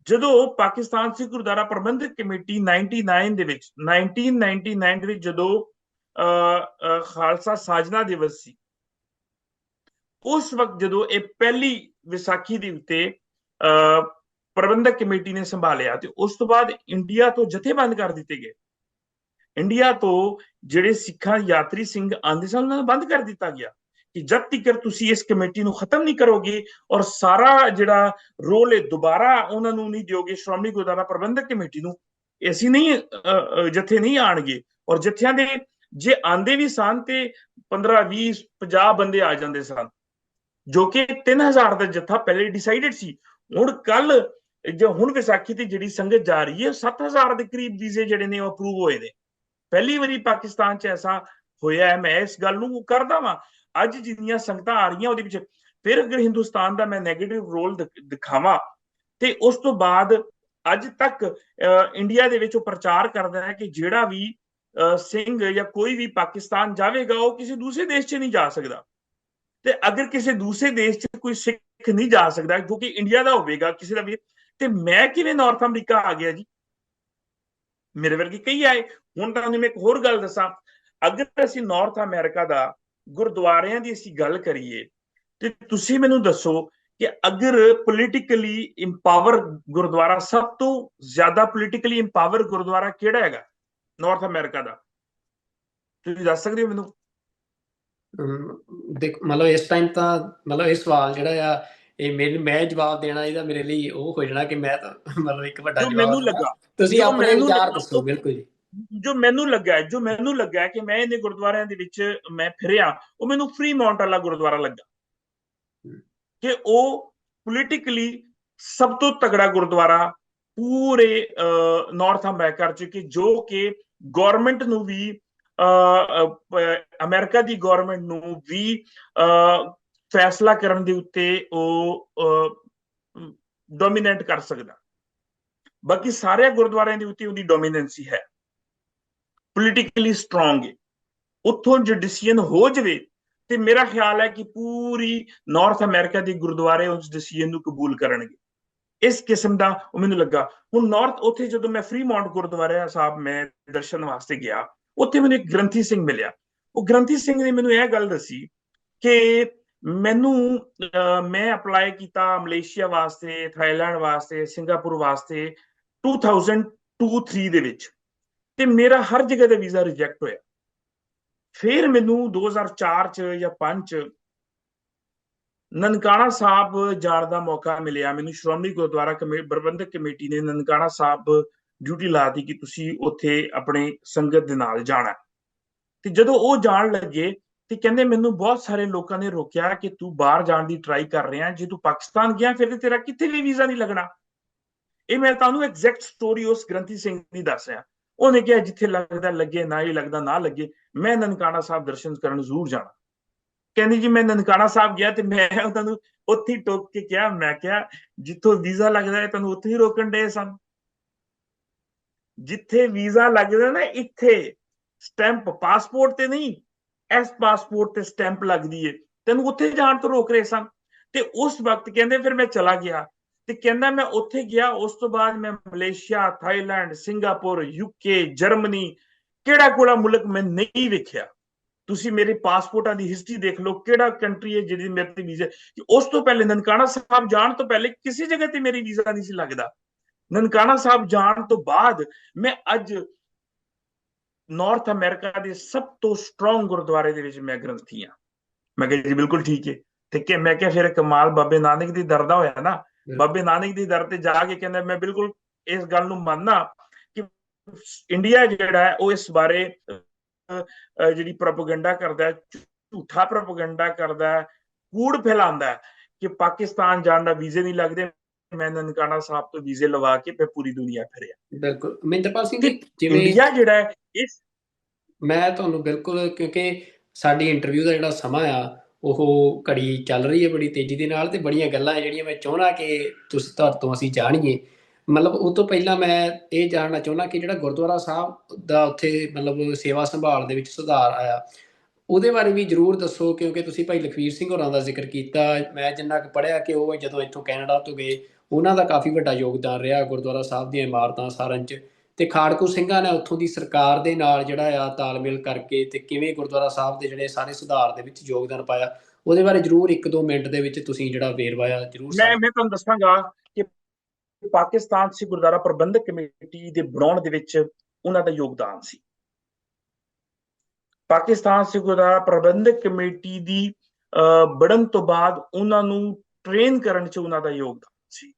ਜਦੋਂ ਪਾਕਿਸਤਾਨ ਸਿੱਖ ਗੁਰਦੁਆਰਾ ਪ੍ਰਬੰਧਕ ਕਮੇਟੀ 1999 ਦੇ ਵਿੱਚ ਜਦੋਂ ਖਾਲਸਾ ਸਾਜਨਾ ਦਿਵਸ ਸੀ, ਉਸ ਵਕਤ ਜਦੋਂ ਇਹ ਪਹਿਲੀ ਵਿਸਾਖੀ ਦੇ ਉੱਤੇ ਪ੍ਰਬੰਧਕ ਕਮੇਟੀ ਨੇ ਸੰਭਾਲਿਆ, ਤੇ ਉਸ ਤੋਂ ਬਾਅਦ ਇੰਡੀਆ ਤੋਂ ਜਥੇਬੰਦ ਕਰ ਦਿੱਤੇ ਗਏ। ਇੰਡੀਆ ਤੋਂ ਜਿਹੜੇ ਸਿੱਖਾਂ ਯਾਤਰੀ ਸਿੰਘ ਆਉਂਦੇ ਸਨ, ਉਹਨਾਂ ਨੂੰ ਬੰਦ ਕਰ ਦਿੱਤਾ ਗਿਆ ਕਿ ਜਦ ਤੱਕ ਤੁਸੀਂ ਇਸ ਕਮੇਟੀ ਨੂੰ ਖਤਮ ਨਹੀਂ ਕਰੋਗੇ ਔਰ ਸਾਰਾ ਜਿਹੜਾ ਰੋਲ ਹੈ ਦੁਬਾਰਾ ਉਹਨਾਂ ਨੂੰ ਨਹੀਂ ਦਿਓਗੇ, ਸ਼੍ਰੋਮਣੀ ਗੁਰਦੁਆਰਾ ਪ੍ਰਬੰਧਕ ਕਮੇਟੀ ਨੂੰ, ਅਸੀਂ ਨਹੀਂ ਜਥੇ ਨਹੀਂ ਆਣਗੇ। ਔਰ ਜਥਿਆਂ ਦੇ ਜੇ ਆਂਦੇ ਵੀ ਸਨ ਤੇ 15 20 50 ਬੰਦੇ ਆ ਜਾਂਦੇ ਸਨ, ਜੋ ਕਿ 3000 ਦਾ ਜਥਾ ਪਹਿਲੇ ਡਿਸਾਈਡਡ ਸੀ। ਹੁਣ ਵਿਸਾਖੀ ਤੇ ਜਿਹੜੀ ਸੰਗਤ ਜਾ ਰਹੀ ਹੈ, 7000 ਦੇ ਕਰੀਬ ਵੀਜ਼ੇ ਜਿਹੜੇ ਨੇ ਉਹ ਅਪਰੂਵ ਹੋਏ ਨੇ। ਪਹਿਲੀ ਵਾਰੀ ਪਾਕਿਸਤਾਨ 'ਚ ਐਸਾ ਹੋਇਆ ਹੈ। ਮੈਂ ਇਸ ਗੱਲ ਨੂੰ ਕਰਦਾ ਵਾਂ। ਅੱਜ ਜਿੰਨੀਆਂ ਸੰਗਤਾਂ ਆ ਰਹੀਆਂ ਉਹਦੇ ਵਿੱਚ, ਫਿਰ ਅਗਰ ਹਿੰਦੁਸਤਾਨ ਦਾ ਮੈਂ ਨੈਗੇਟਿਵ ਰੋਲ ਦਿਖਾਵਾਂ, ਤੇ ਉਸ ਤੋਂ ਬਾਅਦ ਅੱਜ ਤੱਕ ਇੰਡੀਆ ਦੇ ਵਿੱਚ ਉਹ ਪ੍ਰਚਾਰ ਕਰਦਾ ਹੈ ਕਿ ਜਿਹੜਾ ਵੀ ਸਿੰਘ ਜਾਂ ਕੋਈ ਵੀ ਪਾਕਿਸਤਾਨ ਜਾਵੇਗਾ ਉਹ ਕਿਸੇ ਦੂਸਰੇ ਦੇਸ਼ 'ਚ ਨਹੀਂ ਜਾ ਸਕਦਾ। ਤੇ ਅਗਰ ਕਿਸੇ ਦੂਸਰੇ ਦੇਸ਼ 'ਚ ਕੋਈ ਸਿੱਖ ਨਹੀਂ ਜਾ ਸਕਦਾ ਜੋ ਕਿ ਇੰਡੀਆ ਦਾ ਹੋਵੇਗਾ, ਕਿਸੇ ਦਾ ਵੀ, ਤੇ ਮੈਂ ਕਿਵੇਂ ਨਾਰਥ ਅਮਰੀਕਾ ਆ ਗਿਆ ਜੀ? ਮੇਰੇ ਵਰਗੇ ਕਈ ਆਏ। ਹੁਣ ਤੁਹਾਨੂੰ ਮੈਂ ਇੱਕ ਹੋਰ ਗੱਲ ਦੱਸਾਂ, ਅਗਰ ਅਸੀਂ ਨਾਰਥ ਅਮਰੀਕਾ ਦਾ ਗੁਰਦੁਆਰਿਆਂ ਦੀ ਅਸੀਂ ਗੱਲ ਕਰੀਏ, ਤੇ ਤੁਸੀਂ ਮੈਨੂੰ ਦੱਸੋ ਕਿ ਅਗਰ ਪੋਲੀਟੀਕਲੀ ਇੰਪਾਵਰ ਗੁਰਦੁਆਰਾ, ਸਭ ਤੋਂ ਜ਼ਿਆਦਾ ਪੋਲੀਟੀਕਲੀ ਇੰਪਾਵਰ ਗੁਰਦੁਆਰਾ ਕਿਹੜਾ ਹੈਗਾ ਨਾਰਥ ਅਮਰੀਕਾ ਦਾ? ਤੁਸੀਂ ਦੱਸ ਸਕਦੇ ਹੋ ਮੈਨੂੰ? ਦੇਖ, ਮਤਲਬ ਇਸ ਟਾਈਮ ਤਾਂ ਮਤਲਬ ਇਹ ਸਵਾਲ ਜਿਹੜਾ ਆ, ਇਹ ਮੈਂ ਜਵਾਬ ਦੇਣਾ ਇਹਦਾ ਮੇਰੇ ਲਈ ਉਹ ਹੋ ਜਾਣਾ ਕਿ ਮੈਂ ਤਾਂ ਮਤਲਬ ਇੱਕ ਵੱਡਾ ਜਵਾਬ ਦੇਣਾ। ਤੁਸੀਂ ਆਪਣੇ ਵਿਚਾਰ ਦੱਸੋ। ਬਿਲਕੁਲ ਜੀ। ਜੋ ਮੈਨੂੰ ਲੱਗਾ ਕਿ ਮੈਂ ਇਹਨੇ ਗੁਰਦੁਆਰਿਆਂ ਦੇ ਵਿੱਚ ਮੈਂ ਫਿਰਿਆ, ਉਹ ਮੈਨੂੰ ਫਰੀਮਾਉਂਟ ਵਾਲਾ ਗੁਰਦੁਆਰਾ ਲੱਗਾ ਕਿ ਉਹ ਪੋਲੀਟੀਕਲੀ ਸਭ ਤੋਂ ਤਗੜਾ ਗੁਰਦੁਆਰਾ ਪੂਰੇ ਨਾਰਥ ਅਮਰੀਕਾ 'ਚ, ਕਿ ਜੋ ਕਿ ਗੌਰਮੈਂਟ ਨੂੰ ਵੀ, ਅਮਰੀਕਾ ਦੀ ਗੌਰਮੈਂਟ ਨੂੰ ਵੀ ਫੈਸਲਾ ਕਰਨ ਦੇ ਉੱਤੇ ਉਹ ਡੋਮੀਨੇਟ ਕਰ ਸਕਦਾ। ਬਾਕੀ ਸਾਰੇ ਗੁਰਦੁਆਰਿਆਂ ਦੇ ਉੱਤੇ ਉਹਦੀ ਡੋਮੀਨੈਂਸੀ ਹੈ, ਪੋਲੀਟੀਕਲੀ ਸਟਰੋਂਗ ਹੈ। ਉੱਥੋਂ ਜੇ ਡਿਸੀਜਨ ਹੋ ਜਾਵੇ ਤੇ ਮੇਰਾ ਖਿਆਲ ਹੈ ਕਿ ਪੂਰੀ ਨਾਰਥ ਅਮਰੀਕਾ ਦੇ ਗੁਰਦੁਆਰੇ ਉਸ ਡਿਸੀਜਨ ਨੂੰ ਕਬੂਲ ਕਰਨਗੇ। ਇਸ ਕਿਸਮ ਦਾ ਉਹ ਮੈਨੂੰ ਲੱਗਾ। ਹੁਣ ਨਾਰਥ, ਉੱਥੇ ਜਦੋਂ ਮੈਂ ਫਰੀਮਾਉਂਟ ਗੁਰਦੁਆਰਾ ਸਾਹਿਬ ਮੈਂ ਦਰਸ਼ਨ ਵਾਸਤੇ ਗਿਆ, ਉੱਥੇ ਮੈਨੂੰ ਇੱਕ ਗ੍ਰੰਥੀ ਸਿੰਘ ਮਿਲਿਆ। ਉਹ ਗ੍ਰੰਥੀ ਸਿੰਘ ਨੇ ਮੈਨੂੰ ਇਹ ਗੱਲ ਦੱਸੀ ਕਿ ਮੈਨੂੰ ਮੈਂ ਅਪਲਾਈ ਕੀਤਾ ਮਲੇਸ਼ੀਆ ਵਾਸਤੇ, ਥਾਈਲੈਂਡ ਵਾਸਤੇ, ਸਿੰਗਾਪੁਰ ਵਾਸਤੇ 2002-3 ਦੇ ਵਿੱਚ, ਤੇ ਮੇਰਾ ਹਰ ਜਗ੍ਹਾ ਦਾ ਵੀਜ਼ਾ ਰਿਜੈਕਟ ਹੋਇਆ। ਫਿਰ ਮੈਨੂੰ 2004 ਚ ਜਾਂ 5 ਚ ਨਨਕਾਣਾ ਸਾਹਿਬ ਜਾਣ ਦਾ ਮੌਕਾ ਮਿਲਿਆ। ਮੈਨੂੰ ਸ਼੍ਰੋਮਣੀ ਗੁਰਦੁਆਰਾ ਪ੍ਰਬੰਧਕ ਕਮੇਟੀ ਨੇ ਨਨਕਾਣਾ ਸਾਹਿਬ ਡਿਊਟੀ ਲਾਤੀ ਕਿ ਤੁਸੀਂ ਉੱਥੇ ਆਪਣੇ ਸੰਗਤ ਦੇ ਨਾਲ ਜਾਣਾ। ਤੇ ਜਦੋਂ ਉਹ ਜਾਣ ਲੱਗੇ ਤੇ ਕਹਿੰਦੇ ਮੈਨੂੰ ਬਹੁਤ ਸਾਰੇ ਲੋਕਾਂ ਨੇ ਰੋਕਿਆ ਕਿ ਤੂੰ ਬਾਹਰ ਜਾਣ ਦੀ ਟਰਾਈ ਕਰ ਰਿਹਾ, ਜੇ ਤੂੰ ਪਾਕਿਸਤਾਨ ਗਿਆ ਫਿਰ ਤੇ ਤੇਰਾ ਕਿਤੇ ਵੀ ਵੀਜ਼ਾ ਨਹੀਂ ਲੱਗਣਾ। ਇਹ ਮੈਂ ਤੁਹਾਨੂੰ ਐਗਜ਼ੈਕਟ ਸਟੋਰੀ ਉਸ ਗ੍ਰੰਥੀ ਸਿੰਘ ਦੀ ਦੱਸ ਰਿਹਾ। ਉਹਨੇ ਕਿਹਾ ਜਿੱਥੇ ਲੱਗਦਾ ਲੱਗੇ, ਨਾ ਹੀ ਲੱਗਦਾ ਨਾ ਲੱਗੇ, ਮੈਂ ਨਨਕਾਣਾ ਸਾਹਿਬ ਦਰਸ਼ਨ ਕਰਨ ਜ਼ਰੂਰ ਜਾਣਾ। ਕਹਿੰਦੀ ਜੀ ਮੈਂ ਨਨਕਾਣਾ ਸਾਹਿਬ ਗਿਆ ਤੇ ਮੈਂ ਤੁਹਾਨੂੰ ਉੱਥੇ ਹੀ ਟੋਕ ਕੇ ਕਿਹਾ, ਮੈਂ ਕਿਹਾ ਜਿੱਥੋਂ ਵੀਜ਼ਾ ਲੱਗਦਾ ਹੈ ਤੁਹਾਨੂੰ ਉੱਥੇ ਹੀ ਰੋਕਣ ਡਏ ਸਨ। ਜਿੱਥੇ ਵੀਜ਼ਾ ਲੱਗਦਾ ਨਾ, ਇੱਥੇ ਸਟੈਂਪ ਪਾਸਪੋਰਟ ਤੇ ਨਹੀਂ, ਇਸ ਪਾਸਪੋਰਟ ਤੇ ਸਟੈਂਪ ਲੱਗਦੀ ਹੈ, ਤੈਨੂੰ ਉੱਥੇ ਜਾਣ ਤੋਂ ਰੋਕ ਰਹੇ ਸਨ। ਤੇ ਉਸ ਵਕਤ ਕਹਿੰਦੇ ਫਿਰ ਮੈਂ ਚਲਾ ਗਿਆ, ਤੇ ਕਹਿੰਦਾ ਮੈਂ ਉੱਥੇ ਗਿਆ। ਉਸ ਤੋਂ ਬਾਅਦ ਮੈਂ Malaysia, Thailand, Singapore, UK, Germany, ਕਿਹੜਾ ਕੋਲਾ ਮੁਲਕ ਮੈਂ ਨਹੀਂ ਵੇਖਿਆ। ਤੁਸੀਂ ਮੇਰੇ ਪਾਸਪੋਰਟਾਂ ਦੀ ਹਿਸਟਰੀ ਦੇਖ ਲਓ, ਕਿਹੜਾ ਕੰਟਰੀ ਹੈ ਜਿਹਦੀ ਮੇਰੇ ਤੇ ਵੀਜ਼ਾ। ਉਸ ਤੋਂ ਪਹਿਲੇ ਨਨਕਾਣਾ ਸਾਹਿਬ ਜਾਣ ਤੋਂ ਪਹਿਲੇ ਕਿਸੇ ਜਗ੍ਹਾ ਤੇ ਮੇਰੀ ਵੀਜ਼ਾ ਨਹੀਂ ਸੀ ਲੱਗਦਾ। ਨਨਕਾਣਾ ਸਾਹਿਬ ਜਾਣ ਤੋਂ ਬਾਅਦ ਮੈਂ ਅੱਜ ਨਾਰਥ ਅਮਰੀਕਾ ਦੇ ਸਭ ਤੋਂ ਸਟਰੋਂਗ ਗੁਰਦੁਆਰੇ ਦੇ ਵਿੱਚ ਮੈਂ ਗ੍ਰੰਥੀ ਹਾਂ। ਮੈਂ ਕਿਹਾ ਜੀ ਬਿਲਕੁਲ ਠੀਕ ਹੈ। ਤੇ ਮੈਂ ਕਿਹਾ ਫਿਰ ਕਮਾਲ ਬਾਬੇ ਨਾਨਕ ਦੀ ਦਰ ਦਾ ਹੋਇਆ ਨਾ। ਬਾਬੇ ਨਾਨਕ ਦੀ ਦਰ ਤੇ ਜਾ ਕੇ ਕਹਿੰਦਾ ਮੈਂ ਬਿਲਕੁਲ ਇਸ ਗੱਲ ਨੂੰ ਮੰਨਦਾ ਕਿ ਇੰਡੀਆ ਜਿਹੜਾ ਹੈ ਉਹ ਇਸ ਬਾਰੇ ਜਿਹੜੀ ਪ੍ਰੋਪਗੈਂਡਾ ਕਰਦਾ, ਝੂਠਾ ਪ੍ਰੋਪਗੈਂਡਾ ਕਰਦਾ, ਕੂੜ ਫੈਲਾਉਂਦਾ ਕਿ ਪਾਕਿਸਤਾਨ ਜਾਣ ਦਾ ਵੀਜ਼ੇ ਨਹੀਂ ਲੱਗਦੇ। ਮੈਂ ਨਨਕਾਣਾ ਸਾਹਿਬ ਤੋਂ ਵੀਜ਼ੇ ਲਵਾ ਕੇ ਮੈਂ ਪੂਰੀ ਦੁਨੀਆ ਫਿਰਿਆ। ਬਿਲਕੁਲ ਮਹਿੰਦਰਪਾਲ ਸਿੰਘ ਜੀ, ਜਿਵੇਂ ਇੰਡੀਆ ਜਿਹੜਾ ਹੈ ਇਸ ਮੈਂ ਤੁਹਾਨੂੰ ਬਿਲਕੁਲ, ਕਿਉਂਕਿ ਸਾਡੀ ਇੰਟਰਵਿਊ ਦਾ ਜਿਹੜਾ ਸਮਾਂ ਆ ਉਹ ਘੜੀ ਚੱਲ ਰਹੀ ਹੈ ਬੜੀ ਤੇਜ਼ੀ ਦੇ ਨਾਲ, ਤੇ ਬੜੀਆਂ ਗੱਲਾਂ ਜਿਹੜੀਆਂ ਮੈਂ ਚਾਹੁੰਦਾ ਕਿ ਤੁਸੀਂ ਤੁਹਾਡੇ ਤੋਂ ਅਸੀਂ ਜਾਣੀਏ। ਮਤਲਬ ਉਹ ਤੋਂ ਪਹਿਲਾਂ ਮੈਂ ਇਹ ਜਾਣਨਾ ਚਾਹੁੰਦਾ ਕਿ ਜਿਹੜਾ ਗੁਰਦੁਆਰਾ ਸਾਹਿਬ ਦਾ ਉੱਥੇ ਮਤਲਬ ਸੇਵਾ ਸੰਭਾਲ ਦੇ ਵਿੱਚ ਸੁਧਾਰ ਆਇਆ, ਉਹਦੇ ਬਾਰੇ ਵੀ ਜ਼ਰੂਰ ਦੱਸੋ। ਕਿਉਂਕਿ ਤੁਸੀਂ ਭਾਈ ਲਖਵੀਰ ਸਿੰਘ ਹੋਰਾਂ ਦਾ ਜ਼ਿਕਰ ਕੀਤਾ, ਮੈਂ ਜਿੰਨਾ ਕੁ ਪੜ੍ਹਿਆ ਕਿ ਉਹ ਜਦੋਂ ਇੱਥੋਂ ਕੈਨੇਡਾ ਤੋਂ ਗਏ, ਉਹਨਾਂ ਦਾ ਕਾਫੀ ਵੱਡਾ ਯੋਗਦਾਨ ਰਿਹਾ ਗੁਰਦੁਆਰਾ ਸਾਹਿਬ ਦੀਆਂ ਇਮਾਰਤਾਂ ਸਾਰਨ 'ਚ, ਤੇ ਖਾੜਕੂ ਸਿੰਘਾਂ ਨੇ ਉੱਥੋਂ ਦੀ ਸਰਕਾਰ ਦੇ ਨਾਲ ਜਿਹੜਾ ਆ ਤਾਲਮੇਲ ਕਰਕੇ ਤੇ ਕਿਵੇਂ ਗੁਰਦੁਆਰਾ ਸਾਹਿਬ ਦੇ ਜਿਹੜੇ ਸਾਰੇ ਸੁਧਾਰ ਦੇ ਵਿੱਚ ਯੋਗਦਾਨ ਪਾਇਆ, ਉਹਦੇ ਬਾਰੇ ਜ਼ਰੂਰ 1-2 ਮਿੰਟ ਦੇ ਵਿੱਚ ਤੁਸੀਂ ਜਿਹੜਾ ਵੇਰਵਾ ਆ ਜ਼ਰੂਰ ਮੈਂ ਤੁਹਾਨੂੰ ਦੱਸਾਂਗਾ ਕਿ ਪਾਕਿਸਤਾਨ ਸਿੱਖ ਗੁਰਦੁਆਰਾ ਪ੍ਰਬੰਧਕ ਕਮੇਟੀ ਦੇ ਬਣਾਉਣ ਦੇ ਵਿੱਚ ਉਹਨਾਂ ਦਾ ਯੋਗਦਾਨ ਸੀ। ਪਾਕਿਸਤਾਨ ਸਿੱਖ ਗੁਰਦੁਆਰਾ ਪ੍ਰਬੰਧਕ ਕਮੇਟੀ ਦੀ ਬਣਨ ਤੋਂ ਬਾਅਦ ਉਹਨਾਂ ਨੂੰ ਟ੍ਰੇਨ ਕਰਨ 'ਚ ਉਹਨਾਂ ਦਾ ਯੋਗਦਾਨ ਸੀ।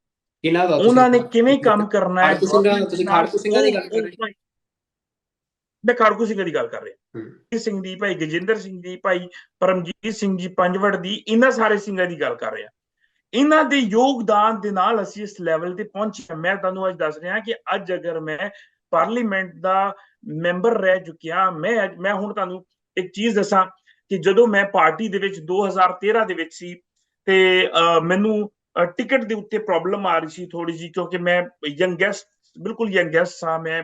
ਉਹਨਾਂ ਨੇ ਕਿਵੇਂ ਕੰਮ ਕਰਨਾ ਹੈ। ਤੁਸੀਂ ਖਾੜਕੂ ਸਿੰਘਾਂ ਦੀ ਗੱਲ ਕਰ ਰਹੇ ਹੋ? ਮੈਂ ਖਾੜਕੂ ਸਿੰਘਾਂ ਦੀ ਗੱਲ ਕਰ ਰਿਹਾ। ਸਿੰਘ ਦੀ, ਭਾਈ ਗਜਿੰਦਰ ਸਿੰਘ ਦੀ, ਭਾਈ ਪਰਮਜੀਤ ਸਿੰਘ ਜੀ ਪੰਜਵੜ ਦੀ, ਇਹਨਾਂ ਸਾਰੇ ਸਿੰਘਾਂ ਦੀ ਗੱਲ ਕਰ ਰਿਹਾ। ਇਹਨਾਂ ਦੇ ਯੋਗਦਾਨ ਦੇ ਨਾਲ ਅਸੀਂ ਇਸ ਲੈਵਲ ਤੇ ਪਹੁੰਚੇ। ਮੈਂ ਤੁਹਾਨੂੰ ਅੱਜ ਦੱਸ ਰਿਹਾ ਕਿ ਅੱਜ ਅਗਰ ਮੈਂ ਪਾਰਲੀਮੈਂਟ ਦਾ ਮੈਂਬਰ ਰਹਿ ਚੁੱਕਿਆ, ਮੈਂ ਹੁਣ ਤੁਹਾਨੂੰ ਇੱਕ ਚੀਜ਼ ਦੱਸਾਂ ਕਿ ਜਦੋਂ ਮੈਂ ਪਾਰਟੀ ਦੇ ਵਿੱਚ 2013 ਦੇ ਵਿੱਚ ਸੀ ਤੇ ਮੈਨੂੰ ਟਿਕਟ ਦੇ ਉੱਤੇ ਪ੍ਰੋਬਲਮ ਆ ਰਹੀ ਸੀ ਥੋੜੀ ਜਿਹੀ, ਕਿਉਂਕਿ ਮੈਂ ਯੰਗੈਸਟ, ਬਿਲਕੁਲ ਯੰਗੈਸਟ ਸਾਂ। ਮੈਂ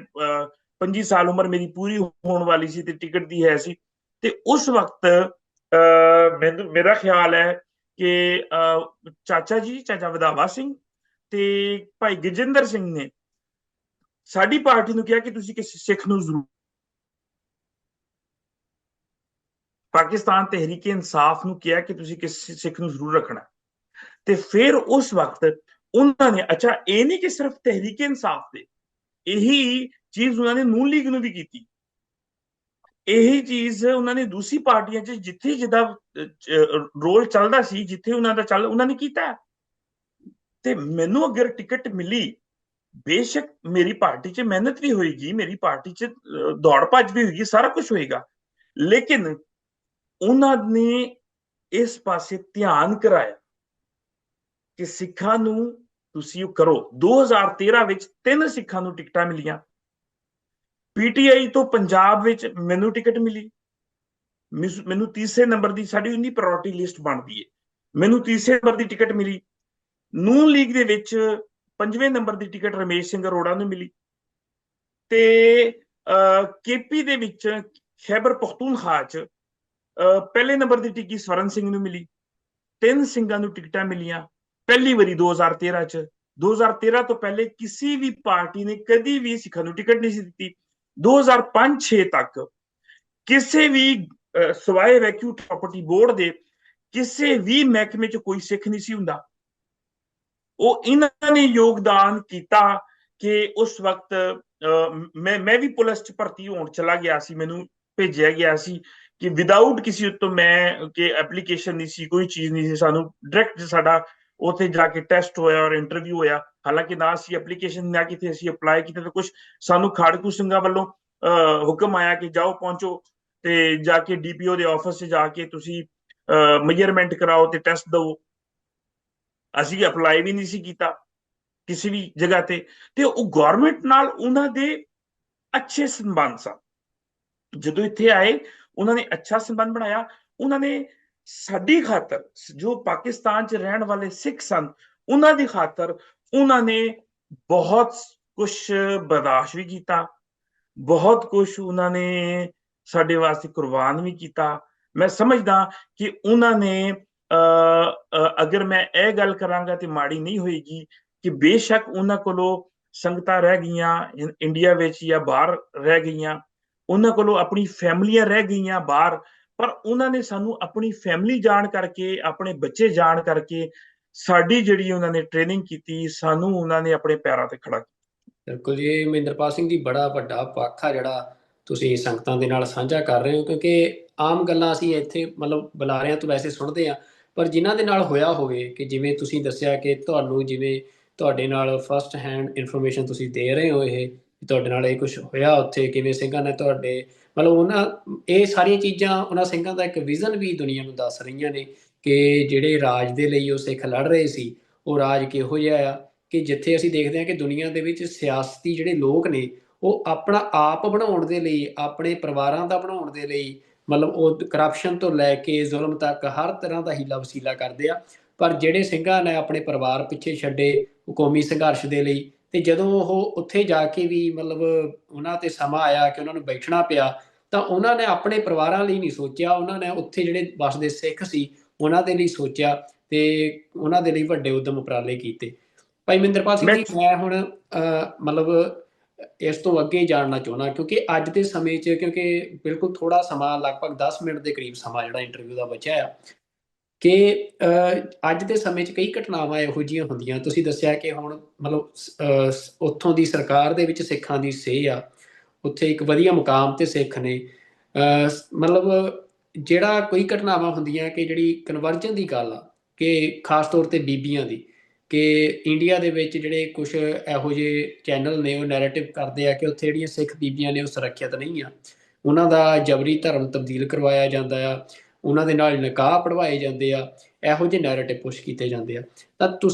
25 ਸਾਲ ਉਮਰ ਮੇਰੀ ਪੂਰੀ ਹੋਣ ਵਾਲੀ ਸੀ ਤੇ ਟਿਕਟ ਦੀ ਹੈ ਸੀ। ਤੇ ਉਸ ਵਕਤ ਮੇਰਾ ਖਿਆਲ ਹੈ ਕਿ ਚਾਚਾ ਵਧਾਵਾ ਸਿੰਘ ਤੇ ਭਾਈ ਗਜਿੰਦਰ ਸਿੰਘ ਨੇ ਸਾਡੀ ਪਾਰਟੀ ਨੂੰ ਕਿਹਾ ਕਿ ਤੁਸੀਂ ਕਿਸੇ ਸਿੱਖ ਨੂੰ ਜ਼ਰੂਰ, ਪਾਕਿਸਤਾਨ ਤਹਿਰੀਕ ਇਨਸਾਫ ਨੂੰ ਕਿਹਾ ਕਿ ਤੁਸੀਂ ਕਿਸੇ ਸਿੱਖ ਨੂੰ ਜ਼ਰੂਰ ਰੱਖਣਾ। ਤੇ ਫਿਰ ਉਸ ਵਕਤ ਉਹਨਾਂ ਨੇ, ਅੱਛਾ ਇਹ ਨਹੀਂ ਕਿ ਸਿਰਫ ਤਹਿਰੀਕ ਇਨਸਾਫ ਦੇ, ਇਹੀ ਚੀਜ਼ ਉਹਨਾਂ ਨੇ ਨੂਨ ਲੀਗ ਨੂੰ ਵੀ ਕੀਤੀ। ਇਹੀ ਚੀਜ਼ ਉਹਨਾਂ ਨੇ ਦੂਸਰੀ ਪਾਰਟੀਆਂ 'ਚ ਜਿੱਥੇ ਜਿੱਦਾਂ ਰੋਲ ਚੱਲਦਾ ਸੀ, ਜਿੱਥੇ ਉਹਨਾਂ ਦਾ ਉਹਨਾਂ ਨੇ ਕੀਤਾ। ਤੇ ਮੈਨੂੰ ਅਗਰ ਟਿਕਟ ਮਿਲੀ, ਬੇਸ਼ੱਕ ਮੇਰੀ ਪਾਰਟੀ 'ਚ ਮਿਹਨਤ ਵੀ ਹੋਏਗੀ, ਮੇਰੀ ਪਾਰਟੀ 'ਚ ਦੌੜ ਭੱਜ ਵੀ ਹੋਏਗੀ, ਸਾਰਾ ਕੁਝ ਹੋਏਗਾ, ਲੇਕਿਨ ਉਹਨਾਂ ਨੇ ਇਸ ਪਾਸੇ ਧਿਆਨ ਕਰਾਇਆ ਕਿ ਸਿੱਖਾਂ ਨੂੰ ਤੁਸੀਂ ਉਹ ਕਰੋ। 2013 ਵਿੱਚ 3 ਸਿੱਖਾਂ ਨੂੰ ਟਿਕਟਾਂ ਮਿਲੀਆਂ। ਪੀਟੀਆਈ ਤੋਂ ਪੰਜਾਬ ਵਿੱਚ ਮੈਨੂੰ ਟਿਕਟ ਮਿਲੀ। ਮੈਨੂੰ ਤੀਸਰੇ ਨੰਬਰ ਦੀ, ਸਾਡੀ ਉਨੀ ਪ੍ਰਾਇੋਰਟੀ ਲਿਸਟ ਬਣਦੀ ਹੈ, ਮੈਨੂੰ ਤੀਸਰੇ ਨੰਬਰ ਦੀ ਟਿਕਟ ਮਿਲੀ। ਨੂਨ ਲੀਗ ਦੇ ਵਿੱਚ 5ਵੇਂ ਨੰਬਰ ਦੀ ਟਿਕਟ ਰਮੇਸ਼ ਸਿੰਘ ਅਰੋੜਾ ਨੂੰ ਮਿਲੀ। ਤੇ ਕੇਪੀ ਦੇ ਵਿੱਚ ਖੈਬਰ ਪਖਤੂਨਖਵਾ 'ਚ ਪਹਿਲੇ ਨੰਬਰ ਦੀ ਟਿਕਟ ਸਵਰਨ ਸਿੰਘ ਨੂੰ ਮਿਲੀ। 3 ਸਿੰਘਾਂ ਨੂੰ ਟਿਕਟਾਂ ਮਿਲੀਆਂ ਪਹਿਲੀ ਵਾਰੀ 2013 'ਚ। 2013 ਤੋਂ ਪਹਿਲੇ ਕਿਸੇ ਵੀ ਪਾਰਟੀ ਨੇ ਕਦੀ ਵੀ ਸਿੱਖਾਂ ਨੂੰ ਟਿਕਟ ਨਹੀਂ ਸੀ ਦਿੱਤੀ। 2005-6 ਤੱਕ ਕਿਸੇ ਵੀ ਸਵਾਏ ਵੈਕਿਊ ਪ੍ਰਾਪਰਟੀ ਬੋਰਡ ਦੇ ਕਿਸੇ ਵੀ ਮਹਿਕਮੇ 'ਚ ਕੋਈ ਸਿੱਖ ਨਹੀਂ ਸੀ ਹੁੰਦਾ। ਉਹ ਇਹਨਾਂ ਨੇ ਯੋਗਦਾਨ ਕੀਤਾ ਕਿ ਉਸ ਵਕਤ ਮੈਂ ਵੀ ਪੁਲਿਸ 'ਚ ਭਰਤੀ ਹੋਣ ਚਲਾ ਗਿਆ ਸੀ, ਮੈਨੂੰ ਭੇਜਿਆ ਗਿਆ ਸੀ ਕਿ ਵਿਦਆਊਟ ਕਿਸੇ ਉੱਤੋਂ ਮੈਂ ਕਿ ਐਪਲੀਕੇਸ਼ਨ ਨਹੀਂ ਸੀ, ਕੋਈ ਚੀਜ਼ ਨਹੀਂ ਸੀ, ਸਾਨੂੰ ਡਾਇਰੈਕਟ ਸਾਡਾ ਉੱਥੇ ਜਾ ਕੇ ਟੈਸਟ ਹੋਇਆ ਔਰ ਇੰਟਰਵਿਊ ਹੋਇਆ। ਹਾਲਾਂਕਿ ਨਾ ਅਸੀਂ ਐਪਲੀਕੇਸ਼ਨ ਨਾ ਕਿਤੇ ਅਸੀਂ ਅਪਲਾਈ ਕੀਤਾ, ਤਾਂ ਕੁਝ ਸਾਨੂੰ ਖਾੜਕੂ ਸਿੰਘਾਂ ਵੱਲੋਂ ਹੁਕਮ ਆਇਆ ਕਿ ਜਾਓ ਪਹੁੰਚੋ ਤੇ ਜਾ ਕੇ ਡੀਪੀਓ ਦੇ ਆਫਿਸ 'ਚ ਜਾ ਕੇ ਤੁਸੀਂ ਮੇਜਰਮੈਂਟ ਕਰਾਓ ਤੇ ਟੈਸਟ ਦਿਓ। ਅਸੀਂ ਅਪਲਾਈ ਵੀ ਨਹੀਂ ਸੀ ਕੀਤਾ ਕਿਸੇ ਵੀ ਜਗ੍ਹਾ ਤੇ ਉਹ ਗਵਰਨਮੈਂਟ ਨਾਲ ਉਹਨਾਂ ਦੇ ਅੱਛੇ ਸੰਬੰਧ ਸਨ। ਜਦੋਂ ਇੱਥੇ ਆਏ ਉਹਨਾਂ ਨੇ ਅੱਛਾ ਸੰਬੰਧ ਬਣਾਇਆ। ਉਹਨਾਂ ਨੇ ਸਾਡੀ ਖਾਤਰ, ਜੋ ਪਾਕਿਸਤਾਨ 'ਚ ਰਹਿਣ ਵਾਲੇ ਸਿੱਖ ਸਨ, ਉਹਨਾਂ ਦੀ ਖਾਤਰ ਉਹਨਾਂ ਨੇ ਬਹੁਤ ਕੁਝ ਬਰਦਾਸ਼ਤ ਵੀ ਕੀਤਾ, ਬਹੁਤ ਕੁਝ ਉਹਨਾਂ ਨੇ ਸਾਡੇ ਵਾਸਤੇ ਕੁਰਬਾਨ ਵੀ ਕੀਤਾ। ਮੈਂ ਸਮਝਦਾ ਕਿ ਉਹਨਾਂ ਨੇ ਅਗਰ ਮੈਂ ਇਹ ਗੱਲ ਕਰਾਂਗਾ ਤੇ ਮਾੜੀ ਨਹੀਂ ਹੋਏਗੀ ਕਿ ਬੇਸ਼ੱਕ ਉਹਨਾਂ ਕੋਲੋਂ ਸੰਗਤਾਂ ਰਹਿ ਗਈਆਂ ਇੰਡੀਆ ਵਿੱਚ ਜਾਂ ਬਾਹਰ ਰਹਿ ਗਈਆਂ, ਉਹਨਾਂ ਕੋਲੋਂ ਆਪਣੀ ਫੈਮਲੀਆਂ ਰਹਿ ਗਈਆਂ ਬਾਹਰ, ਪਰ ਉਹਨਾਂ ਨੇ ਸਾਨੂੰ ਆਪਣੀ ਫੈਮਲੀ ਜਾਣ ਕਰਕੇ, ਆਪਣੇ ਬੱਚੇ ਜਾਣ ਕਰਕੇ, ਸਾਡੀ ਜਿਹੜੀ ਉਹਨਾਂ ਨੇ ਟ੍ਰੇਨਿੰਗ ਕੀਤੀ, ਸਾਨੂੰ ਉਹਨਾਂ ਨੇ ਆਪਣੇ ਪੈਰਾਂ ਤੇ ਖੜਾ ਕੀਤਾ। ਬਿਲਕੁਲ ਜੀ, ਮਹਿੰਦਰਪਾਲ ਸਿੰਘ ਜੀ, ਬੜਾ ਵੱਡਾ ਪੱਖ ਆ ਜਿਹੜਾ ਤੁਸੀਂ ਸੰਗਤਾਂ ਦੇ ਨਾਲ ਸਾਂਝਾ ਕਰ ਰਹੇ ਹੋ, ਕਿਉਂਕਿ ਆਮ ਗੱਲਾਂ ਅਸੀਂ ਇੱਥੇ ਮਤਲਬ ਬੁਲਾਰਿਆਂ ਤੋਂ ਵੈਸੇ ਸੁਣਦੇ ਹਾਂ, ਪਰ ਜਿਨ੍ਹਾਂ ਦੇ ਨਾਲ ਹੋਇਆ ਹੋਵੇ, ਕਿ ਜਿਵੇਂ ਤੁਸੀਂ ਦੱਸਿਆ ਕਿ ਤੁਹਾਨੂੰ ਜਿਵੇਂ ਤੁਹਾਡੇ ਨਾਲ ਫਸਟ ਹੈਂਡ ਇਨਫੋਰਮੇਸ਼ਨ ਤੁਸੀਂ ਦੇ ਰਹੇ ਹੋ, ਇਹ ਤੁਹਾਡੇ ਨਾਲ ਇਹ ਕੁਝ ਹੋਇਆ ਉੱਥੇ, ਕਿਵੇਂ ਸਿੰਘਾਂ ਨੇ ਤੁਹਾਡੇ ਮਤਲਬ ਉਹਨਾਂ ਇਹ ਸਾਰੀਆਂ ਚੀਜ਼ਾਂ ਉਹਨਾਂ ਸਿੰਘਾਂ ਦਾ ਇੱਕ ਵਿਜ਼ਨ ਵੀ ਦੁਨੀਆ ਨੂੰ ਦੱਸ ਰਹੀਆਂ ਨੇ ਕਿ ਜਿਹੜੇ ਰਾਜ ਦੇ ਲਈ ਉਹ ਸਿੱਖ ਲੜ ਰਹੇ ਸੀ, ਉਹ ਰਾਜ ਕਿਹੋ ਜਿਹਾ ਆ। ਕਿ ਜਿੱਥੇ ਅਸੀਂ ਦੇਖਦੇ ਹਾਂ ਕਿ ਦੁਨੀਆ ਦੇ ਵਿੱਚ ਸਿਆਸਤੀ ਜਿਹੜੇ ਲੋਕ ਨੇ, ਉਹ ਆਪਣਾ ਆਪ ਬਣਾਉਣ ਦੇ ਲਈ, ਆਪਣੇ ਪਰਿਵਾਰਾਂ ਦਾ ਬਣਾਉਣ ਦੇ ਲਈ, ਮਤਲਬ ਉਹ ਕਰਪਸ਼ਨ ਤੋਂ ਲੈ ਕੇ ਜ਼ੁਲਮ ਤੱਕ ਹਰ ਤਰ੍ਹਾਂ ਦਾ ਹੀਲਾ ਵਸੀਲਾ ਕਰਦੇ ਆ। ਪਰ ਜਿਹੜੇ ਸਿੰਘਾਂ ਨੇ ਆਪਣੇ ਪਰਿਵਾਰ ਪਿੱਛੇ ਛੱਡੇ ਕੌਮੀ ਸੰਘਰਸ਼ ਦੇ ਲਈ, ਤੇ ਜਦੋਂ ਉਹ ਉੱਥੇ ਜਾ ਕੇ ਵੀ ਮਤਲਬ ਉਹਨਾਂ ਤੇ ਸਮਾਂ ਆਇਆ ਕਿ ਉਹਨਾਂ ਨੂੰ ਬੈਠਣਾ ਪਿਆ, ਤਾਂ ਉਹਨਾਂ ਨੇ ਆਪਣੇ ਪਰਿਵਾਰਾਂ ਲਈ ਨਹੀਂ ਸੋਚਿਆ, ਉਹਨਾਂ ਨੇ ਉੱਥੇ ਜਿਹੜੇ ਵੱਸਦੇ ਸਿੱਖ ਸੀ ਉਹਨਾਂ ਦੇ ਲਈ ਸੋਚਿਆ, ਤੇ ਉਹਨਾਂ ਦੇ ਲਈ ਵੱਡੇ ਉਦਮ ਉਪਰਾਲੇ ਕੀਤੇ। ਭਾਈ ਮਹਿੰਦਰਪਾਲ ਸਿੰਘ ਮੈਂ ਜੀ, ਮੈਂ ਹੁਣ ਮਤਲਬ ਇਸ ਤੋਂ ਅੱਗੇ ਜਾਣਨਾ ਚਾਹੁੰਦਾ, ਕਿਉਂਕਿ ਅੱਜ ਦੇ ਸਮੇਂ 'ਚ, ਕਿਉਂਕਿ ਬਿਲਕੁਲ ਥੋੜਾ ਸਮਾਂ, ਲਗਭਗ 10 ਮਿੰਟ ਦੇ ਕਰੀਬ ਸਮਾਂ ਜਿਹੜਾ ਇੰਟਰਵਿਊ ਦਾ ਬਚਿਆ ਆ, ਕਿ ਅੱਜ ਦੇ ਸਮੇਂ 'ਚ ਕਈ ਘਟਨਾਵਾਂ ਇਹੋ ਜਿਹੀਆਂ ਹੁੰਦੀਆਂ। ਤੁਸੀਂ ਦੱਸਿਆ ਕਿ ਹੁਣ ਮਤਲਬ ਉੱਥੋਂ ਦੀ ਸਰਕਾਰ ਦੇ ਵਿੱਚ ਸਿੱਖਾਂ ਦੀ ਸੇਹ ਆ, ਉੱਥੇ ਇੱਕ ਵਧੀਆ ਮੁਕਾਮ ਤੇ ਸਿੱਖ ਨੇ। ਮਤਲਬ ਜਿਹੜਾ ਕੋਈ ਘਟਨਾਵਾਂ ਹੁੰਦੀਆਂ ਕਿ ਜਿਹੜੀ ਕਨਵਰਜਨ ਦੀ ਗੱਲ ਆ, ਕਿ ਖਾਸ ਤੌਰ ਤੇ ਬੀਬੀਆਂ ਦੀ, ਕਿ ਇੰਡੀਆ ਦੇ ਵਿੱਚ ਜਿਹੜੇ ਕੁਝ ਇਹੋ ਜਿਹੇ ਚੈਨਲ ਨੇ ਉਹ ਨੈਰੇਟਿਵ ਕਰਦੇ ਆ ਕਿ ਉੱਥੇ ਜਿਹੜੀਆਂ ਸਿੱਖ ਬੀਬੀਆਂ ਨੇ ਉਹ ਸੁਰੱਖਿਅਤ ਨਹੀਂ ਆ, ਉਹਨਾਂ ਦਾ ਜਬਰੀ ਧਰਮ ਤਬਦੀਲ ਕਰਵਾਇਆ ਜਾਂਦਾ ਆ, ਉਹਨਾਂ ਦੇ ਨਾਲ ਨਿਕਾਹ ਪੜਵਾਏ ਜਾਂਦੇ ਆ, ਇਹੋ ਜਿਹੇ ਨੈਰੇਟਿਵ ਪੁਸ਼ ਕੀਤੇ ਜਾਂਦੇ ਆ। ਤਾਂ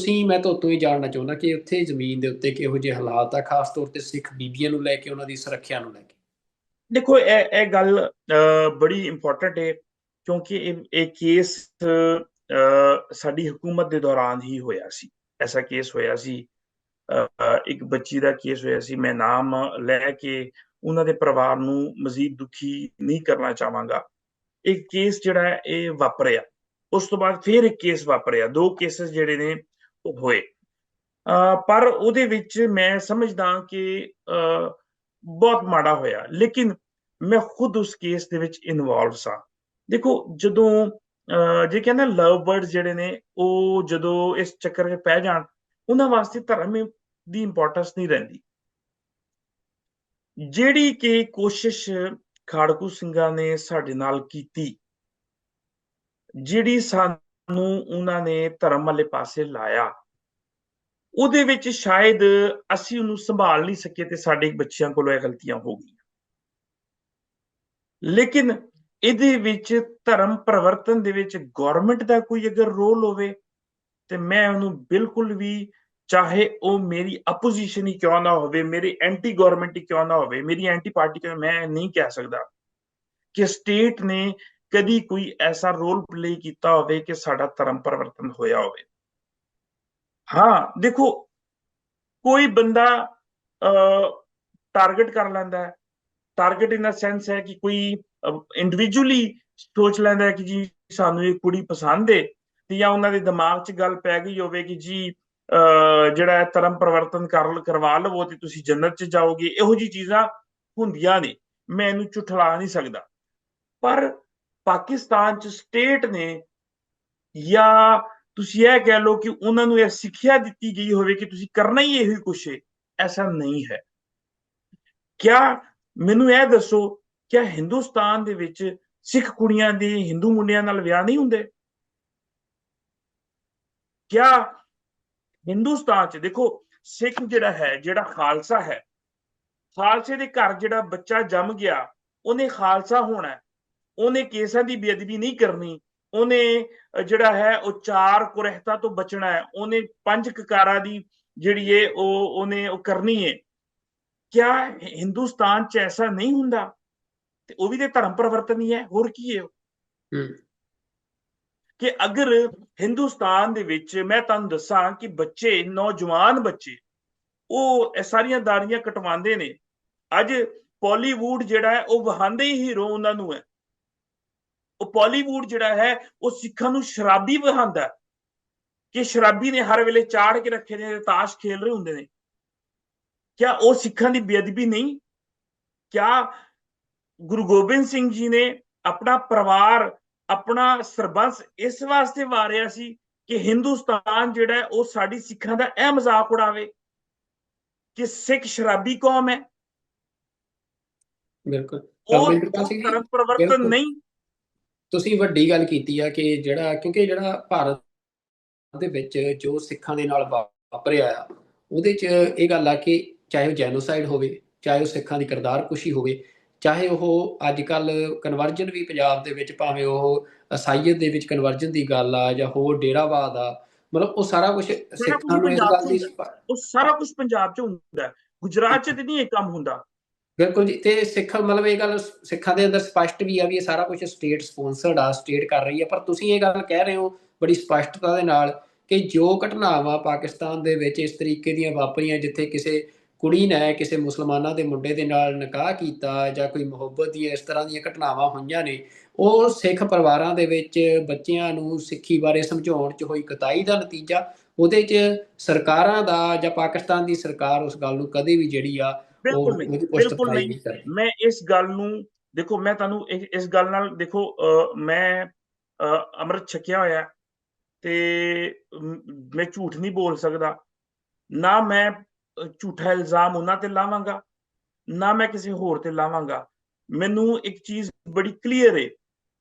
ਮੈਂ ਤੁਹਾਤੋਂ ਹੀ ਜਾਣਨਾ ਚਾਹੁੰਦਾ ਕਿ ਉੱਥੇ ਜ਼ਮੀਨ ਦੇ ਉੱਤੇ ਕਿਹੋ ਜਿਹੇ ਹਾਲਾਤ ਆ, ਖਾਸ ਤੌਰ ਤੇ ਸਿੱਖ ਬੀਬੀਆਂ ਨੂੰ ਲੈ ਕੇ, ਉਹਨਾਂ ਦੀ ਸੁਰੱਖਿਆ ਨੂੰ ਲੈ ਕੇ। ਦੇਖੋ, ਇਹ ਗੱਲ ਬੜੀ ਇੰਪੋਰਟੈਂਟ ਹੈ, ਕਿਉਂਕਿ ਇਹ ਕੇਸ ਸਾਡੀ ਹਕੂਮਤ ਦੇ ਦੌਰਾਨ ਹੀ ਹੋਇਆ ਸੀ। ਐਸਾ ਕੇਸ ਹੋਇਆ ਸੀ, ਇੱਕ ਬੱਚੀ ਦਾ ਕੇਸ ਹੋਇਆ ਸੀ। ਮੈਂ ਨਾਮ ਲੈ ਕੇ ਉਹਨਾਂ ਦੇ ਪਰਿਵਾਰ ਨੂੰ ਮਜ਼ੀਦ ਦੁਖੀ ਨਹੀਂ ਕਰਨਾ ਚਾਹਾਂਗਾ। ਇੱਕ ਕੇਸ ਜਿਹੜਾ ਹੈ ਇਹ ਵਾਪਰਿਆ, ਉਸ ਤੋਂ ਬਾਅਦ ਫਿਰ ਇੱਕ ਕੇਸ ਵਾਪਰਿਆ, 2 ਕੇਸਿਸ ਜਿਹੜੇ ਨੇ ਉਹ ਹੋਏ। ਪਰ ਉਹਦੇ ਵਿੱਚ ਮੈਂ ਸਮਝਦਾ ਕਿ ਬਹੁਤ ਮਾੜਾ ਹੋਇਆ, ਲੇਕਿਨ ਮੈਂ ਖੁਦ ਉਸ ਕੇਸ ਦੇ ਵਿੱਚ ਇਨਵੋਲਵ ਸਾਂ। ਦੇਖੋ, ਜਦੋਂ ਜੇ ਕਹਿੰਦੇ ਲਵ ਬਰਡਸ ਜਿਹੜੇ ਨੇ ਉਹ ਜਦੋਂ ਇਸ ਚੱਕਰ 'ਚ ਪੈ ਜਾਣ, ਉਹਨਾਂ ਵਾਸਤੇ ਧਰਮ ਦੀ ਇੰਪੋਰਟੈਂਸ ਨਹੀਂ ਰਹਿੰਦੀ। ਜਿਹੜੀ ਕਿ ਕੋਸ਼ਿਸ਼ ਖਾੜਕੂ ਸਿੰਘਾਂ ਨੇ ਸਾਡੇ ਨਾਲ ਕੀਤੀ, ਜਿਹੜੀ ਸਾਨੂੰ ਉਹਨਾਂ ਨੇ ਧਰਮ ਵਾਲੇ ਪਾਸੇ ਲਾਇਆ, ਉਹਦੇ ਵਿੱਚ ਸ਼ਾਇਦ ਅਸੀਂ ਉਹਨੂੰ ਸੰਭਾਲ ਨਹੀਂ ਸਕੇ ਤੇ ਸਾਡੇ ਬੱਚਿਆਂ ਕੋਲੋਂ ਇਹ ਗਲਤੀਆਂ ਹੋ ਗਈਆਂ। ਲੇਕਿਨ ਇਹਦੇ ਵਿੱਚ ਧਰਮ ਪਰਿਵਰਤਨ ਦੇ ਵਿੱਚ ਗਵਰਨਮੈਂਟ ਦਾ ਕੋਈ ਅਗਰ ਰੋਲ ਹੋਵੇ, ਤੇ ਮੈਂ ਉਹਨੂੰ ਬਿਲਕੁਲ ਵੀ, ਚਾਹੇ ਉਹ ਮੇਰੀ ਆਪੋਜੀਸ਼ਨ ਹੀ ਕਿਉਂ ਨਾ ਹੋਵੇ, ਮੇਰੀ ਐਂਟੀ ਗਵਰਨਮੈਂਟ ਹੀ ਕਿਉਂ ਨਾ ਹੋਵੇ, ਮੇਰੀ ਐਂਟੀ ਪਾਰਟੀ ਕਿਉਂ, ਮੈਂ ਨਹੀਂ ਕਹਿ ਸਕਦਾ ਕਿ ਸਟੇਟ ਨੇ ਕਦੀ ਕੋਈ ਐਸਾ ਰੋਲ ਪਲੇ ਕੀਤਾ ਹੋਵੇ ਕਿ ਸਾਡਾ ਧਰਮ ਪਰਿਵਰਤਨ ਹੋਇਆ ਹੋਵੇ। ਹਾਂ, ਦੇਖੋ, ਕੋਈ ਬੰਦਾ ਟਾਰਗੇਟ ਕਰ ਲੈਂਦਾ ਹੈ। ਟਾਰਗੇਟ ਇਨ ਦਾ ਸੈਂਸ ਹੈ ਕਿ ਕੋਈ ਇੰਡੀਵਿਜੂਅਲੀ ਸੋਚ ਲੈਂਦਾ ਹੈ ਕਿ ਜੀ ਸਾਨੂੰ ਇਹ ਕੁੜੀ ਪਸੰਦ ਹੈ, ਤੇ ਜਾਂ ਉਹਨਾਂ ਦੇ ਦਿਮਾਗ 'ਚ ਗੱਲ ਪੈ ਗਈ ਹੋਵੇ ਕਿ ਜੀ ਜਿਹੜਾ ਧਰਮ ਪਰਿਵਰਤਨ ਕਰਵਾ ਲਵੋ ਤੇ ਤੁਸੀਂ ਜੰਨਤ 'ਚ ਜਾਓਗੇ। ਇਹੋ ਜਿਹੀ ਚੀਜ਼ਾਂ ਹੁੰਦੀਆਂ ਨੇ, ਮੈਂ ਇਹਨੂੰ ਝੁਠਲਾ ਨਹੀਂ ਸਕਦਾ। ਪਰ ਪਾਕਿਸਤਾਨ 'ਚ ਸਟੇਟ ਨੇ ਜਾਂ ਤੁਸੀਂ ਇਹ ਕਹਿ ਲਓ ਕਿ ਉਹਨਾਂ ਨੂੰ ਇਹ ਸਿੱਖਿਆ ਦਿੱਤੀ ਗਈ ਹੋਵੇ ਕਿ ਤੁਸੀਂ ਕਰਨਾ ਹੀ ਇਹੀ ਕੁਛ ਹੈ। ਐਸਾ ਨਹੀਂ ਹੈ। ਕਿਆ ਮੈਨੂੰ ਇਹ ਦੱਸੋ, ਕਿਆ ਹਿੰਦੁਸਤਾਨ ਦੇ ਵਿੱਚ ਸਿੱਖ ਕੁੜੀਆਂ ਦੇ ਹਿੰਦੂ ਮੁੰਡਿਆਂ ਨਾਲ ਵਿਆਹ ਨਹੀਂ ਹੁੰਦੇ? ਕਿਆ ਹਿੰਦੁਸਤਾਨ 'ਚ ਦੇਖੋ, ਸਿੱਖ ਜਿਹੜਾ ਹੈ, ਜਿਹੜਾ ਖਾਲਸਾ ਹੈ, ਖਾਲਸੇ ਦੇ ਘਰ ਜਿਹੜਾ ਬੱਚਾ ਜੰਮ ਗਿਆ ਉਹਨੇ ਖਾਲਸਾ ਹੋਣਾ, ਉਹਨੇ ਕੇਸਾਂ ਦੀ ਬੇਅਦਬੀ ਨਹੀਂ ਕਰਨੀ, ਉਹਨੇ ਜਿਹੜਾ ਹੈ ਉਹ ਚਾਰ ਕੁਰਹਿਤਾਂ ਤੋਂ ਬਚਣਾ ਹੈ, ਉਹਨੇ ਪੰਜ ਕਕਾਰਾਂ ਦੀ ਜਿਹੜੀ ਹੈ ਉਹਨੇ ਉਹ ਕਰਨੀ ਹੈ। ਕਿਆ ਹਿੰਦੁਸਤਾਨ 'ਚ ਐਸਾ ਨਹੀਂ ਹੁੰਦਾ? ਤੇ ਉਹ ਵੀ ਤੇ ਧਰਮ ਪਰਿਵਰਤਨ ਹੀ ਹੈ, ਹੋਰ ਕੀ ਹੈ? ਕਿ ਅਗਰ ਹਿੰਦੁਸਤਾਨ ਦੇ ਵਿੱਚ ਮੈਂ ਤੁਹਾਨੂੰ ਦੱਸਾਂ ਕਿ ਬੱਚੇ, ਨੌਜਵਾਨ ਬੱਚੇ, ਉਹ ਇਹ ਸਾਰੀਆਂ ਦਾੜੀਆਂ ਕਟਵਾਉਂਦੇ ਨੇ। ਅੱਜ ਬਾਲੀਵੁੱਡ ਜਿਹੜਾ ਹੈ ਉਹ ਵਹਾਂਦੇ ਹੀ ਹੀਰੋ ਉਹਨਾਂ ਨੂੰ ਹੈ। ਉਹ ਬਾਲੀਵੁੱਡ ਜਿਹੜਾ ਹੈ ਉਹ ਸਿੱਖਾਂ ਨੂੰ ਸ਼ਰਾਬੀ ਵਹਾਂਦਾ, ਕਿ ਸ਼ਰਾਬੀ ਨੇ ਹਰ ਵੇਲੇ ਚਾੜ ਕੇ ਰੱਖੇ ਨੇ, ਤਾਸ਼ ਖੇਲ ਰਹੇ ਹੁੰਦੇ ਨੇ। ਕਿਆ ਉਹ ਸਿੱਖਾਂ ਦੀ ਬੇਅਦਬੀ ਨਹੀਂ? ਕਿਆ ਗੁਰੂ ਗੋਬਿੰਦ ਸਿੰਘ ਜੀ ਨੇ ਆਪਣਾ ਪਰਿਵਾਰ, ਆਪਣਾ ਸਰਬੰਸ ਇਸ ਵਾਸਤੇ ਵਾਰਿਆ ਸੀ ਕਿ ਹਿੰਦੁਸਤਾਨ ਜਿਹੜਾ ਉਹ ਸਾਡੀ ਸਿੱਖਾਂ ਦਾ ਇਹ ਮਜ਼ਾਕ ਉਡਾਵੇ ਕਿ ਸਿੱਖ ਸ਼ਰਾਬੀ ਕੌਮ ਹੈ? ਬਿਲਕੁਲ। ਉਹ ਮਹਿੰਦਰਪਾਲ ਸਿੰਘ ਜੀ, ਧਰਮ ਪਰਿਵਰਤਨ ਬਿਲਕੁਲ ਨਹੀਂ। ਤੁਸੀਂ ਵੱਡੀ ਗੱਲ ਕੀਤੀ ਆ ਕਿ ਜਿਹੜਾ, ਕਿਉਂਕਿ ਜਿਹੜਾ ਭਾਰਤ ਦੇ ਵਿੱਚ ਜੋ ਸਿੱਖਾਂ ਦੇ ਨਾਲ ਵਾਪਰਿਆ ਆ, ਉਹਦੇ 'ਚ ਇਹ ਗੱਲ ਆ ਕਿ ਚਾਹੇ ਉਹ ਜੈਨੋਸਾਈਡ ਹੋਵੇ, ਚਾਹੇ ਉਹ ਸਿੱਖਾਂ ਦੀ ਕਿਰਦਾਰਕੁਸ਼ੀ ਹੋਵੇ, ਚਾਹੇ ਉਹ ਅੱਜ ਕੱਲ੍ਹ ਕਨਵਰਜਨ ਵੀ ਪੰਜਾਬ ਦੇ ਵਿੱਚ, ਭਾਵੇਂ ਉਹ ਈਸਾਈਅਤ ਦੇ ਵਿੱਚ ਕਨਵਰਜਨ ਦੀ ਗੱਲ ਆ ਜਾਂ ਹੋਰ ਡੇਰਾਵਾਦ ਆ, ਮਤਲਬ ਉਹ ਸਾਰਾ ਕੁਝ ਸਾਰਾ ਕੁਝ ਸਿੱਖਾਂ ਨੂੰ ਇਸ ਪੰਜਾਬ 'ਚ ਗੱਲ ਦੀ ਹੁੰਦਾ, ਉਹ ਸਾਰਾ ਕੁਝ ਪੰਜਾਬ 'ਚ ਹੁੰਦਾ। ਗੁਜਰਾਤ 'ਚ ਤੇ ਨਹੀਂ ਇਹ ਕੰਮ ਹੁੰਦਾ। ਬਿਲਕੁਲ ਜੀ। ਤੇ ਸਿੱਖ, ਮਤਲਬ ਇਹ ਗੱਲ ਸਿੱਖਾਂ ਦੇ ਅੰਦਰ ਸਪਸ਼ਟ ਵੀ ਆ ਵੀ ਇਹ ਸਾਰਾ ਕੁਝ ਸਟੇਟ ਸਪੋਂਸਰਡ ਆ, ਸਟੇਟ ਕਰ ਰਹੀ ਆ। ਪਰ ਤੁਸੀਂ ਇਹ ਗੱਲ ਕਹਿ ਰਹੇ ਹੋ ਬੜੀ ਸਪਸ਼ਟਤਾ ਦੇ ਨਾਲ ਕਿ ਜੋ ਘਟਨਾਵਾਂ ਪਾਕਿਸਤਾਨ ਦੇ ਵਿੱਚ ਇਸ ਤਰੀਕੇ ਦੀਆਂ ਵਾਪਰੀਆਂ, ਜਿੱਥੇ ਕਿਸੇ ਕੁੜੀ ਨੇ ਕਿਸੇ ਮੁਸਲਮਾਨਾਂ ਦੇ ਮੁੰਡੇ ਦੇ ਨਾਲ ਨਿਕਾਹ ਕੀਤਾ ਜਾਂ ਕੋਈ ਮੁਹੱਬਤ ਦੀਆਂ ਇਸ ਤਰ੍ਹਾਂ ਦੀਆਂ ਘਟਨਾਵਾਂ ਹੋਈਆਂ ਨੇ, ਉਹ ਸਿੱਖ ਪਰਿਵਾਰਾਂ ਦੇ ਵਿੱਚ ਬੱਚਿਆਂ ਨੂੰ ਸਿੱਖੀ ਬਾਰੇ ਸਮਝਾਉਣ 'ਚ ਹੋਈ ਕੁਤਾਹੀ ਦਾ ਨਤੀਜਾ। ਉਹਦੇ 'ਚ ਸਰਕਾਰਾਂ ਦਾ ਜਾਂ ਪਾਕਿਸਤਾਨ ਦੀ ਸਰਕਾਰ ਉਸ ਗੱਲ ਨੂੰ ਕਦੇ ਵੀ ਜਿਹੜੀ ਆ ਬਿਲਕੁਲ ਉਹ ਨਹੀਂ, ਉਹਦੀ ਬਿਲਕੁਲ ਪੁਸ਼ਤਤਾਈ ਨਹੀਂ। ਨਹੀਂ ਕਰਦੀ। ਮੈਂ ਇਸ ਗੱਲ ਨੂੰ, ਦੇਖੋ ਮੈਂ ਤੁਹਾਨੂੰ ਇਸ ਗੱਲ ਨਾਲ, ਦੇਖੋ ਮੈਂ ਅੰਮ੍ਰਿਤ ਛਕਿਆ ਹੋਇਆ ਤੇ ਮੈਂ ਝੂਠ ਨਹੀਂ ਬੋਲ ਸਕਦਾ। ਨਾ ਮੈਂ ਝੂਠਾ ਇਲਜ਼ਾਮ ਉਹਨਾਂ ਤੇ ਲਾਵਾਂਗਾ, ਨਾ ਮੈਂ ਕਿਸੇ ਹੋਰ ਤੇ ਲਾਵਾਂਗਾ। ਮੈਨੂੰ ਇੱਕ ਚੀਜ਼ ਬੜੀ ਕਲੀਅਰ ਹੈ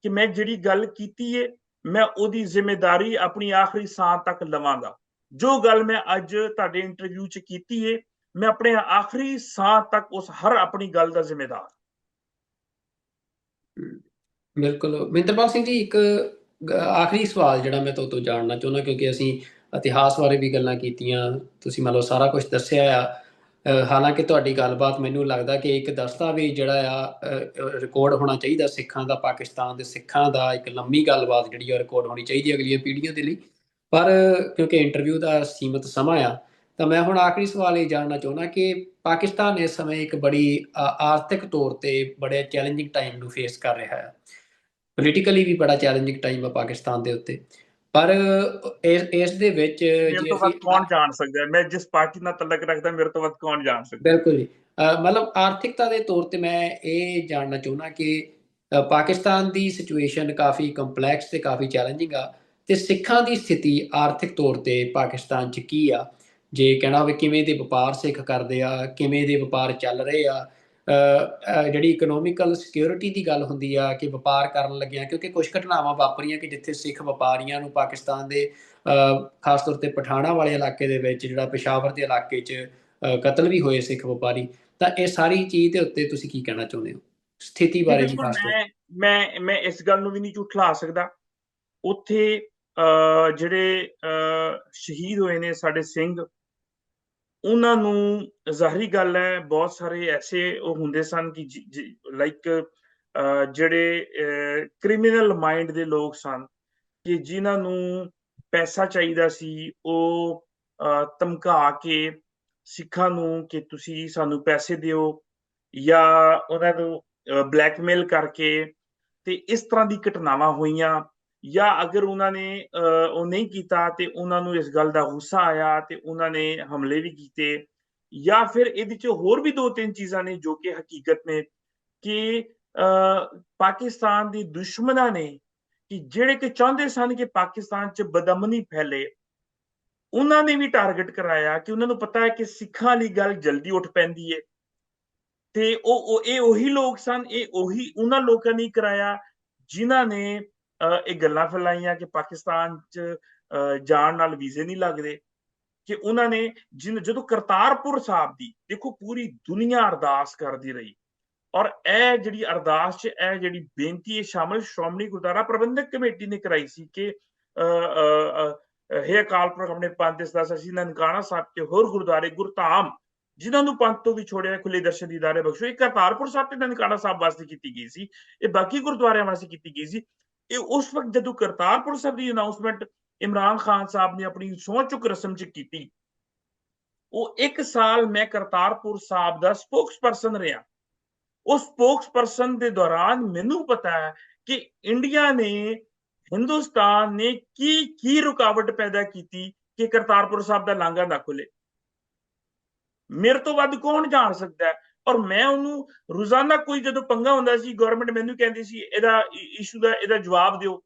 ਕਿ ਮੈਂ ਜਿਹੜੀ ਗੱਲ ਕੀਤੀ ਹੈ, ਮੈਂ ਉਹਦੀ ਜ਼ਿੰਮੇਦਾਰੀ ਆਪਣੀ ਆਖਰੀ ਸਾਹ ਤੱਕ ਲਵਾਂਗਾ। ਜੋ ਗੱਲ ਮੈਂ ਅੱਜ ਤੁਹਾਡੇ ਇੰਟਰਵਿਊ 'ਚ ਕੀਤੀ ਹੈ, ਮੈਂ ਆਪਣੇ ਆਖਰੀ ਸਾਹ ਤੱਕ ਉਸ ਹਰ ਆਪਣੀ ਗੱਲ ਦਾ ਜ਼ਿੰਮੇਦਾਰ। ਬਿਲਕੁਲ। ਮਹਿੰਦਰਪਾਲ ਸਿੰਘ ਜੀ, ਇੱਕ ਆਖਰੀ ਸਵਾਲ ਜਿਹੜਾ ਮੈਂ ਤੁਹਾਡੇ ਤੋਂ ਜਾਣਨਾ ਚਾਹੁੰਦਾ, ਕਿਉਂਕਿ ਅਸੀਂ ਇਤਿਹਾਸ ਬਾਰੇ ਵੀ ਗੱਲਾਂ ਕੀਤੀਆਂ, ਤੁਸੀਂ ਮੰਨ ਲਓ ਸਾਰਾ ਕੁਝ ਦੱਸਿਆ ਆ। ਹਾਲਾਂਕਿ ਤੁਹਾਡੀ ਗੱਲਬਾਤ ਮੈਨੂੰ ਲੱਗਦਾ ਕਿ ਇੱਕ ਦਸਤਾਵੇਜ਼ ਜਿਹੜਾ ਆ ਰਿਕਾਰਡ ਹੋਣਾ ਚਾਹੀਦਾ ਸਿੱਖਾਂ ਦਾ, ਪਾਕਿਸਤਾਨ ਦੇ ਸਿੱਖਾਂ ਦਾ, ਇੱਕ ਲੰਮੀ ਗੱਲਬਾਤ ਜਿਹੜੀ ਆ ਰਿਕਾਰਡ ਹੋਣੀ ਚਾਹੀਦੀ ਅਗਲੀਆਂ ਪੀੜ੍ਹੀਆਂ ਦੇ ਲਈ। ਪਰ ਕਿਉਂਕਿ ਇੰਟਰਵਿਊ ਦਾ ਸੀਮਿਤ ਸਮਾਂ ਆ, ਤਾਂ ਮੈਂ ਹੁਣ ਆਖਰੀ ਸਵਾਲ ਇਹ ਜਾਣਨਾ ਚਾਹੁੰਦਾ ਕਿ ਪਾਕਿਸਤਾਨ ਇਸ ਸਮੇਂ ਇੱਕ ਬੜੀ ਆਰਥਿਕ ਤੌਰ ਤੇ ਬੜੇ ਚੈਲੰਜਿੰਗ ਟਾਈਮ ਨੂੰ ਫੇਸ ਕਰ ਰਿਹਾ ਹੈ। ਪੋਲੀਟੀਕਲੀ ਵੀ ਬੜਾ ਚੈਲੰਜਿੰਗ ਟਾਈਮ ਆ ਪਾਕਿਸਤਾਨ ਦੇ ਉੱਤੇ। ਪਰ ਇਸ ਦੇ ਵਿੱਚ ਮੇਰੇ ਜੇ ਤੋਂ ਅਸੀਂ ਵੱਧ ਕੌਣ ਜਾਣ ਸਕਦਾ ਹੈ? ਮੈਂ ਜਿਸ ਪਾਰਟੀ ਨਾਲ ਤਲਕ ਰੱਖਦਾ, ਮੇਰੇ ਤੋਂ ਵੱਧ ਕੌਣ ਜਾਣ ਸਕਦਾ ਹੈ? ਬਿਲਕੁਲ ਜੀ। ਮਤਲਬ ਆਰਥਿਕਤਾ ਦੇ ਤੌਰ ਤੇ ਮੈਂ ਇਹ ਜਾਣਨਾ ਚਾਹੁੰਦਾ ਕਿ ਪਾਕਿਸਤਾਨ ਦੀ ਸਿਚੁਏਸ਼ਨ ਕਾਫੀ ਕੰਪਲੈਕਸ ਤੇ ਕਾਫੀ ਚੈਲੰਜਿੰਗ ਆ, ਤੇ ਸਿੱਖਾਂ ਦੀ ਸਥਿਤੀ ਆਰਥਿਕ ਤੌਰ ਤੇ ਪਾਕਿਸਤਾਨ 'ਚ ਕੀ ਆ? ਜੇ ਕਹਿਣਾ ਹੋਵੇ ਕਿਵੇਂ ਦੇ ਵਪਾਰ ਸਿੱਖ ਕਰਦੇ ਆ, ਕਿਵੇਂ ਦੇ ਵਪਾਰ ਚੱਲ ਰਹੇ ਆ, ਜਿਹੜੀ ਇਕਨੋਮਿਕਲ ਸਿਕਿਉਰਿਟੀ ਦੀ ਗੱਲ ਹੁੰਦੀ ਆ ਕਿ ਵਪਾਰ ਕਰਨ ਲੱਗਿਆ, ਕਿਉਂਕਿ ਕੁਝ ਘਟਨਾਵਾਂ ਵਾਪਰੀਆਂ ਕਿ ਜਿੱਥੇ ਸਿੱਖ ਵਪਾਰੀਆਂ ਨੂੰ ਪਾਕਿਸਤਾਨ ਦੇ ਖਾਸ ਤੌਰ ਤੇ ਪਠਾਣਾ ਵਾਲੇ ਇਲਾਕੇ ਦੇ ਵਿੱਚ, ਜਿਹੜਾ ਪਿਸ਼ਾਵਰ ਦੇ ਇਲਾਕੇ 'ਚ ਕਤਲ ਵੀ ਹੋਏ ਸਿੱਖ ਵਪਾਰੀ। ਤਾਂ ਇਹ ਸਾਰੀ ਚੀਜ਼ ਦੇ ਉੱਤੇ ਤੁਸੀਂ ਕੀ ਕਹਿਣਾ ਚਾਹੁੰਦੇ ਹੋ, ਸਥਿਤੀ ਜੀ ਬਾਰੇ ਵੀ ਬਿਲਕੁਲ, ਖਾਸ ਤੌਰ ਮੈਂ ਇਸ ਗੱਲ ਨੂੰ ਵੀ ਨਹੀਂ ਝੂਠਲਾ ਸਕਦਾ। ਉੱਥੇ ਜਿਹੜੇ ਸ਼ਹੀਦ ਹੋਏ ਨੇ ਸਾਡੇ ਸਿੰਘ, ਉਹਨਾਂ ਨੂੰ, ਜ਼ਾਹਰੀ ਗੱਲ ਹੈ, ਬਹੁਤ ਸਾਰੇ ਐਸੇ ਉਹ ਹੁੰਦੇ ਸਨ ਕਿ ਲਾਈਕ ਜਿਹੜੇ ਕ੍ਰਿਮੀਨਲ ਮਾਈਂਡ ਦੇ ਲੋਕ ਸਨ, ਕਿ ਜਿਨ੍ਹਾਂ ਨੂੰ ਪੈਸਾ ਚਾਹੀਦਾ ਸੀ, ਉਹ ਧਮਕਾ ਕੇ ਸਿੱਖਾਂ ਨੂੰ ਕਿ ਤੁਸੀਂ ਸਾਨੂੰ ਪੈਸੇ ਦਿਓ, ਜਾਂ ਉਹਨਾਂ ਨੂੰ ਬਲੈਕਮੇਲ ਕਰਕੇ, ਤੇ ਇਸ ਤਰ੍ਹਾਂ ਦੀ ਘਟਨਾਵਾਂ ਹੋਈਆਂ। ਜਾਂ ਅਗਰ ਉਹਨਾਂ ਨੇ ਉਹ ਨਹੀਂ ਕੀਤਾ ਤੇ ਉਹਨਾਂ ਨੂੰ ਇਸ ਗੱਲ ਦਾ ਗੁੱਸਾ ਆਇਆ ਤੇ ਉਹਨਾਂ ਨੇ ਹਮਲੇ ਵੀ ਕੀਤੇ। ਜਾਂ ਫਿਰ ਇਹਦੇ 'ਚ ਹੋਰ ਵੀ ਦੋ ਤਿੰਨ ਚੀਜ਼ਾਂ ਨੇ ਜੋ ਕਿ ਹਕੀਕਤ ਨੇ, ਕਿ ਪਾਕਿਸਤਾਨ ਦੇ ਦੁਸ਼ਮਣਾਂ ਨੇ ਕਿ ਜਿਹੜੇ ਕਿ ਚਾਹੁੰਦੇ ਸਨ ਕਿ ਪਾਕਿਸਤਾਨ 'ਚ ਬਦਅਮਨੀ ਫੈਲੇ, ਉਹਨਾਂ ਨੇ ਵੀ ਟਾਰਗੇਟ ਕਰਾਇਆ ਕਿ ਉਹਨਾਂ ਨੂੰ ਪਤਾ ਹੈ ਕਿ ਸਿੱਖਾਂ ਲਈ ਗੱਲ ਜਲਦੀ ਉੱਠ ਪੈਂਦੀ ਹੈ। ਤੇ ਇਹ ਉਹੀ ਲੋਕ ਸਨ, ਇਹ ਉਹੀ ਉਹਨਾਂ ਲੋਕਾਂ ਨੇ ਕਰਾਇਆ ਜਿਨ੍ਹਾਂ ਨੇ ਇਹ ਗੱਲਾਂ ਫੈਲਾਈਆਂ ਕਿ ਪਾਕਿਸਤਾਨ 'ਚ ਜਾਣ ਨਾਲ ਵੀਜ਼ੇ ਨਹੀਂ ਲੱਗਦੇ, ਕਿ ਉਹਨਾਂ ਨੇ ਜਦੋਂ ਕਰਤਾਰਪੁਰ ਸਾਹਿਬ ਦੀ ਦੇਖੋ ਪੂਰੀ ਦੁਨੀਆ ਅਰਦਾਸ ਕਰਦੀ ਰਹੀ, ਔਰ ਇਹ ਜਿਹੜੀ ਅਰਦਾਸ 'ਚ ਇਹ ਜਿਹੜੀ ਬੇਨਤੀ ਸ਼ਾਮਲ ਸ਼੍ਰੋਮਣੀ ਗੁਰਦੁਆਰਾ ਪ੍ਰਬੰਧਕ ਕਮੇਟੀ ਨੇ ਕਰਾਈ ਸੀ ਕਿ ਹੇ ਅਕਾਲ ਪੁਰਖ ਆਪਣੇ ਪੰਥ ਦੇ ਸਦਾਸ ਅਸੀਂ ਨਨਕਾਣਾ ਸਾਹਿਬ ਤੇ ਹੋਰ ਗੁਰਦੁਆਰੇ ਗੁਰਧਾਮ ਜਿਨ੍ਹਾਂ ਨੂੰ ਪੰਥ ਤੋਂ ਵੀ ਛੋੜਿਆ ਖੁੱਲੇ ਦਰਸ਼ਨ ਦੀਦਾਰੇ ਬਖਸ਼ੋ, ਇਹ ਕਰਤਾਰਪੁਰ ਸਾਹਿਬ ਤੇ ਨਨਕਾਣਾ ਸਾਹਿਬ ਵਾਸਤੇ ਕੀਤੀ ਗਈ ਸੀ, ਇਹ ਬਾਕੀ ਗੁਰਦੁਆਰਿਆਂ ਵਾਸਤੇ ਕੀਤੀ ਗਈ ਸੀ। ਇਹ ਉਸ ਵਕਤ ਜਦੋਂ ਕਰਤਾਰਪੁਰ ਸਾਹਿਬ ਦੀ ਅਨਾਉਂਸਮੈਂਟ ਇਮਰਾਨ ਖਾਨ ਸਾਹਿਬ ਨੇ ਆਪਣੀ ਸਹੁੰ ਚੁੱਕ ਰਸਮ 'ਚ ਕੀਤੀ, ਉਹ 1 ਸਾਲ ਮੈਂ ਕਰਤਾਰਪੁਰ ਸਾਹਿਬ ਦਾ ਸਪੋਕਸਪਰਸਨ ਰਿਹਾ। ਉਸ ਸਪੋਕਸਪਰਸਨ ਦੇ ਦੌਰਾਨ ਮੈਨੂੰ ਪਤਾ ਹੈ ਕਿ ਇੰਡੀਆ ਨੇ, ਹਿੰਦੁਸਤਾਨ ਨੇ ਕੀ ਰੁਕਾਵਟ ਪੈਦਾ ਕੀਤੀ ਕਿ ਕਰਤਾਰਪੁਰ ਸਾਹਿਬ ਦਾ ਲਾਂਘਾ ਨਾ ਖੁੱਲੇ। ਮੇਰੇ ਤੋਂ ਵੱਧ ਕੌਣ ਜਾਣ ਸਕਦਾ ਹੈ। ਔਰ ਮੈਂ ਉਹਨੂੰ ਰੋਜ਼ਾਨਾ ਕੋਈ ਜਦੋਂ ਪੰਗਾ ਹੁੰਦਾ ਸੀ, ਗਵਰਨਮੈਂਟ ਮੈਨੂੰ ਕਹਿੰਦੀ ਸੀ ਇਹਦਾ ਇਸ਼ੂ ਦਾ ਇਹਦਾ ਜਵਾਬ ਦਿਓ,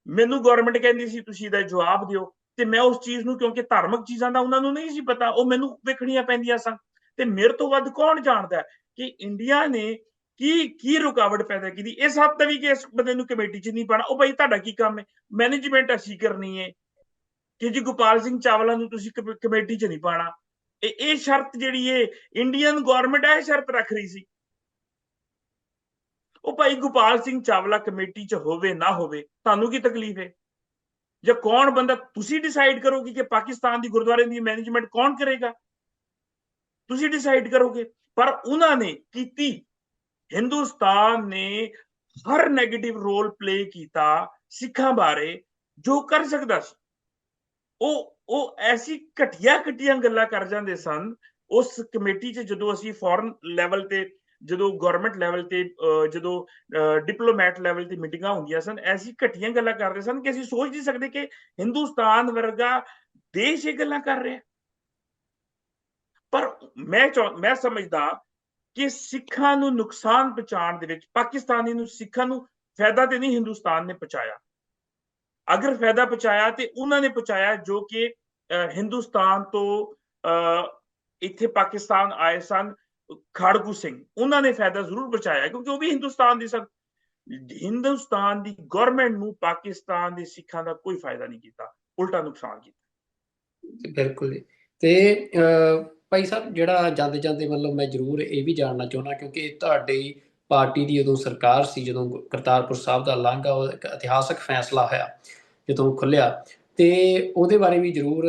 ਮੈਨੂੰ ਗਵਰਨਮੈਂਟ ਕਹਿੰਦੀ ਸੀ ਤੁਸੀਂ ਇਹਦਾ ਜਵਾਬ ਦਿਓ, ਤੇ ਮੈਂ ਉਸ ਚੀਜ਼ ਨੂੰ, ਕਿਉਂਕਿ ਧਾਰਮਿਕ ਚੀਜ਼ਾਂ ਦਾ ਉਹਨਾਂ ਨੂੰ ਨਹੀਂ ਸੀ ਪਤਾ, ਉਹ ਮੈਨੂੰ ਵੇਖਣੀਆਂ ਪੈਂਦੀਆਂ ਸਨ। ਤੇ ਮੇਰੇ ਤੋਂ ਵੱਧ ਕੌਣ ਜਾਣਦਾ ਕਿ ਇੰਡੀਆ ਨੇ ਕੀ ਰੁਕਾਵਟ ਪੈਦਾ ਕੀਤੀ। ਇਸ ਹੱਦ ਤੱਕ ਵੀ ਕਿ ਇਸ ਬੰਦੇ ਨੂੰ ਕਮੇਟੀ 'ਚ ਨਹੀਂ ਪਾਣਾ, ਉਹ ਭਾਈ ਤੁਹਾਡਾ ਕੀ ਕੰਮ ਹੈ, ਮੈਨੇਜਮੈਂਟ ਅਸੀਂ ਕਰਨੀ ਹੈ ਕਿ ਜੀ ਗੋਪਾਲ ਸਿੰਘ ਚਾਵਲਾ ਨੂੰ ਤੁਸੀਂ ਕਮੇਟੀ 'ਚ ਨਹੀਂ ਪਾਣਾ। ਇਹ ਸ਼ਰਤ ਜਿਹੜੀ ਹੈ ਇੰਡੀਅਨ ਗਵਰਨਮੈਂਟ ਇਹ ਸ਼ਰਤ ਰੱਖ ਰਹੀ ਸੀ। ਉਹ ਭਾਈ ਗੋਪਾਲ ਸਿੰਘ ਚਾਵਲਾ ਕਮੇਟੀ 'ਚ ਹੋਵੇ ਨਾ ਹੋਵੇ, ਤੁਹਾਨੂੰ ਕੀ ਤਕਲੀਫ ਹੈ? ਜਾਂ ਕੌਣ ਬੰਦਾ, ਤੁਸੀਂ ਡਿਸਾਈਡ ਕਰੋਗੇ ਕਿ ਪਾਕਿਸਤਾਨ ਦੀ ਗੁਰਦੁਆਰੇ ਦੀ ਮੈਨੇਜਮੈਂਟ ਕੌਣ ਕਰੇਗਾ, ਤੁਸੀਂ ਡਿਸਾਈਡ ਕਰੋਗੇ। ਪਰ ਉਹਨਾਂ ਨੇ ਕੀਤੀ, ਹਿੰਦੁਸਤਾਨ ਨੇ ਹਰ ਨੈਗੇਟਿਵ ਰੋਲ ਪਲੇ ਕੀਤਾ ਸਿੱਖਾਂ ਬਾਰੇ ਜੋ ਕਰ ਸਕਦਾ ਸੀ। ਉਹ ਐਸੀ ਘਟੀਆਂ ਗੱਲਾਂ ਕਰ ਜਾਂਦੇ ਸਨ ਉਸ ਕਮੇਟੀ 'ਚ। ਜਦੋਂ ਅਸੀਂ ਫੋਰਨ ਲੈਵਲ ਤੇ, ਜਦੋਂ ਗਵਰਨਮੈਂਟ ਲੈਵਲ ਤੇ, ਜਦੋਂ ਡਿਪਲੋਮੈਟ ਲੈਵਲ ਤੇ ਮੀਟਿੰਗਾਂ ਹੁੰਦੀਆਂ ਸਨ, ਐਸੀ ਘਟੀਆਂ ਗੱਲਾਂ ਕਰਦੇ ਸਨ ਕਿ ਅਸੀਂ ਸੋਚ ਨਹੀਂ ਸਕਦੇ ਕਿ ਹਿੰਦੁਸਤਾਨ ਵਰਗਾ ਦੇਸ਼ ਇਹ ਗੱਲਾਂ ਕਰ ਰਿਹਾ। ਪਰ ਮੈਂ ਸਮਝਦਾ ਕਿ ਸਿੱਖਾਂ ਨੂੰ ਨੁਕਸਾਨ ਪਹੁੰਚਾਉਣ ਦੇ ਵਿੱਚ ਪਾਕਿਸਤਾਨੀ ਨੂੰ, ਸਿੱਖਾਂ ਨੂੰ ਫਾਇਦਾ ਤੇ ਨਹੀਂ ਹਿੰਦੁਸਤਾਨ ਨੇ ਪਹੁੰਚਾਇਆ। ਅਗਰ ਫਾਇਦਾ ਪਹੁੰਚਾਇਆ ਤੇ ਉਹਨਾਂ ਨੇ ਪਹੁੰਚਾਇਆ ਜੋ ਕਿ ਹਿੰਦੁਸਤਾਨ ਤੋਂ ਇੱਥੇ ਪਾਕਿਸਤਾਨ ਆਏ ਸਨ ਖਾੜਕੂ ਸਿੰਘ, ਉਹਨਾਂ ਨੇ ਫਾਇਦਾ ਜ਼ਰੂਰ ਪਹੁੰਚਾਇਆ ਕਿਉਂਕਿ ਉਹ ਵੀ ਹਿੰਦੁਸਤਾਨ ਦੇ ਸਨ। ਹਿੰਦੁਸਤਾਨ ਦੀ ਗਵਰਨਮੈਂਟ ਨੂੰ ਪਾਕਿਸਤਾਨ ਦੇ ਸਿੱਖਾਂ ਦਾ ਕੋਈ ਫਾਇਦਾ ਨਹੀਂ ਕੀਤਾ, ਉਲਟਾ ਨੁਕਸਾਨ ਕੀਤਾ। ਬਿਲਕੁਲ ਜੀ। ਤੇ ਭਾਈ ਸਾਹਿਬ, ਜਿਹੜਾ ਜਾਂਦੇ ਜਾਂਦੇ ਮਤਲਬ ਮੈਂ ਜ਼ਰੂਰ ਇਹ ਵੀ ਜਾਣਨਾ ਚਾਹੁੰਦਾ, ਕਿਉਂਕਿ ਤੁਹਾਡੀ ਪਾਰਟੀ ਦੀ ਉਦੋਂ ਸਰਕਾਰ ਸੀ ਜਦੋਂ ਕਰਤਾਰਪੁਰ ਸਾਹਿਬ ਦਾ ਲਾਂਘਾ ਉਹ ਇੱਕ ਇਤਿਹਾਸਕ ਫੈਸਲਾ ਹੋਇਆ ਜਦੋਂ ਖੁੱਲਿਆ, ਤੇ ਉਹਦੇ ਬਾਰੇ ਵੀ ਜ਼ਰੂਰ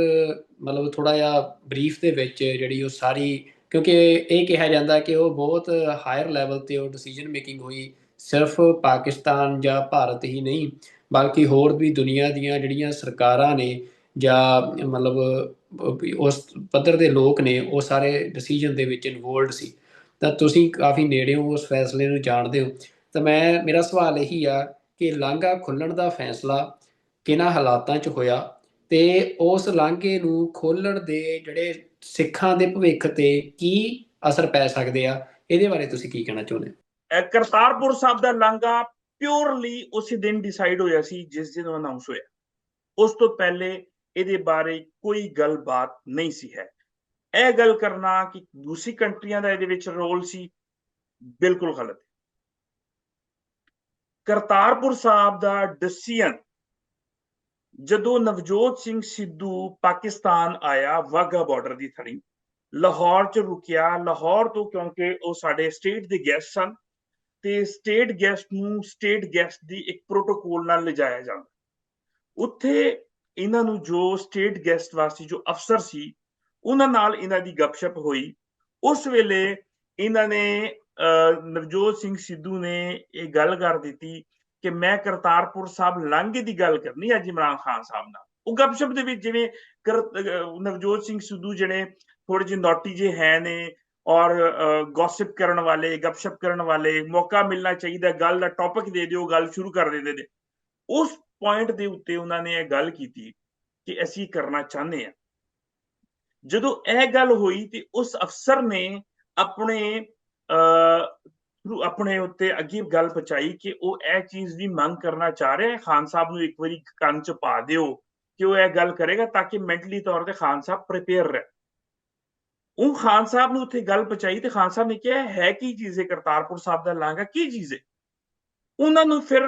ਮਤਲਬ ਥੋੜਾ ਜਿਹਾ ਬਰੀਫ ਦੇ ਵਿੱਚ ਜਿਹੜੀ ਉਹ ਸਾਰੀ, ਕਿਉਂਕਿ ਇਹ ਕਿਹਾ ਜਾਂਦਾ ਕਿ ਉਹ ਬਹੁਤ ਹਾਇਰ ਲੈਵਲ ਤੇ ਉਹ ਡਿਸੀਜਨ ਮੇਕਿੰਗ ਹੋਈ, ਸਿਰਫ ਪਾਕਿਸਤਾਨ ਜਾਂ ਭਾਰਤ ਹੀ ਨਹੀਂ ਬਲਕਿ ਹੋਰ ਵੀ ਦੁਨੀਆ ਦੀਆਂ ਜਿਹੜੀਆਂ ਸਰਕਾਰਾਂ ਨੇ ਜਾਂ ਮਤਲਬ ਉਸ ਪੱਧਰ ਦੇ ਲੋਕ ਨੇ, ਉਹ ਸਾਰੇ ਡਿਸੀਜਨ ਦੇ ਵਿੱਚ ਇਨਵੋਲਡ ਸੀ। ਤਾਂ ਤੁਸੀਂ ਕਾਫੀ ਨੇੜਿਓਂ ਉਸ ਫੈਸਲੇ ਨੂੰ ਜਾਣਦੇ ਹੋ। ਤਾਂ ਮੇਰਾ ਸਵਾਲ ਇਹੀ ਆ ਕਿ ਲਾਂਘਾ ਖੁੱਲਣ ਦਾ ਫੈਸਲਾ ਕਿਹਨਾਂ ਹਾਲਾਤਾਂ 'ਚ ਹੋਇਆ, ਤੇ ਉਸ ਲਾਂਘੇ ਨੂੰ ਖੋਲਣ ਦੇ ਜਿਹੜੇ ਸਿੱਖਾਂ ਦੇ ਭਵਿੱਖ ਤੇ ਕੀ ਅਸਰ ਪੈ ਸਕਦੇ ਆ, ਇਹਦੇ ਬਾਰੇ ਤੁਸੀਂ ਕੀ ਕਹਿਣਾ ਚਾਹੁੰਦੇ ਹੋ? ਕਰਤਾਰਪੁਰ ਸਾਹਿਬ ਦਾ ਲਾਂਘਾ ਪਿਓਰਲੀ ਉਸੇ ਦਿਨ ਡਿਸਾਈਡ ਹੋਇਆ ਸੀ ਜਿਸ ਦਿਨ ਅਨਾਉਂਸ ਹੋਇਆ। ਉਸ ਤੋਂ ਪਹਿਲੇ ਇਹਦੇ ਬਾਰੇ ਕੋਈ ਗੱਲਬਾਤ ਨਹੀਂ ਸੀ ਹੈ। ਇਹ ਗੱਲ ਕਰਨਾ ਕਿ ਦੂਸਰੀ ਕੰਟਰੀਆਂ ਦਾ ਇਹਦੇ ਵਿੱਚ ਰੋਲ ਸੀ, ਬਿਲਕੁਲ ਗਲਤ। ਕਰਤਾਰਪੁਰ ਸਾਹਿਬ ਦਾ ਡਿਸੀਜਨ ਜਦੋਂ ਨਵਜੋਤ ਸਿੰਘ ਸਿੱਧੂ ਪਾਕਿਸਤਾਨ ਆਇਆ, ਵਾਘਾ ਬਾਰਡਰ ਦੀ ਥੜੀ ਲਾਹੌਰ 'ਚ ਰੁਕਿਆ। ਲਾਹੌਰ ਤੋਂ, ਕਿਉਂਕਿ ਉਹ ਸਾਡੇ ਸਟੇਟ ਦੇ ਗੈਸਟ ਸਨ, ਤੇ ਸਟੇਟ ਗੈਸਟ ਨੂੰ ਸਟੇਟ ਗੈਸਟ ਦੀ ਇੱਕ ਪ੍ਰੋਟੋਕੋਲ ਨਾਲ ਲਿਜਾਇਆ ਜਾਂਦਾ। ਉੱਥੇ ਇਹਨਾਂ ਨੂੰ ਜੋ ਸਟੇਟ ਗੈਸਟ ਵਾਸਤੇ ਜੋ ਅਫਸਰ ਸੀ, ਉਹਨਾਂ ਨਾਲ ਇਹਨਾਂ ਦੀ ਗੱਪਸ਼ਪ ਹੋਈ। ਉਸ ਵੇਲੇ ਇਹਨਾਂ ਨੇ ਨਵਜੋਤ ਸਿੰਘ ਸਿੱਧੂ ਨੇ ਇਹ ਗੱਲ ਕਰ ਦਿੱਤੀ ਕਿ ਮੈਂ ਕਰਤਾਰਪੁਰ ਸਾਹਿਬ ਲਾਂਘੇ ਦੀ ਗੱਲ ਕਰਨੀ ਅੱਜ ਇਮਰਾਨ ਖਾਨ ਸਾਹਿਬ ਨਾਲ। ਉਹ ਗੱਪਸ਼ਪ ਦੇ ਵਿੱਚ ਜਿਵੇਂ ਨਵਜੋਤ ਸਿੰਘ ਸਿੱਧੂ ਜਿਹੜੇ ਥੋੜੇ ਜਿਹੇ ਨੋਟੀ ਜਿਹੇ ਹੈ ਨੇ ਔਰ ਗੌਸਿਪ ਕਰਨ ਵਾਲੇ, ਗੱਪਸ਼ਪ ਕਰਨ ਵਾਲੇ, ਮੌਕਾ ਮਿਲਣਾ ਚਾਹੀਦਾ, ਗੱਲ ਦਾ ਟੌਪਿਕ ਦੇ ਦਿਓ, ਗੱਲ ਸ਼ੁਰੂ ਕਰ ਦਿੰਦੇ ਨੇ। ਉਸ ਪੁਆਇੰਟ ਦੇ ਉੱਤੇ ਉਹਨਾਂ ਨੇ ਇਹ ਗੱਲ ਕੀਤੀ ਕਿ ਅਸੀਂ ਕਰਨਾ ਚਾਹੁੰਦੇ ਹਾਂ। ਜਦੋਂ ਇਹ ਗੱਲ ਹੋਈ ਤੇ ਉਸ ਅਫਸਰ ਨੇ ਆਪਣੇ ਆਪਣੇ ਉੱਤੇ ਅੱਗੇ ਗੱਲ ਪਹੁੰਚਾਈ ਕਿ ਉਹ ਇਹ ਚੀਜ਼ ਦੀ ਮੰਗ ਕਰਨਾ ਚਾਹ ਰਿਹਾ ਹੈ। ਖਾਨ ਸਾਹਿਬ ਨੂੰ ਇੱਕ ਵਾਰੀ ਕੰਨ ਚ ਪਾ ਦਿਓ ਕਿ ਉਹ ਇਹ ਗੱਲ ਕਰੇਗਾ ਤਾਂ ਕਿ ਮੈਂਟਲੀ ਤੌਰ ਤੇ ਖਾਨ ਸਾਹਿਬ ਪ੍ਰਿਪੇਅਰ ਰਹੇ। ਉਹ ਖਾਨ ਸਾਹਿਬ ਨੂੰ ਉੱਥੇ ਗੱਲ ਪਹੁੰਚਾਈ ਤੇ ਖਾਨ ਸਾਹਿਬ ਨੇ ਕਿਹਾ ਹੈ ਕੀ ਚੀਜ਼ ਹੈ ਕਰਤਾਰਪੁਰ ਸਾਹਿਬ ਦਾ ਲਾਂਘਾ, ਕੀ ਚੀਜ਼ ਹੈ। ਉਹਨਾਂ ਨੂੰ ਫਿਰ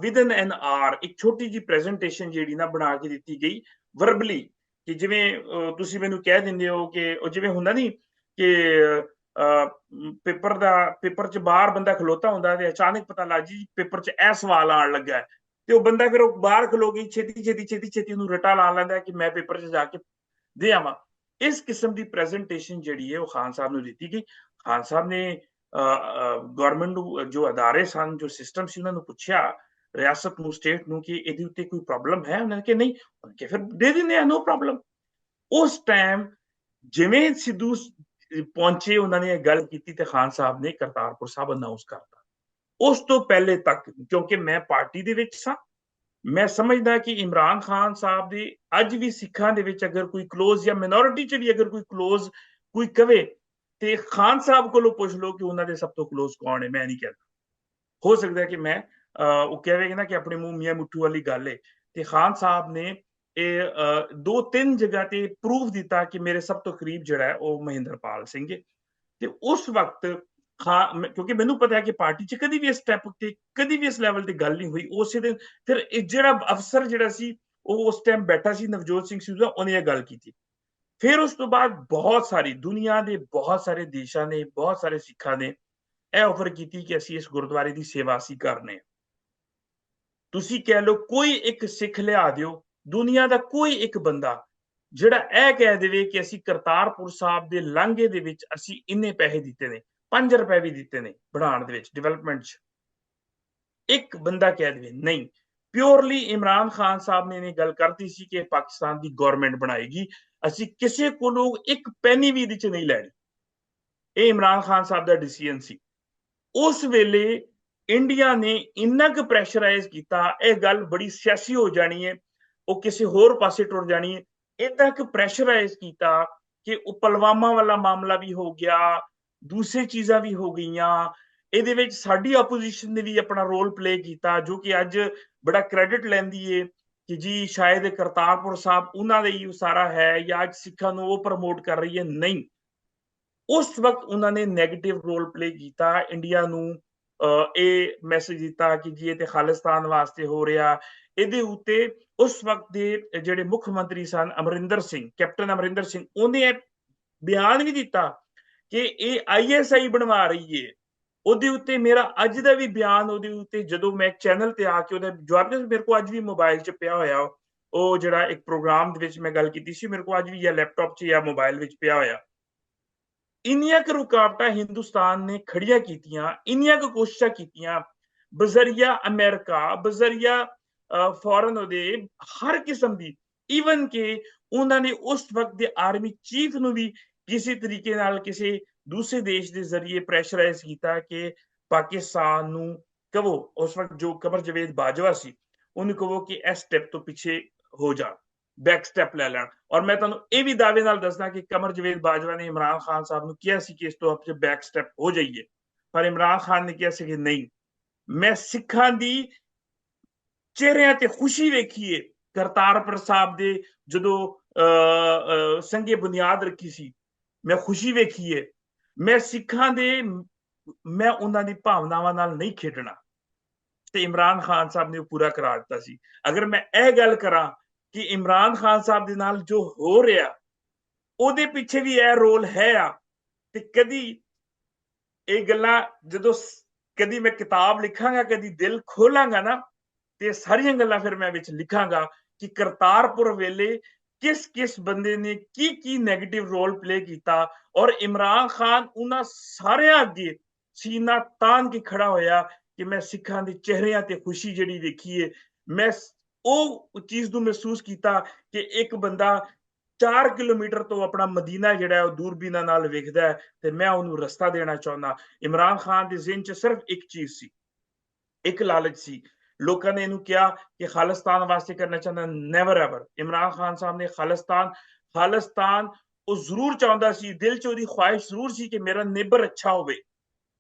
ਵਿਦਨ ਐਨ ਆਰ ਇੱਕ ਛੋਟੀ ਜੀ ਪ੍ਰੈਜੈਂਟੇਸ਼ਨ ਜਿਹੜੀ ਨਾ ਬਣਾ ਕੇ ਦਿੱਤੀ ਗਈ ਵਰਬਲੀ, ਕਿ ਜਿਵੇਂ ਤੁਸੀਂ ਮੈਨੂੰ ਕਹਿ ਦਿੰਦੇ ਹੋ ਕਿ ਉਹ ਜਿਵੇਂ ਹੁੰਦਾ ਨਹੀਂ ਕਿ ਪੇਪਰ ਚ ਬਾਹਰ ਬੰਦਾ ਖਲੋਤਾ ਹੁੰਦਾ ਤੇ ਅਚਾਨਕ ਪਤਾ ਲੱਗ ਜੀ ਪੇਪਰ ਚ ਇਹ ਸਵਾਲ ਆਉਣ ਲੱਗਾ ਹੈ ਤੇ ਉਹ ਬੰਦਾ ਫਿਰ ਉਹ ਬਾਹਰ ਖਲੋ ਗਈ ਛੇਤੀ ਉਹਨੂੰ ਰਟਾ ਲਾ ਲੈਂਦਾ ਕਿ ਮੈਂ ਪੇਪਰ ਚ ਜਾ ਕੇ ਦੇ ਆਵਾਂ। ਇਸ ਕਿਸਮ ਦੀ ਪ੍ਰੈਜੈਂਟੇਸ਼ਨ ਜਿਹੜੀ ਹੈ ਉਹ ਖਾਨ ਸਾਹਿਬ ਨੂੰ ਦਿੱਤੀ ਗਈ। ਖਾਨ ਸਾਹਿਬ ਨੇ ਗਵਰਨਮੈਂਟ ਨੂੰ, ਜੋ ਅਦਾਰੇ ਸਨ, ਜੋ ਸਿਸਟਮ ਸੀ, ਉਹਨਾਂ ਨੂੰ ਪੁੱਛਿਆ, ਰਿਆਸਤ ਨੂੰ, ਸਟੇਟ ਨੂੰ, ਕਿ ਇਹਦੇ ਉੱਤੇ ਕੋਈ ਪ੍ਰੋਬਲਮ ਹੈ। ਉਹਨਾਂ ਨੇ ਕਿ ਨਹੀਂ, ਕਿ ਫਿਰ ਦੇ ਦਿੰਦੇ ਆ, ਨੋ ਪ੍ਰੋਬਲਮ। ਉਸ ਟਾਈਮ ਜਿਵੇਂ ਸਿੱਧੂ ਪਹੁੰਚੇ, ਉਹਨਾਂ ਨੇ ਇਹ ਗੱਲ ਕੀਤੀ ਤੇ ਖਾਨ ਸਾਹਿਬ ਨੇ ਕਰਤਾਰਪੁਰ ਸਾਹਿਬ ਅਨਾਉਂਸ ਕਰਤਾ। ਉਸ ਤੋਂ ਪਹਿਲੇ ਤੱਕ, ਕਿਉਂਕਿ ਮੈਂ ਪਾਰਟੀ ਦੇ ਵਿੱਚ ਸਾਂ, ਮੈਂ ਸਮਝਦਾ ਕਿ ਇਮਰਾਨ ਖਾਨ ਸਾਹਿਬ ਦੀ ਅੱਜ ਵੀ ਸਿੱਖਾਂ ਦੇ ਵਿੱਚ ਅਗਰ ਕੋਈ ਕਲੋਜ਼ ਜਾਂ ਮਿਨੋਰਿਟੀ ਚ ਵੀ ਅਗਰ ਕੋਈ ਕਲੋਜ਼ ਕੋਈ ਕਵੇ ਤੇ ਖਾਨ ਸਾਹਿਬ ਕੋਲੋਂ ਪੁੱਛ ਲਓ ਕਿ ਉਹਨਾਂ ਦੇ ਸਭ ਤੋਂ ਕਲੋਜ਼ ਕੌਣ ਹੈ। ਮੈਂ ਨਹੀਂ ਕਹਿੰਦਾ, ਹੋ ਸਕਦਾ ਕਿ ਮੈਂ ਉਹ ਕਹੇਗਾ ਨਾ ਕਿ ਆਪਣੇ ਮੂੰਹ ਮੀਆਂ ਮੁੱਠੂ ਵਾਲੀ ਗੱਲ ਹੈ। ਤੇ ਖਾਨ ਸਾਹਿਬ ਨੇ ਇਹ 2-3 ਜਗ੍ਹਾ ਤੇ ਪ੍ਰੂਫ ਦਿੱਤਾ ਕਿ ਮੇਰੇ ਸਭ ਤੋਂ ਕਰੀਬ ਜਿਹੜਾ ਹੈ ਉਹ ਮਹਿੰਦਰਪਾਲ ਸਿੰਘ ਹੈ। ਤੇ ਉਸ ਵਕਤ ਕਿਉਂਕਿ ਮੈਨੂੰ ਪਤਾ ਹੈ ਕਿ ਪਾਰਟੀ ਚ ਕਦੀ ਵੀ ਇਸ ਸਟੈਪ ਤੇ, ਕਦੀ ਵੀ ਇਸ ਲੈਵਲ ਤੇ ਗੱਲ ਨਹੀਂ ਹੋਈ। ਉਸੇ ਦਿਨ ਫਿਰ ਜਿਹੜਾ ਅਫਸਰ ਜਿਹੜਾ ਸੀ ਉਹ ਉਸ ਟਾਈਮ ਬੈਠਾ ਸੀ, ਨਵਜੋਤ ਸਿੰਘ ਸਿੱਧੂ, ਉਹਨੇ ਇਹ ਗੱਲ ਕੀਤੀ। ਫਿਰ ਉਸ ਤੋਂ ਬਾਅਦ ਬਹੁਤ ਸਾਰੀ ਦੁਨੀਆ ਦੇ ਬਹੁਤ ਸਾਰੇ ਦੇਸ਼ਾਂ ਨੇ, ਬਹੁਤ ਸਾਰੇ ਸਿੱਖਾਂ ਨੇ ਇਹ ਆਫਰ ਕੀਤੀ ਕਿ ਅਸੀਂ ਇਸ ਗੁਰਦੁਆਰੇ ਦੀ ਸੇਵਾ ਅਸੀਂ ਕਰਨੇ। ਤੁਸੀਂ ਕਹਿ ਲਓ ਕੋਈ ਇੱਕ ਸਿੱਖ ਲਿਆ ਦਿਓ, ਦੁਨੀਆ ਦਾ ਕੋਈ ਇੱਕ ਬੰਦਾ ਜਿਹੜਾ ਇਹ ਕਹਿ ਦੇਵੇ ਕਿ ਅਸੀਂ ਕਰਤਾਰਪੁਰ ਸਾਹਿਬ ਦੇ ਲਾਂਘੇ ਦੇ ਵਿੱਚ ਅਸੀਂ ਇੰਨੇ ਪੈਸੇ ਦਿੱਤੇ ਨੇ, 5 ਰੁਪਏ ਵੀ ਦਿੱਤੇ ਨੇ ਬਣਾਉਣ ਦੇ ਵਿੱਚ, ਡਿਵੈਲਪਮੈਂਟ 'ਚ, ਇੱਕ ਬੰਦਾ ਕਹਿ ਦੇਵੇ ਨਹੀਂ। ਪਿਓਰਲੀ ਇਮਰਾਨ ਖਾਨ ਸਾਹਿਬ ਨੇ ਇਹ ਗੱਲ ਕਰਤੀ ਸੀ ਕਿ ਪਾਕਿਸਤਾਨ ਦੀ ਗਵਰਨਮੈਂਟ ਬਣਾਏਗੀ, ਅਸੀਂ ਕਿਸੇ ਕੋਲੋਂ ਇੱਕ ਪੈਨੀ ਵੀ ਇਹਦੇ 'ਚ ਨਹੀਂ ਲੈਣੀ। ਇਹ ਇਮਰਾਨ ਖਾਨ ਸਾਹਿਬ ਦਾ ਡਿਸੀਜਨ ਸੀ। ਉਸ ਵੇਲੇ ਇੰਡੀਆ ਨੇ ਇੰਨਾ ਕੁ ਪ੍ਰੈਸ਼ਰਾਈਜ਼ ਕੀਤਾ, ਇਹ ਗੱਲ ਬੜੀ ਸਿਆਸੀ ਹੋ ਜਾਣੀ ਹੈ, ਉਹ ਕਿਸੇ ਹੋਰ ਪਾਸੇ ਟੁਰ ਜਾਣੀ ਹੈ। ਇੰਨਾ ਕੁ ਪ੍ਰੈਸ਼ਰਾਈਜ਼ ਕੀਤਾ ਕਿ ਉਹ ਪੁਲਵਾਮਾ ਵਾਲਾ ਮਾਮਲਾ ਵੀ ਹੋ ਗਿਆ, ਦੂਸਰੀ ਚੀਜ਼ਾਂ ਵੀ ਹੋ ਗਈਆਂ। ਇਹਦੇ ਵਿੱਚ ਸਾਡੀ ਆਪੋਜੀਸ਼ਨ ਨੇ ਵੀ ਆਪਣਾ ਰੋਲ ਪਲੇ ਕੀਤਾ, ਜੋ ਕਿ ਅੱਜ ਬੜਾ ਕ੍ਰੈਡਿਟ ਲੈਂਦੀ ਹੈ ਕਿ ਜੀ ਸ਼ਾਇਦ ਕਰਤਾਰਪੁਰ ਸਾਹਿਬ ਉਹਨਾਂ ਦਾ ਹੀ ਸਾਰਾ ਹੈ ਜਾਂ ਅੱਜ ਸਿੱਖਾਂ ਨੂੰ ਉਹ ਪ੍ਰਮੋਟ ਕਰ ਰਹੀ ਹੈ। ਨਹੀਂ, ਉਸ ਵਕਤ ਉਹਨਾਂ ਨੇ ਨੈਗੇਟਿਵ ਰੋਲ ਪਲੇ ਕੀਤਾ, ਇੰਡੀਆ ਨੂੰ ਇਹ ਮੈਸੇਜ ਦਿੱਤਾ ਕਿ ਜੀ ਇਹ ਤੇ ਖਾਲਿਸਤਾਨ ਵਾਸਤੇ ਹੋ ਰਿਹਾ। ਇਹਦੇ ਉੱਤੇ ਉਸ ਵਕਤ ਦੇ ਜਿਹੜੇ ਮੁੱਖ ਮੰਤਰੀ ਸਨ, ਅਮਰਿੰਦਰ ਸਿੰਘ, ਕੈਪਟਨ ਅਮਰਿੰਦਰ ਸਿੰਘ, ਉਹਨੇ ਬਿਆਨ ਵੀ ਦਿੱਤਾ ਕਿ ਇਹ ISI ਬਣਵਾ ਰਹੀ ਹੈ। ਉਹਦੇ ਉੱਤੇ ਮੇਰਾ ਅੱਜ ਦਾ ਵੀ ਬਿਆਨ, ਉਹਦੇ ਉੱਤੇ ਜਦੋਂ ਮੈਂ ਚੈਨਲ ਤੇ ਆ ਕੇ ਉਹਦਾ ਜਵਾਬ ਦਿੱਤਾ, ਮੇਰੇ ਕੋਲ ਅੱਜ ਵੀ ਮੋਬਾਈਲ 'ਚ ਪਿਆ ਹੋਇਆ ਉਹ ਜਿਹੜਾ ਇੱਕ ਪ੍ਰੋਗਰਾਮ ਦੇ ਵਿੱਚ ਮੈਂ ਗੱਲ ਕੀਤੀ ਸੀ, ਮੇਰੇ ਕੋਲ ਅੱਜ ਵੀ ਜਾਂ ਲੈਪਟਾਪ 'ਚ ਜਾਂ ਮੋਬਾਈਲ ਵਿੱਚ ਪਿਆ ਹੋਇਆ। ਇੰਨੀਆਂ ਕੁ ਰੁਕਾਵਟਾਂ ਹਿੰਦੁਸਤਾਨ ਨੇ ਖੜੀਆਂ ਕੀਤੀਆਂ, ਇੰਨੀਆਂ ਕੁ ਕੋਸ਼ਿਸ਼ਾਂ ਕੀਤੀਆਂ ਬਜ਼ਰੀਆ ਅਮਰੀਕਾ, ਬਜ਼ਰੀਆ ਫੋਰਨ, ਉਹਦੇ ਹਰ ਕਿਸਮ ਦੀ, ਈਵਨ ਕਿ ਉਹਨਾਂ ਨੇ ਉਸ ਵਕਤ ਦੇ ਆਰਮੀ ਚੀਫ ਨੂੰ ਵੀ ਕਿਸੇ ਤਰੀਕੇ ਨਾਲ ਕਿਸੇ ਦੂਸਰੇ ਦੇਸ਼ ਦੇ ਜ਼ਰੀਏ ਪ੍ਰੈਸ਼ਰਾਈਜ਼ ਕੀਤਾ ਕਿ ਪਾਕਿਸਤਾਨ ਨੂੰ ਕਹੋ, ਉਸ ਵਕਤ ਜੋ ਕਮਰ ਜਵੇਦ ਬਾਜਵਾ ਸੀ, ਉਹਨੂੰ ਕਹੋ ਕਿ ਇਸ ਸਟੈਪ ਤੋਂ ਪਿੱਛੇ ਹੋ ਜਾਣ, ਬੈਕ ਸਟੈਪ ਲੈ ਲੈਣ। ਔਰ ਮੈਂ ਤੁਹਾਨੂੰ ਇਹ ਵੀ ਦਾਅਵੇ ਨਾਲ ਦੱਸਦਾ ਕਿ ਕਮਰ ਜਵੇਦ ਬਾਜਵਾ ਨੇ ਇਮਰਾਨ ਖਾਨ ਸਾਹਿਬ ਨੂੰ ਕਿਹਾ ਸੀ ਕਿ ਇਸ ਤੋਂ ਆਪਾਂ ਬੈਕ ਸਟੈਪ ਹੋ ਜਾਈਏ, ਪਰ ਇਮਰਾਨ ਖਾਨ ਨੇ ਕਿਹਾ ਸੀ ਕਿ ਨਹੀਂ, ਮੈਂ ਸਿੱਖਾਂ ਦੀ ਚਿਹਰਿਆਂ ਤੇ ਖੁਸ਼ੀ ਵੇਖੀਏ ਕਰਤਾਰਪੁਰ ਸਾਹਿਬ ਦੇ ਜਦੋਂ ਸੰਗੇ ਬੁਨਿਆਦ ਰੱਖੀ ਸੀ, ਮੈਂ ਖੁਸ਼ੀ ਵੇਖੀਏ, ਮੈਂ ਸਿੱਖਾਂ ਦੇ, ਮੈਂ ਉਹਨਾਂ ਦੀ ਭਾਵਨਾਵਾਂ ਨਾਲ ਨਹੀਂ ਖੇਡਣਾ। ਤੇ ਇਮਰਾਨ ਖਾਨ ਸਾਹਿਬ ਨੇ ਉਹ ਪੂਰਾ ਕਰਾ ਦਿੱਤਾ ਸੀ। ਅਗਰ ਮੈਂ ਇਹ ਗੱਲ ਕਰਾਂ ਕਿ ਇਮਰਾਨ ਖਾਨ ਸਾਹਿਬ ਦੇ ਨਾਲ ਜੋ ਹੋ ਰਿਹਾ ਉਹਦੇ ਪਿੱਛੇ ਵੀ ਇਹ ਰੋਲ ਹੈ ਆ, ਤੇ ਕਦੀ ਇਹ ਗੱਲਾਂ ਜਦੋਂ ਕਦੀ ਮੈਂ ਕਿਤਾਬ ਲਿਖਾਂਗਾ, ਕਦੀ ਦਿਲ ਖੋਲਾਂਗਾ ਨਾ, ਤੇ ਸਾਰੀਆਂ ਗੱਲਾਂ ਫਿਰ ਮੈਂ ਵਿੱਚ ਲਿਖਾਂਗਾ ਕਿ ਕਰਤਾਰਪੁਰ ਵੇਲੇ ਕਿਸ ਕਿਸ ਬੰਦੇ ਨੇ ਕੀ ਕੀ ਨੈਗੇਟਿਵ ਰੋਲ ਪਲੇ ਕੀਤਾ, ਔਰ ਇਮਰਾਨ ਖਾਨ ਉਹਨਾਂ ਸਾਰਿਆਂ ਅੱਗੇ ਸੀਨਾ ਤਾਨ ਕੇ ਖੜਾ ਹੋਇਆ ਕਿ ਮੈਂ ਸਿੱਖਾਂ ਦੇ ਚਿਹਰਿਆਂ ਤੇ ਖੁਸ਼ੀ ਜਿਹੜੀ ਵੇਖੀ ਹੈ, ਮੈਂ ਉਹ ਚੀਜ਼ ਨੂੰ ਮਹਿਸੂਸ ਕੀਤਾ ਕਿ ਇੱਕ ਬੰਦਾ 4 ਕਿਲੋਮੀਟਰ ਤੋਂ ਆਪਣਾ ਮਦੀਨਾ ਜਿਹੜਾ ਉਹ ਦੂਰਬੀਨਾਂ ਨਾਲ ਵੇਖਦਾ ਹੈ, ਤੇ ਮੈਂ ਉਹਨੂੰ ਰਸਤਾ ਦੇਣਾ ਚਾਹੁੰਦਾ। ਇਮਰਾਨ ਖਾਨ ਦੇ ਜ਼ਿਹਨ 'ਚ ਸਿਰਫ ਇੱਕ ਚੀਜ਼ ਸੀ, ਇੱਕ ਲਾਲਚ ਸੀ। ਲੋਕਾਂ ਨੇ ਇਹਨੂੰ ਕਿਹਾ ਕਿ ਖਾਲਿਸਤਾਨ ਵਾਸਤੇ ਕਰਨਾ ਚਾਹੁੰਦਾ, ਨੈਵਰ ਐਵਰ। ਇਮਰਾਨ ਖਾਨ ਸਾਹਿਬ ਨੇ ਖਾਲਿਸਤਾਨ ਉਹ ਜ਼ਰੂਰ ਚਾਹੁੰਦਾ ਸੀ, ਦਿਲ 'ਚ ਉਹਦੀ ਖੁਆਇਸ਼ ਜ਼ਰੂਰ ਸੀ ਕਿ ਮੇਰਾ ਨੇਬਰ ਅੱਛਾ ਹੋਵੇ,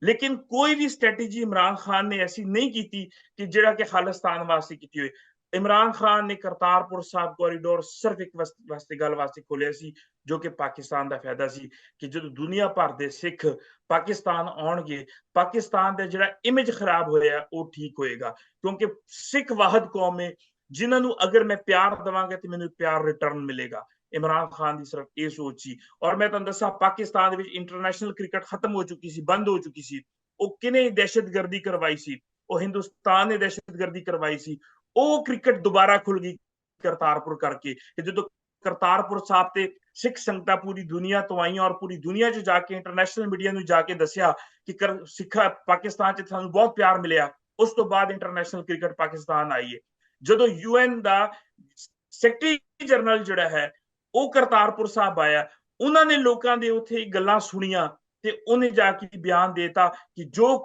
लेकिन कोई भी स्ट्रैटेजी इमरान खान ने ऐसी नहीं की थी कि ਜਿਹੜਾ ਕਿ ਖਾਲਿਸਤਾਨ ਵਾਸਤੇ ਕੀਤੀ ਹੋਏ। ਇਮਰਾਨ ਖਾਨ ਨੇ ਕਰਤਾਰਪੁਰ ਸਾਹਿਬ ਕੋਰੀਡੋਰ ਸਿਰਫ ਇੱਕ ਵਾਸਤੇ ਗੱਲ ਵਾਸਤੇ ਖੋਲਿਆ ਸੀ, ਜੋ ਕਿ ਪਾਕਿਸਤਾਨ ਦਾ ਫਾਇਦਾ ਸੀ, ਕਿ ਜਦੋਂ ਦੁਨੀਆ ਭਰ ਦੇ ਸਿੱਖ ਪਾਕਿਸਤਾਨ ਆਉਣਗੇ, ਪਾਕਿਸਤਾਨ ਦਾ ਜਿਹੜਾ ਇਮੇਜ ਖਰਾਬ ਹੋਇਆ ਉਹ ਠੀਕ ਹੋਏਗਾ, ਕਿਉਂਕਿ ਸਿੱਖ ਵਾਹਿਦ ਕੌਮ ਹੈ ਜਿਨ੍ਹਾਂ ਨੂੰ ਅਗਰ ਮੈਂ ਪਿਆਰ ਦੇਵਾਂਗਾ ਤੇ ਮੈਨੂੰ ਪਿਆਰ ਰਿਟਰਨ ਮਿਲੇਗਾ। ਇਮਰਾਨ ਖਾਨ ਦੀ ਸਿਰਫ ਇਹ ਸੋਚ ਸੀ। ਔਰ ਮੈਂ ਤੁਹਾਨੂੰ ਦੱਸਾਂ, ਪਾਕਿਸਤਾਨ ਦੇ ਵਿੱਚ ਇੰਟਰਨੈਸ਼ਨਲ ਕ੍ਰਿਕਟ ਖਤਮ ਹੋ ਚੁੱਕੀ ਸੀ, ਬੰਦ ਹੋ ਚੁੱਕੀ ਸੀ। ਉਹ ਕਿਨੇ ਦਹਿਸ਼ਤਗਰਦੀ ਕਰਵਾਈ ਸੀ? ਉਹ ਹਿੰਦੁਸਤਾਨ ਨੇ ਦਹਿਸ਼ਤਗਰਦੀ ਕਰਵਾਈ ਸੀ। ਉਹ ਕ੍ਰਿਕਟ ਦੁਬਾਰਾ ਖੁੱਲ ਗਈ ਕਰਤਾਰਪੁਰ ਕਰਕੇ, ਕਿ ਜਦੋਂ ਕਰਤਾਰਪੁਰ ਸਾਹਿਬ ਤੇ ਸਿੱਖ ਸੰਗਤਾਂ ਪੂਰੀ ਦੁਨੀਆ ਤੋਂ ਆਈਆਂ ਔਰ ਪੂਰੀ ਦੁਨੀਆ 'ਚ ਜਾ ਕੇ ਇੰਟਰਨੈਸ਼ਨਲ ਮੀਡੀਆ ਨੂੰ ਜਾ ਕੇ ਦੱਸਿਆ ਕਿ ਸਿੱਖਾਂ ਪਾਕਿਸਤਾਨ 'ਚ ਸਾਨੂੰ ਬਹੁਤ ਪਿਆਰ ਮਿਲਿਆ। ਉਸ ਤੋਂ ਬਾਅਦ ਇੰਟਰਨੈਸ਼ਨਲ ਕ੍ਰਿਕਟ ਪਾਕਿਸਤਾਨ ਆਈ ਹੈ। ਜਦੋਂ UN ਦਾ ਸੈਕਟਰੀ ਜਨਰਲ ਜਿਹੜਾ ਹੈ ਉਹ ਕਰਤਾਰਪੁਰ ਸਾਹਿਬ ਆਇਆ, ਉਹਨਾਂ ਨੇ ਲੋਕਾਂ ਦੇ ਉੱਥੇ ਗੱਲਾਂ ਸੁਣੀਆਂ ਤੇ ਉਹਨੇ ਜਾ ਕੇ ਬਿਆਨ ਦੇਤਾ ਕਿ ਜੋ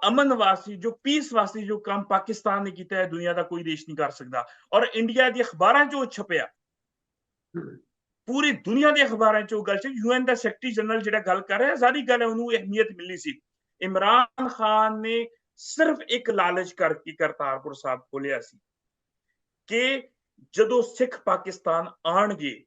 ਅਮਨ ਵਾਸਤੇ, ਜੋ ਪੀਸ ਵਾਸਤੇ ਜੋ ਕੰਮ ਪਾਕਿਸਤਾਨ ਨੇ ਕੀਤਾ ਹੈ, ਦੁਨੀਆ ਦਾ ਕੋਈ ਦੇਸ਼ ਨਹੀਂ ਕਰ ਸਕਦਾ। ਔਰ ਇੰਡੀਆ ਦੀ ਅਖਬਾਰਾਂ 'ਚ ਉਹ ਛਪਿਆ, ਪੂਰੀ ਦੁਨੀਆ ਦੇ ਅਖਬਾਰਾਂ 'ਚ ਉਹ ਗੱਲ ਸੀ। UN ਦਾ ਸੈਕਟਰੀ ਜਨਰਲ ਜਿਹੜਾ ਗੱਲ ਕਰ ਰਿਹਾ, ਸਾਰੀ ਗੱਲ ਉਹਨੂੰ ਅਹਿਮੀਅਤ ਮਿਲਣੀ ਸੀ। ਇਮਰਾਨ ਖਾਨ ਨੇ ਸਿਰਫ ਇੱਕ ਲਾਲਚ ਕਰਕੇ ਕਰਤਾਰਪੁਰ ਸਾਹਿਬ ਖੋਲਿਆ ਸੀ ਕਿ ਜਦੋਂ ਸਿੱਖ ਪਾਕਿਸਤਾਨ ਆਣਗੇ,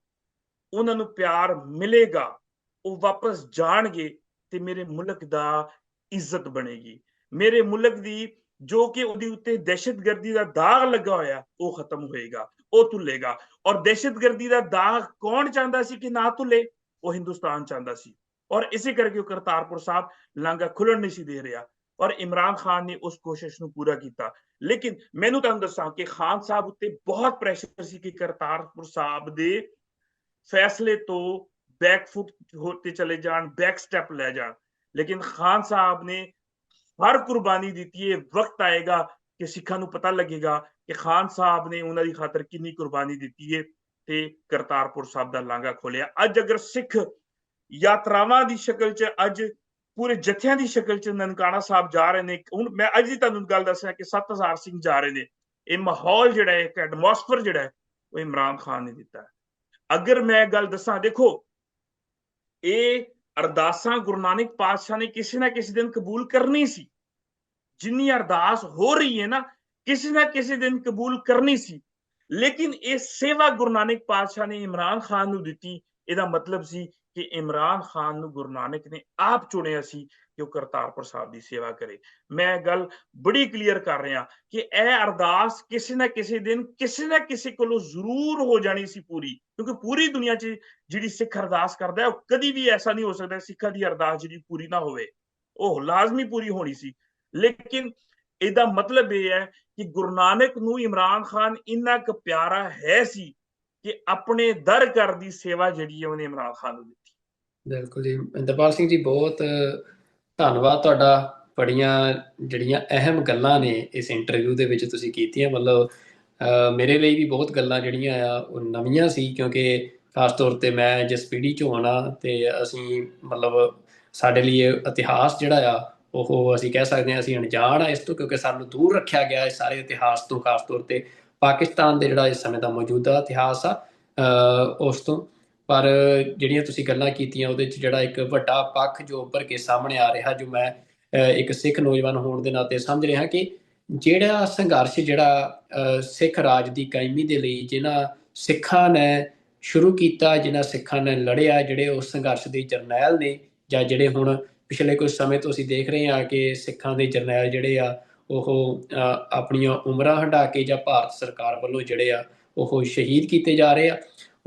ਉਹਨਾਂ ਨੂੰ ਪਿਆਰ ਮਿਲੇਗਾ, ਉਹ ਵਾਪਸ ਜਾਣਗੇ ਤੇ ਮੇਰੇ ਮੁਲਕ ਦਾ ਇੱਜ਼ਤ ਬਣੇਗੀ। ਮੇਰੇ ਮੁਲਕ ਦੀ ਜੋ ਕਿ ਉਹਦੇ ਉੱਤੇ ਦਹਿਸ਼ਤਗਰਦੀ ਦਾ ਦਾਗ ਲੱਗਾ ਹੋਇਆ ਉਹ ਖਤਮ ਹੋਏਗਾ, ਉਹ ਧੁੱਲੇਗਾ। ਔਰ ਦਹਿਸ਼ਤਗਰਦੀ ਦਾ ਦਾਗ ਕੌਣ ਚਾਹੁੰਦਾ ਸੀ ਕਿ ਨਾ ਧੁੱਲੇ? ਉਹ ਹਿੰਦੁਸਤਾਨ ਚਾਹੁੰਦਾ ਸੀ। ਔਰ ਇਸੇ ਕਰਕੇ ਉਹ ਕਰਤਾਰਪੁਰ ਸਾਹਿਬ ਲਾਂਘਾ ਖੁੱਲਣ ਨਹੀਂ ਸੀ ਦੇ ਰਿਹਾ। ਔਰ ਇਮਰਾਨ ਖਾਨ ਨੇ ਉਸ ਕੋਸ਼ਿਸ਼ ਨੂੰ ਪੂਰਾ ਕੀਤਾ। ਲੇਕਿਨ ਮੈਨੂੰ ਤੁਹਾਨੂੰ ਦੱਸਾਂ ਕਿ ਖਾਨ ਸਾਹਿਬ ਉੱਤੇ ਬਹੁਤ ਪ੍ਰੈਸ਼ਰ ਸੀ ਕਿ ਕਰਤਾਰਪੁਰ ਸਾਹਿਬ ਦੇ ਫੈਸਲੇ ਤੋਂ ਬੈਕਫੁੱਟ ਹੋਤੇ ਚਲੇ ਜਾਣ, ਬੈਕ ਸਟੈਪ ਲੈ ਜਾਣ। ਲੇਕਿਨ ਖਾਨ ਸਾਹਿਬ ਨੇ ਹਰ ਕੁਰਬਾਨੀ ਦਿੱਤੀ ਹੈ। ਵਕਤ ਆਏਗਾ ਕਿ ਸਿੱਖਾਂ ਨੂੰ ਪਤਾ ਲੱਗੇਗਾ ਕਿ ਖਾਨ ਸਾਹਿਬ ਨੇ ਉਹਨਾਂ ਦੀ ਖਾਤਰ ਕਿੰਨੀ ਕੁਰਬਾਨੀ ਦਿੱਤੀ ਹੈ ਤੇ ਕਰਤਾਰਪੁਰ ਸਾਹਿਬ ਦਾ ਲਾਂਘਾ ਖੋਲਿਆ। ਅੱਜ ਅਗਰ ਸਿੱਖ ਯਾਤਰਾਵਾਂ ਦੀ ਸ਼ਕਲ 'ਚ, ਅੱਜ ਪੂਰੇ ਜਥਿਆਂ ਦੀ ਸ਼ਕਲ 'ਚ ਨਨਕਾਣਾ ਸਾਹਿਬ ਜਾ ਰਹੇ ਨੇ। ਹੁਣ ਮੈਂ ਅੱਜ ਦੀ ਤੁਹਾਨੂੰ ਗੱਲ ਦੱਸਿਆ ਕਿ 7000 ਸਿੰਘ ਜਾ ਰਹੇ ਨੇ। ਇਹ ਮਾਹੌਲ ਜਿਹੜਾ ਹੈ, ਇੱਕ ਐਟਮੋਸਫੇਅਰ ਜਿਹੜਾ ਹੈ, ਉਹ ਇਮਰਾਨ ਖਾਨ ਨੇ ਦਿੱਤਾ। ਅਗਰ ਮੈਂ ਗੱਲ ਦੱਸਾਂ, ਦੇਖੋ ਇਹ ਅਰਦਾਸਾਂ ਗੁਰੂ ਨਾਨਕ ਪਾਤਸ਼ਾਹ ਨੇ ਕਿਸੇ ਨਾ ਕਿਸੇ ਦਿਨ ਕਬੂਲ ਕਰਨੀ ਸੀ। ਜਿੰਨੀ ਅਰਦਾਸ ਹੋ ਰਹੀ ਹੈ ਨਾ, ਕਿਸੇ ਨਾ ਕਿਸੇ ਦਿਨ ਕਬੂਲ ਕਰਨੀ ਸੀ। ਲੇਕਿਨ ਇਹ ਸੇਵਾ ਗੁਰੂ ਨਾਨਕ ਪਾਤਸ਼ਾਹ ਨੇ ਇਮਰਾਨ ਖਾਨ ਨੂੰ ਦਿੱਤੀ। ਇਹਦਾ ਮਤਲਬ ਸੀ ਕਿ ਇਮਰਾਨ ਖਾਨ ਨੂੰ ਗੁਰੂ ਨਾਨਕ ਨੇ ਆਪ ਚੁਣਿਆ ਸੀ ਕਿ ਉਹ ਕਰਤਾਰਪੁਰ ਸਾਹਿਬ ਦੀ ਸੇਵਾ ਕਰੇ। ਮੈਂ ਗੱਲ ਬੜੀ ਕਲੀਅਰ ਕਰ ਰਿਹਾ ਕਿ ਇਹ ਅਰਦਾਸ ਕਿਸੇ ਨਾ ਕਿਸੇ ਦਿਨ ਕਿਸੇ ਨਾ ਕਿਸੇ ਕੋਲੋਂ ਜ਼ਰੂਰ ਹੋ ਜਾਣੀ ਸੀ ਪੂਰੀ, ਕਿਉਂਕਿ ਪੂਰੀ ਦੁਨੀਆ 'ਚ ਜਿਹੜੀ ਸਿੱਖ ਅਰਦਾਸ ਕਰਦਾ ਹੈ, ਉਹ ਕਦੀ ਵੀ ਐਸਾ ਨਹੀਂ ਹੋ ਸਕਦਾ ਸਿੱਖਾਂ ਦੀ ਅਰਦਾਸ ਜਿਹੜੀ ਪੂਰੀ ਨਾ ਹੋਵੇ। ਉਹ ਲਾਜ਼ਮੀ ਪੂਰੀ ਹੋਣੀ ਸੀ। ਲੇਕਿਨ ਇਹਦਾ ਮਤਲਬ ਇਹ ਹੈ ਕਿ ਗੁਰੂ ਨਾਨਕ ਨੂੰ ਇਮਰਾਨ ਖਾਨ ਇੰਨਾ ਕੁ ਪਿਆਰਾ ਹੈ ਸੀ ਕਿ ਆਪਣੇ ਦਰ ਘਰ ਦੀ ਸੇਵਾ ਜਿਹੜੀ ਹੈ ਉਹਨੇ ਇਮਰਾਨ ਖਾਨ ਨੂੰ ਦਿੱਤੀ। ਬਿਲਕੁਲ ਜੀ। ਇੰਦਰਪਾਲ ਸਿੰਘ ਜੀ, ਬਹੁਤ ਧੰਨਵਾਦ ਤੁਹਾਡਾ। ਬੜੀਆਂ ਜਿਹੜੀਆਂ ਅਹਿਮ ਗੱਲਾਂ ਨੇ ਇਸ ਇੰਟਰਵਿਊ ਦੇ ਵਿੱਚ ਤੁਸੀਂ ਕੀਤੀਆਂ। ਮਤਲਬ ਮੇਰੇ ਲਈ ਵੀ ਬਹੁਤ ਗੱਲਾਂ ਜਿਹੜੀਆਂ ਆ ਉਹ ਨਵੀਆਂ ਸੀ, ਕਿਉਂਕਿ ਖਾਸ ਤੌਰ 'ਤੇ ਮੈਂ ਜਿਸ ਪੀੜ੍ਹੀ 'ਚੋਂ ਆਉਣਾ ਅਤੇ ਅਸੀਂ ਮਤਲਬ ਸਾਡੇ ਲਈ ਇਤਿਹਾਸ ਜਿਹੜਾ ਆ ਉਹ ਅਸੀਂ ਕਹਿ ਸਕਦੇ ਹਾਂ ਅਸੀਂ ਅਣਜਾਣ ਆ ਇਸ ਤੋਂ, ਕਿਉਂਕਿ ਸਾਨੂੰ ਦੂਰ ਰੱਖਿਆ ਗਿਆ ਇਸ ਸਾਰੇ ਇਤਿਹਾਸ ਤੋਂ, ਖਾਸ ਤੌਰ 'ਤੇ ਪਾਕਿਸਤਾਨ ਦੇ ਜਿਹੜਾ ਇਸ ਸਮੇਂ ਦਾ ਮੌਜੂਦਾ ਇਤਿਹਾਸ ਆ ਉਸ ਤੋਂ। ਪਰ ਜਿਹੜੀਆਂ ਤੁਸੀਂ ਗੱਲਾਂ ਕੀਤੀਆਂ ਉਹਦੇ 'ਚ ਜਿਹੜਾ ਇੱਕ ਵੱਡਾ ਪੱਖ ਜੋ ਉੱਭਰ ਕੇ ਸਾਹਮਣੇ ਆ ਰਿਹਾ, ਜੋ ਮੈਂ ਇੱਕ ਸਿੱਖ ਨੌਜਵਾਨ ਹੋਣ ਦੇ ਨਾਤੇ ਸਮਝ ਰਿਹਾ ਕਿ ਜਿਹੜਾ ਸੰਘਰਸ਼ ਜਿਹੜਾ ਸਿੱਖ ਰਾਜ ਦੀ ਕਾਇਮੀ ਦੇ ਲਈ ਜਿਨ੍ਹਾਂ ਸਿੱਖਾਂ ਨੇ ਸ਼ੁਰੂ ਕੀਤਾ, ਜਿਨ੍ਹਾਂ ਸਿੱਖਾਂ ਨੇ ਲੜਿਆ, ਜਿਹੜੇ ਉਸ ਸੰਘਰਸ਼ ਦੇ ਜਰਨੈਲ ਨੇ, ਜਾਂ ਜਿਹੜੇ ਹੁਣ ਪਿਛਲੇ ਕੁਝ ਸਮੇਂ ਤੋਂ ਅਸੀਂ ਦੇਖ ਰਹੇ ਹਾਂ ਕਿ ਸਿੱਖਾਂ ਦੇ ਜਰਨੈਲ ਜਿਹੜੇ ਆ ਉਹ ਆਪਣੀਆਂ ਉਮਰਾਂ ਹੰਢਾ ਕੇ ਜਾਂ ਭਾਰਤ ਸਰਕਾਰ ਵੱਲੋਂ ਜਿਹੜੇ ਆ ਉਹ ਸ਼ਹੀਦ ਕੀਤੇ ਜਾ ਰਹੇ ਆ।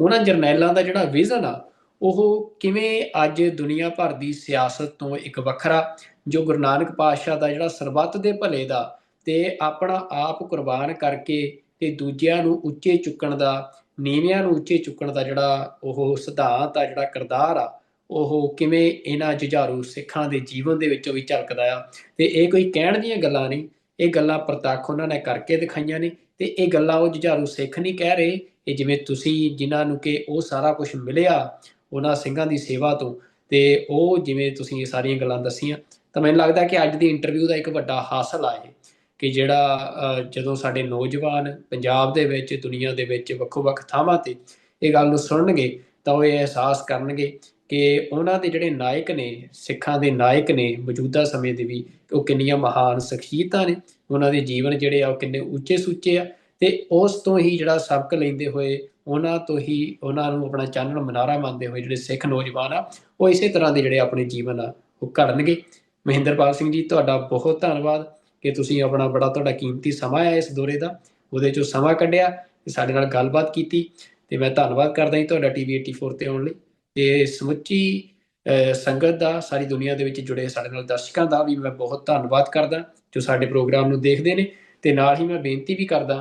ਉਹਨਾਂ ਜਰਨੈਲਾਂ ਦਾ ਜਿਹੜਾ ਵਿਜ਼ਨ ਆ ਉਹ ਕਿਵੇਂ ਅੱਜ ਦੁਨੀਆ ਭਰ ਦੀ ਸਿਆਸਤ ਤੋਂ ਇੱਕ ਵੱਖਰਾ, ਜੋ ਗੁਰੂ ਨਾਨਕ ਪਾਤਸ਼ਾਹ ਦਾ ਜਿਹੜਾ ਸਰਬੱਤ ਦੇ ਭਲੇ ਦਾ ਤੇ ਆਪਣਾ ਆਪ ਕੁਰਬਾਨ ਕਰਕੇ ਤੇ ਦੂਜਿਆਂ ਨੂੰ ਉੱਚੇ ਚੁੱਕਣ ਦਾ, ਨੀਵਿਆਂ ਨੂੰ ਉੱਚੇ ਚੁੱਕਣ ਦਾ ਜਿਹੜਾ ਉਹ ਸਿਧਾਂਤ ਆ, ਜਿਹੜਾ ਕਿਰਦਾਰ ਆ, ਉਹ ਕਿਵੇਂ ਇਹਨਾਂ ਜੁਝਾਰੂ ਸਿੱਖਾਂ ਦੇ ਜੀਵਨ ਦੇ ਵਿੱਚੋਂ ਵੀ ਝਲਕਦਾ ਆ। ਤੇ ਇਹ ਕੋਈ ਕਹਿਣ ਦੀਆਂ ਗੱਲਾਂ ਨਹੀਂ, ਇਹ ਗੱਲਾਂ ਪ੍ਰਤੱਖ ਉਹਨਾਂ ਨੇ ਕਰਕੇ ਦਿਖਾਈਆਂ ਨੇ। ਤੇ ਇਹ ਗੱਲਾਂ ਉਹ ਜੁਝਾਰੂ ਸਿੱਖ ਨਹੀਂ ਕਹਿ ਰਹੇ, ਇਹ ਜਿਵੇਂ ਤੁਸੀਂ ਜਿਨ੍ਹਾਂ ਨੂੰ ਕਿ ਉਹ ਸਾਰਾ ਕੁਝ ਮਿਲਿਆ ਉਹਨਾਂ ਸਿੰਘਾਂ ਦੀ ਸੇਵਾ ਤੋਂ, ਤੇ ਉਹ ਜਿਵੇਂ ਤੁਸੀਂ ਇਹ ਸਾਰੀਆਂ ਗੱਲਾਂ ਦੱਸੀਆਂ, ਤਾਂ ਮੈਨੂੰ ਲੱਗਦਾ ਕਿ ਅੱਜ ਦੀ ਇੰਟਰਵਿਊ ਦਾ ਇੱਕ ਵੱਡਾ ਹਾਸਲ ਆ ਇਹ, ਕਿ ਜਿਹੜਾ ਜਦੋਂ ਸਾਡੇ ਨੌਜਵਾਨ ਪੰਜਾਬ ਦੇ ਵਿੱਚ, ਦੁਨੀਆ ਦੇ ਵਿੱਚ ਵੱਖੋ ਵੱਖ ਥਾਵਾਂ 'ਤੇ ਇਹ ਗੱਲ ਨੂੰ ਸੁਣਨਗੇ ਤਾਂ ਉਹ ਇਹ ਅਹਿਸਾਸ ਕਰਨਗੇ ਕਿ ਉਹਨਾਂ ਦੇ ਜਿਹੜੇ ਨਾਇਕ ਨੇ, ਸਿੱਖਾਂ ਦੇ ਨਾਇਕ ਨੇ ਮੌਜੂਦਾ ਸਮੇਂ ਦੇ ਵੀ, ਉਹ ਕਿੰਨੀਆਂ ਮਹਾਨ ਸ਼ਖਸੀਅਤਾਂ ਨੇ, ਉਹਨਾਂ ਦੇ ਜੀਵਨ ਜਿਹੜੇ ਆ ਉਹ ਕਿੰਨੇ ਉੱਚੇ ਸੁੱਚੇ ਆ, ਤੇ ਉਸ ਤੋਂ ਹੀ ਜਿਹੜਾ ਸਬਕ ਲੈਂਦੇ ਹੋਏ, ਉਹਨਾਂ ਤੋਂ ਹੀ ਉਹਨਾਂ ਨੂੰ ਆਪਣਾ ਚਾਨਣ ਮਨਾਰਾ ਮੰਨਦੇ ਹੋਏ ਜਿਹੜੇ ਸਿੱਖ ਨੌਜਵਾਨ ਆ ਉਹ ਇਸੇ ਤਰ੍ਹਾਂ ਦੇ ਜਿਹੜੇ ਆਪਣੇ ਜੀਵਨ ਆ ਉਹ ਘੜਨਗੇ। ਮਹਿੰਦਰਪਾਲ ਸਿੰਘ ਜੀ, ਤੁਹਾਡਾ ਬਹੁਤ ਧੰਨਵਾਦ ਕਿ ਤੁਸੀਂ ਆਪਣਾ ਬੜਾ ਤੁਹਾਡਾ ਕੀਮਤੀ ਸਮਾਂ ਆ ਇਸ ਦੌਰੇ ਦਾ, ਉਹਦੇ 'ਚੋਂ ਸਮਾਂ ਕੱਢਿਆ ਤੇ ਸਾਡੇ ਨਾਲ ਗੱਲਬਾਤ ਕੀਤੀ, ਤੇ ਮੈਂ ਧੰਨਵਾਦ ਕਰਦਾ ਜੀ ਤੁਹਾਡਾ TV 84 ਤੇ ਆਉਣ ਲਈ। ਤੇ ਸਮੁੱਚੀ ਸੰਗਤ ਦਾ, ਸਾਰੀ ਦੁਨੀਆ ਦੇ ਵਿੱਚ ਜੁੜੇ ਸਾਡੇ ਨਾਲ ਦਰਸ਼ਕਾਂ ਦਾ ਵੀ ਮੈਂ ਬਹੁਤ ਧੰਨਵਾਦ ਕਰਦਾ ਜੋ ਸਾਡੇ ਪ੍ਰੋਗਰਾਮ ਨੂੰ ਦੇਖਦੇ ਨੇ। ਤੇ ਨਾਲ ਹੀ ਮੈਂ ਬੇਨਤੀ ਵੀ ਕਰਦਾ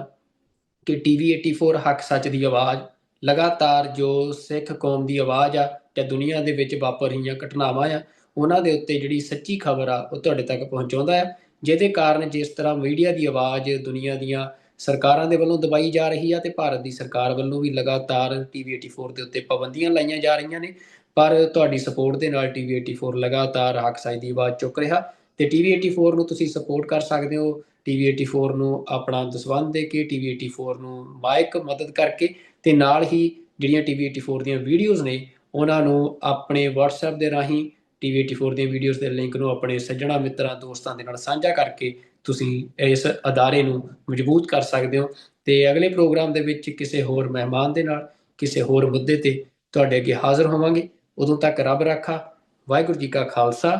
ਕਿ TV 84 ਹੱਕ ਸੱਚ ਦੀ ਆਵਾਜ਼ ਲਗਾਤਾਰ ਜੋ ਸਿੱਖ ਕੌਮ ਦੀ ਆਵਾਜ਼ ਆ ਜਾਂ ਦੁਨੀਆ ਦੇ ਵਿੱਚ ਵਾਪਰ ਰਹੀਆਂ ਘਟਨਾਵਾਂ ਆ, ਉਹਨਾਂ ਦੇ ਉੱਤੇ ਜਿਹੜੀ ਸੱਚੀ ਖਬਰ ਆ ਉਹ ਤੁਹਾਡੇ ਤੱਕ ਪਹੁੰਚਾਉਂਦਾ ਆ, ਜਿਹਦੇ ਕਾਰਨ ਜਿਸ ਤਰ੍ਹਾਂ ਮੀਡੀਆ ਦੀ ਆਵਾਜ਼ ਦੁਨੀਆ ਦੀਆਂ ਸਰਕਾਰਾਂ ਦੇ ਵੱਲੋਂ ਦਬਾਈ ਜਾ ਰਹੀ ਆ ਤੇ ਭਾਰਤ ਦੀ ਸਰਕਾਰ ਵੱਲੋਂ ਵੀ ਲਗਾਤਾਰ TV 84 ਦੇ ਉੱਤੇ ਪਾਬੰਦੀਆਂ ਲਾਈਆਂ ਜਾ ਰਹੀਆਂ ਨੇ, ਪਰ ਤੁਹਾਡੀ ਸਪੋਰਟ ਦੇ ਨਾਲ TV 84 ਲਗਾਤਾਰ ਹੱਕ ਸੱਚ ਦੀ ਆਵਾਜ਼ ਚੁੱਕ ਰਿਹਾ। ਤੇ TV 84 ਨੂੰ ਤੁਸੀਂ ਸਪੋਰਟ ਕਰ ਸਕਦੇ ਹੋ, TV 84 ਨੂੰ ਆਪਣਾ ਦਸਵੰਧ ਦੇ ਕੇ, TV 84 ਨੂੰ ਮਾਇਕ ਮਦਦ ਕਰਕੇ, ਤੇ ਨਾਲ ਹੀ ਜਿਹੜੀਆਂ TV 84 ਦੀਆਂ ਵੀਡੀਓਜ਼ ਨੇ ਉਹਨਾਂ ਨੂੰ ਆਪਣੇ WhatsApp ਦੇ ਰਾਹੀਂ TV 84 ਦੀਆਂ ਵੀਡੀਓਜ਼ ਦੇ ਲਿੰਕ ਨੂੰ ਆਪਣੇ ਸੱਜਣਾ ਮਿੱਤਰਾਂ ਦੋਸਤਾਂ ਦੇ ਨਾਲ ਸਾਂਝਾ ਕਰਕੇ ਤੁਸੀਂ ਇਸ ਅਦਾਰੇ ਨੂੰ ਮਜ਼ਬੂਤ ਕਰ ਸਕਦੇ ਹੋ। ਤੇ ਅਗਲੇ ਪ੍ਰੋਗਰਾਮ ਦੇ ਵਿੱਚ ਕਿਸੇ ਹੋਰ ਮਹਿਮਾਨ ਦੇ ਨਾਲ ਕਿਸੇ ਹੋਰ ਮੁੱਦੇ ਤੇ ਤੁਹਾਡੇ ਅੱਗੇ ਹਾਜ਼ਰ ਹੋਵਾਂਗੇ। ਉਦੋਂ ਤੱਕ ਰੱਬ ਰਾਖਾ। ਵਾਹਿਗੁਰੂ ਜੀ ਕਾ ਖਾਲਸਾ,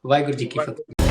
ਵਾਹਿਗੁਰੂ ਜੀ ਕੀ ਫਤਿਹ।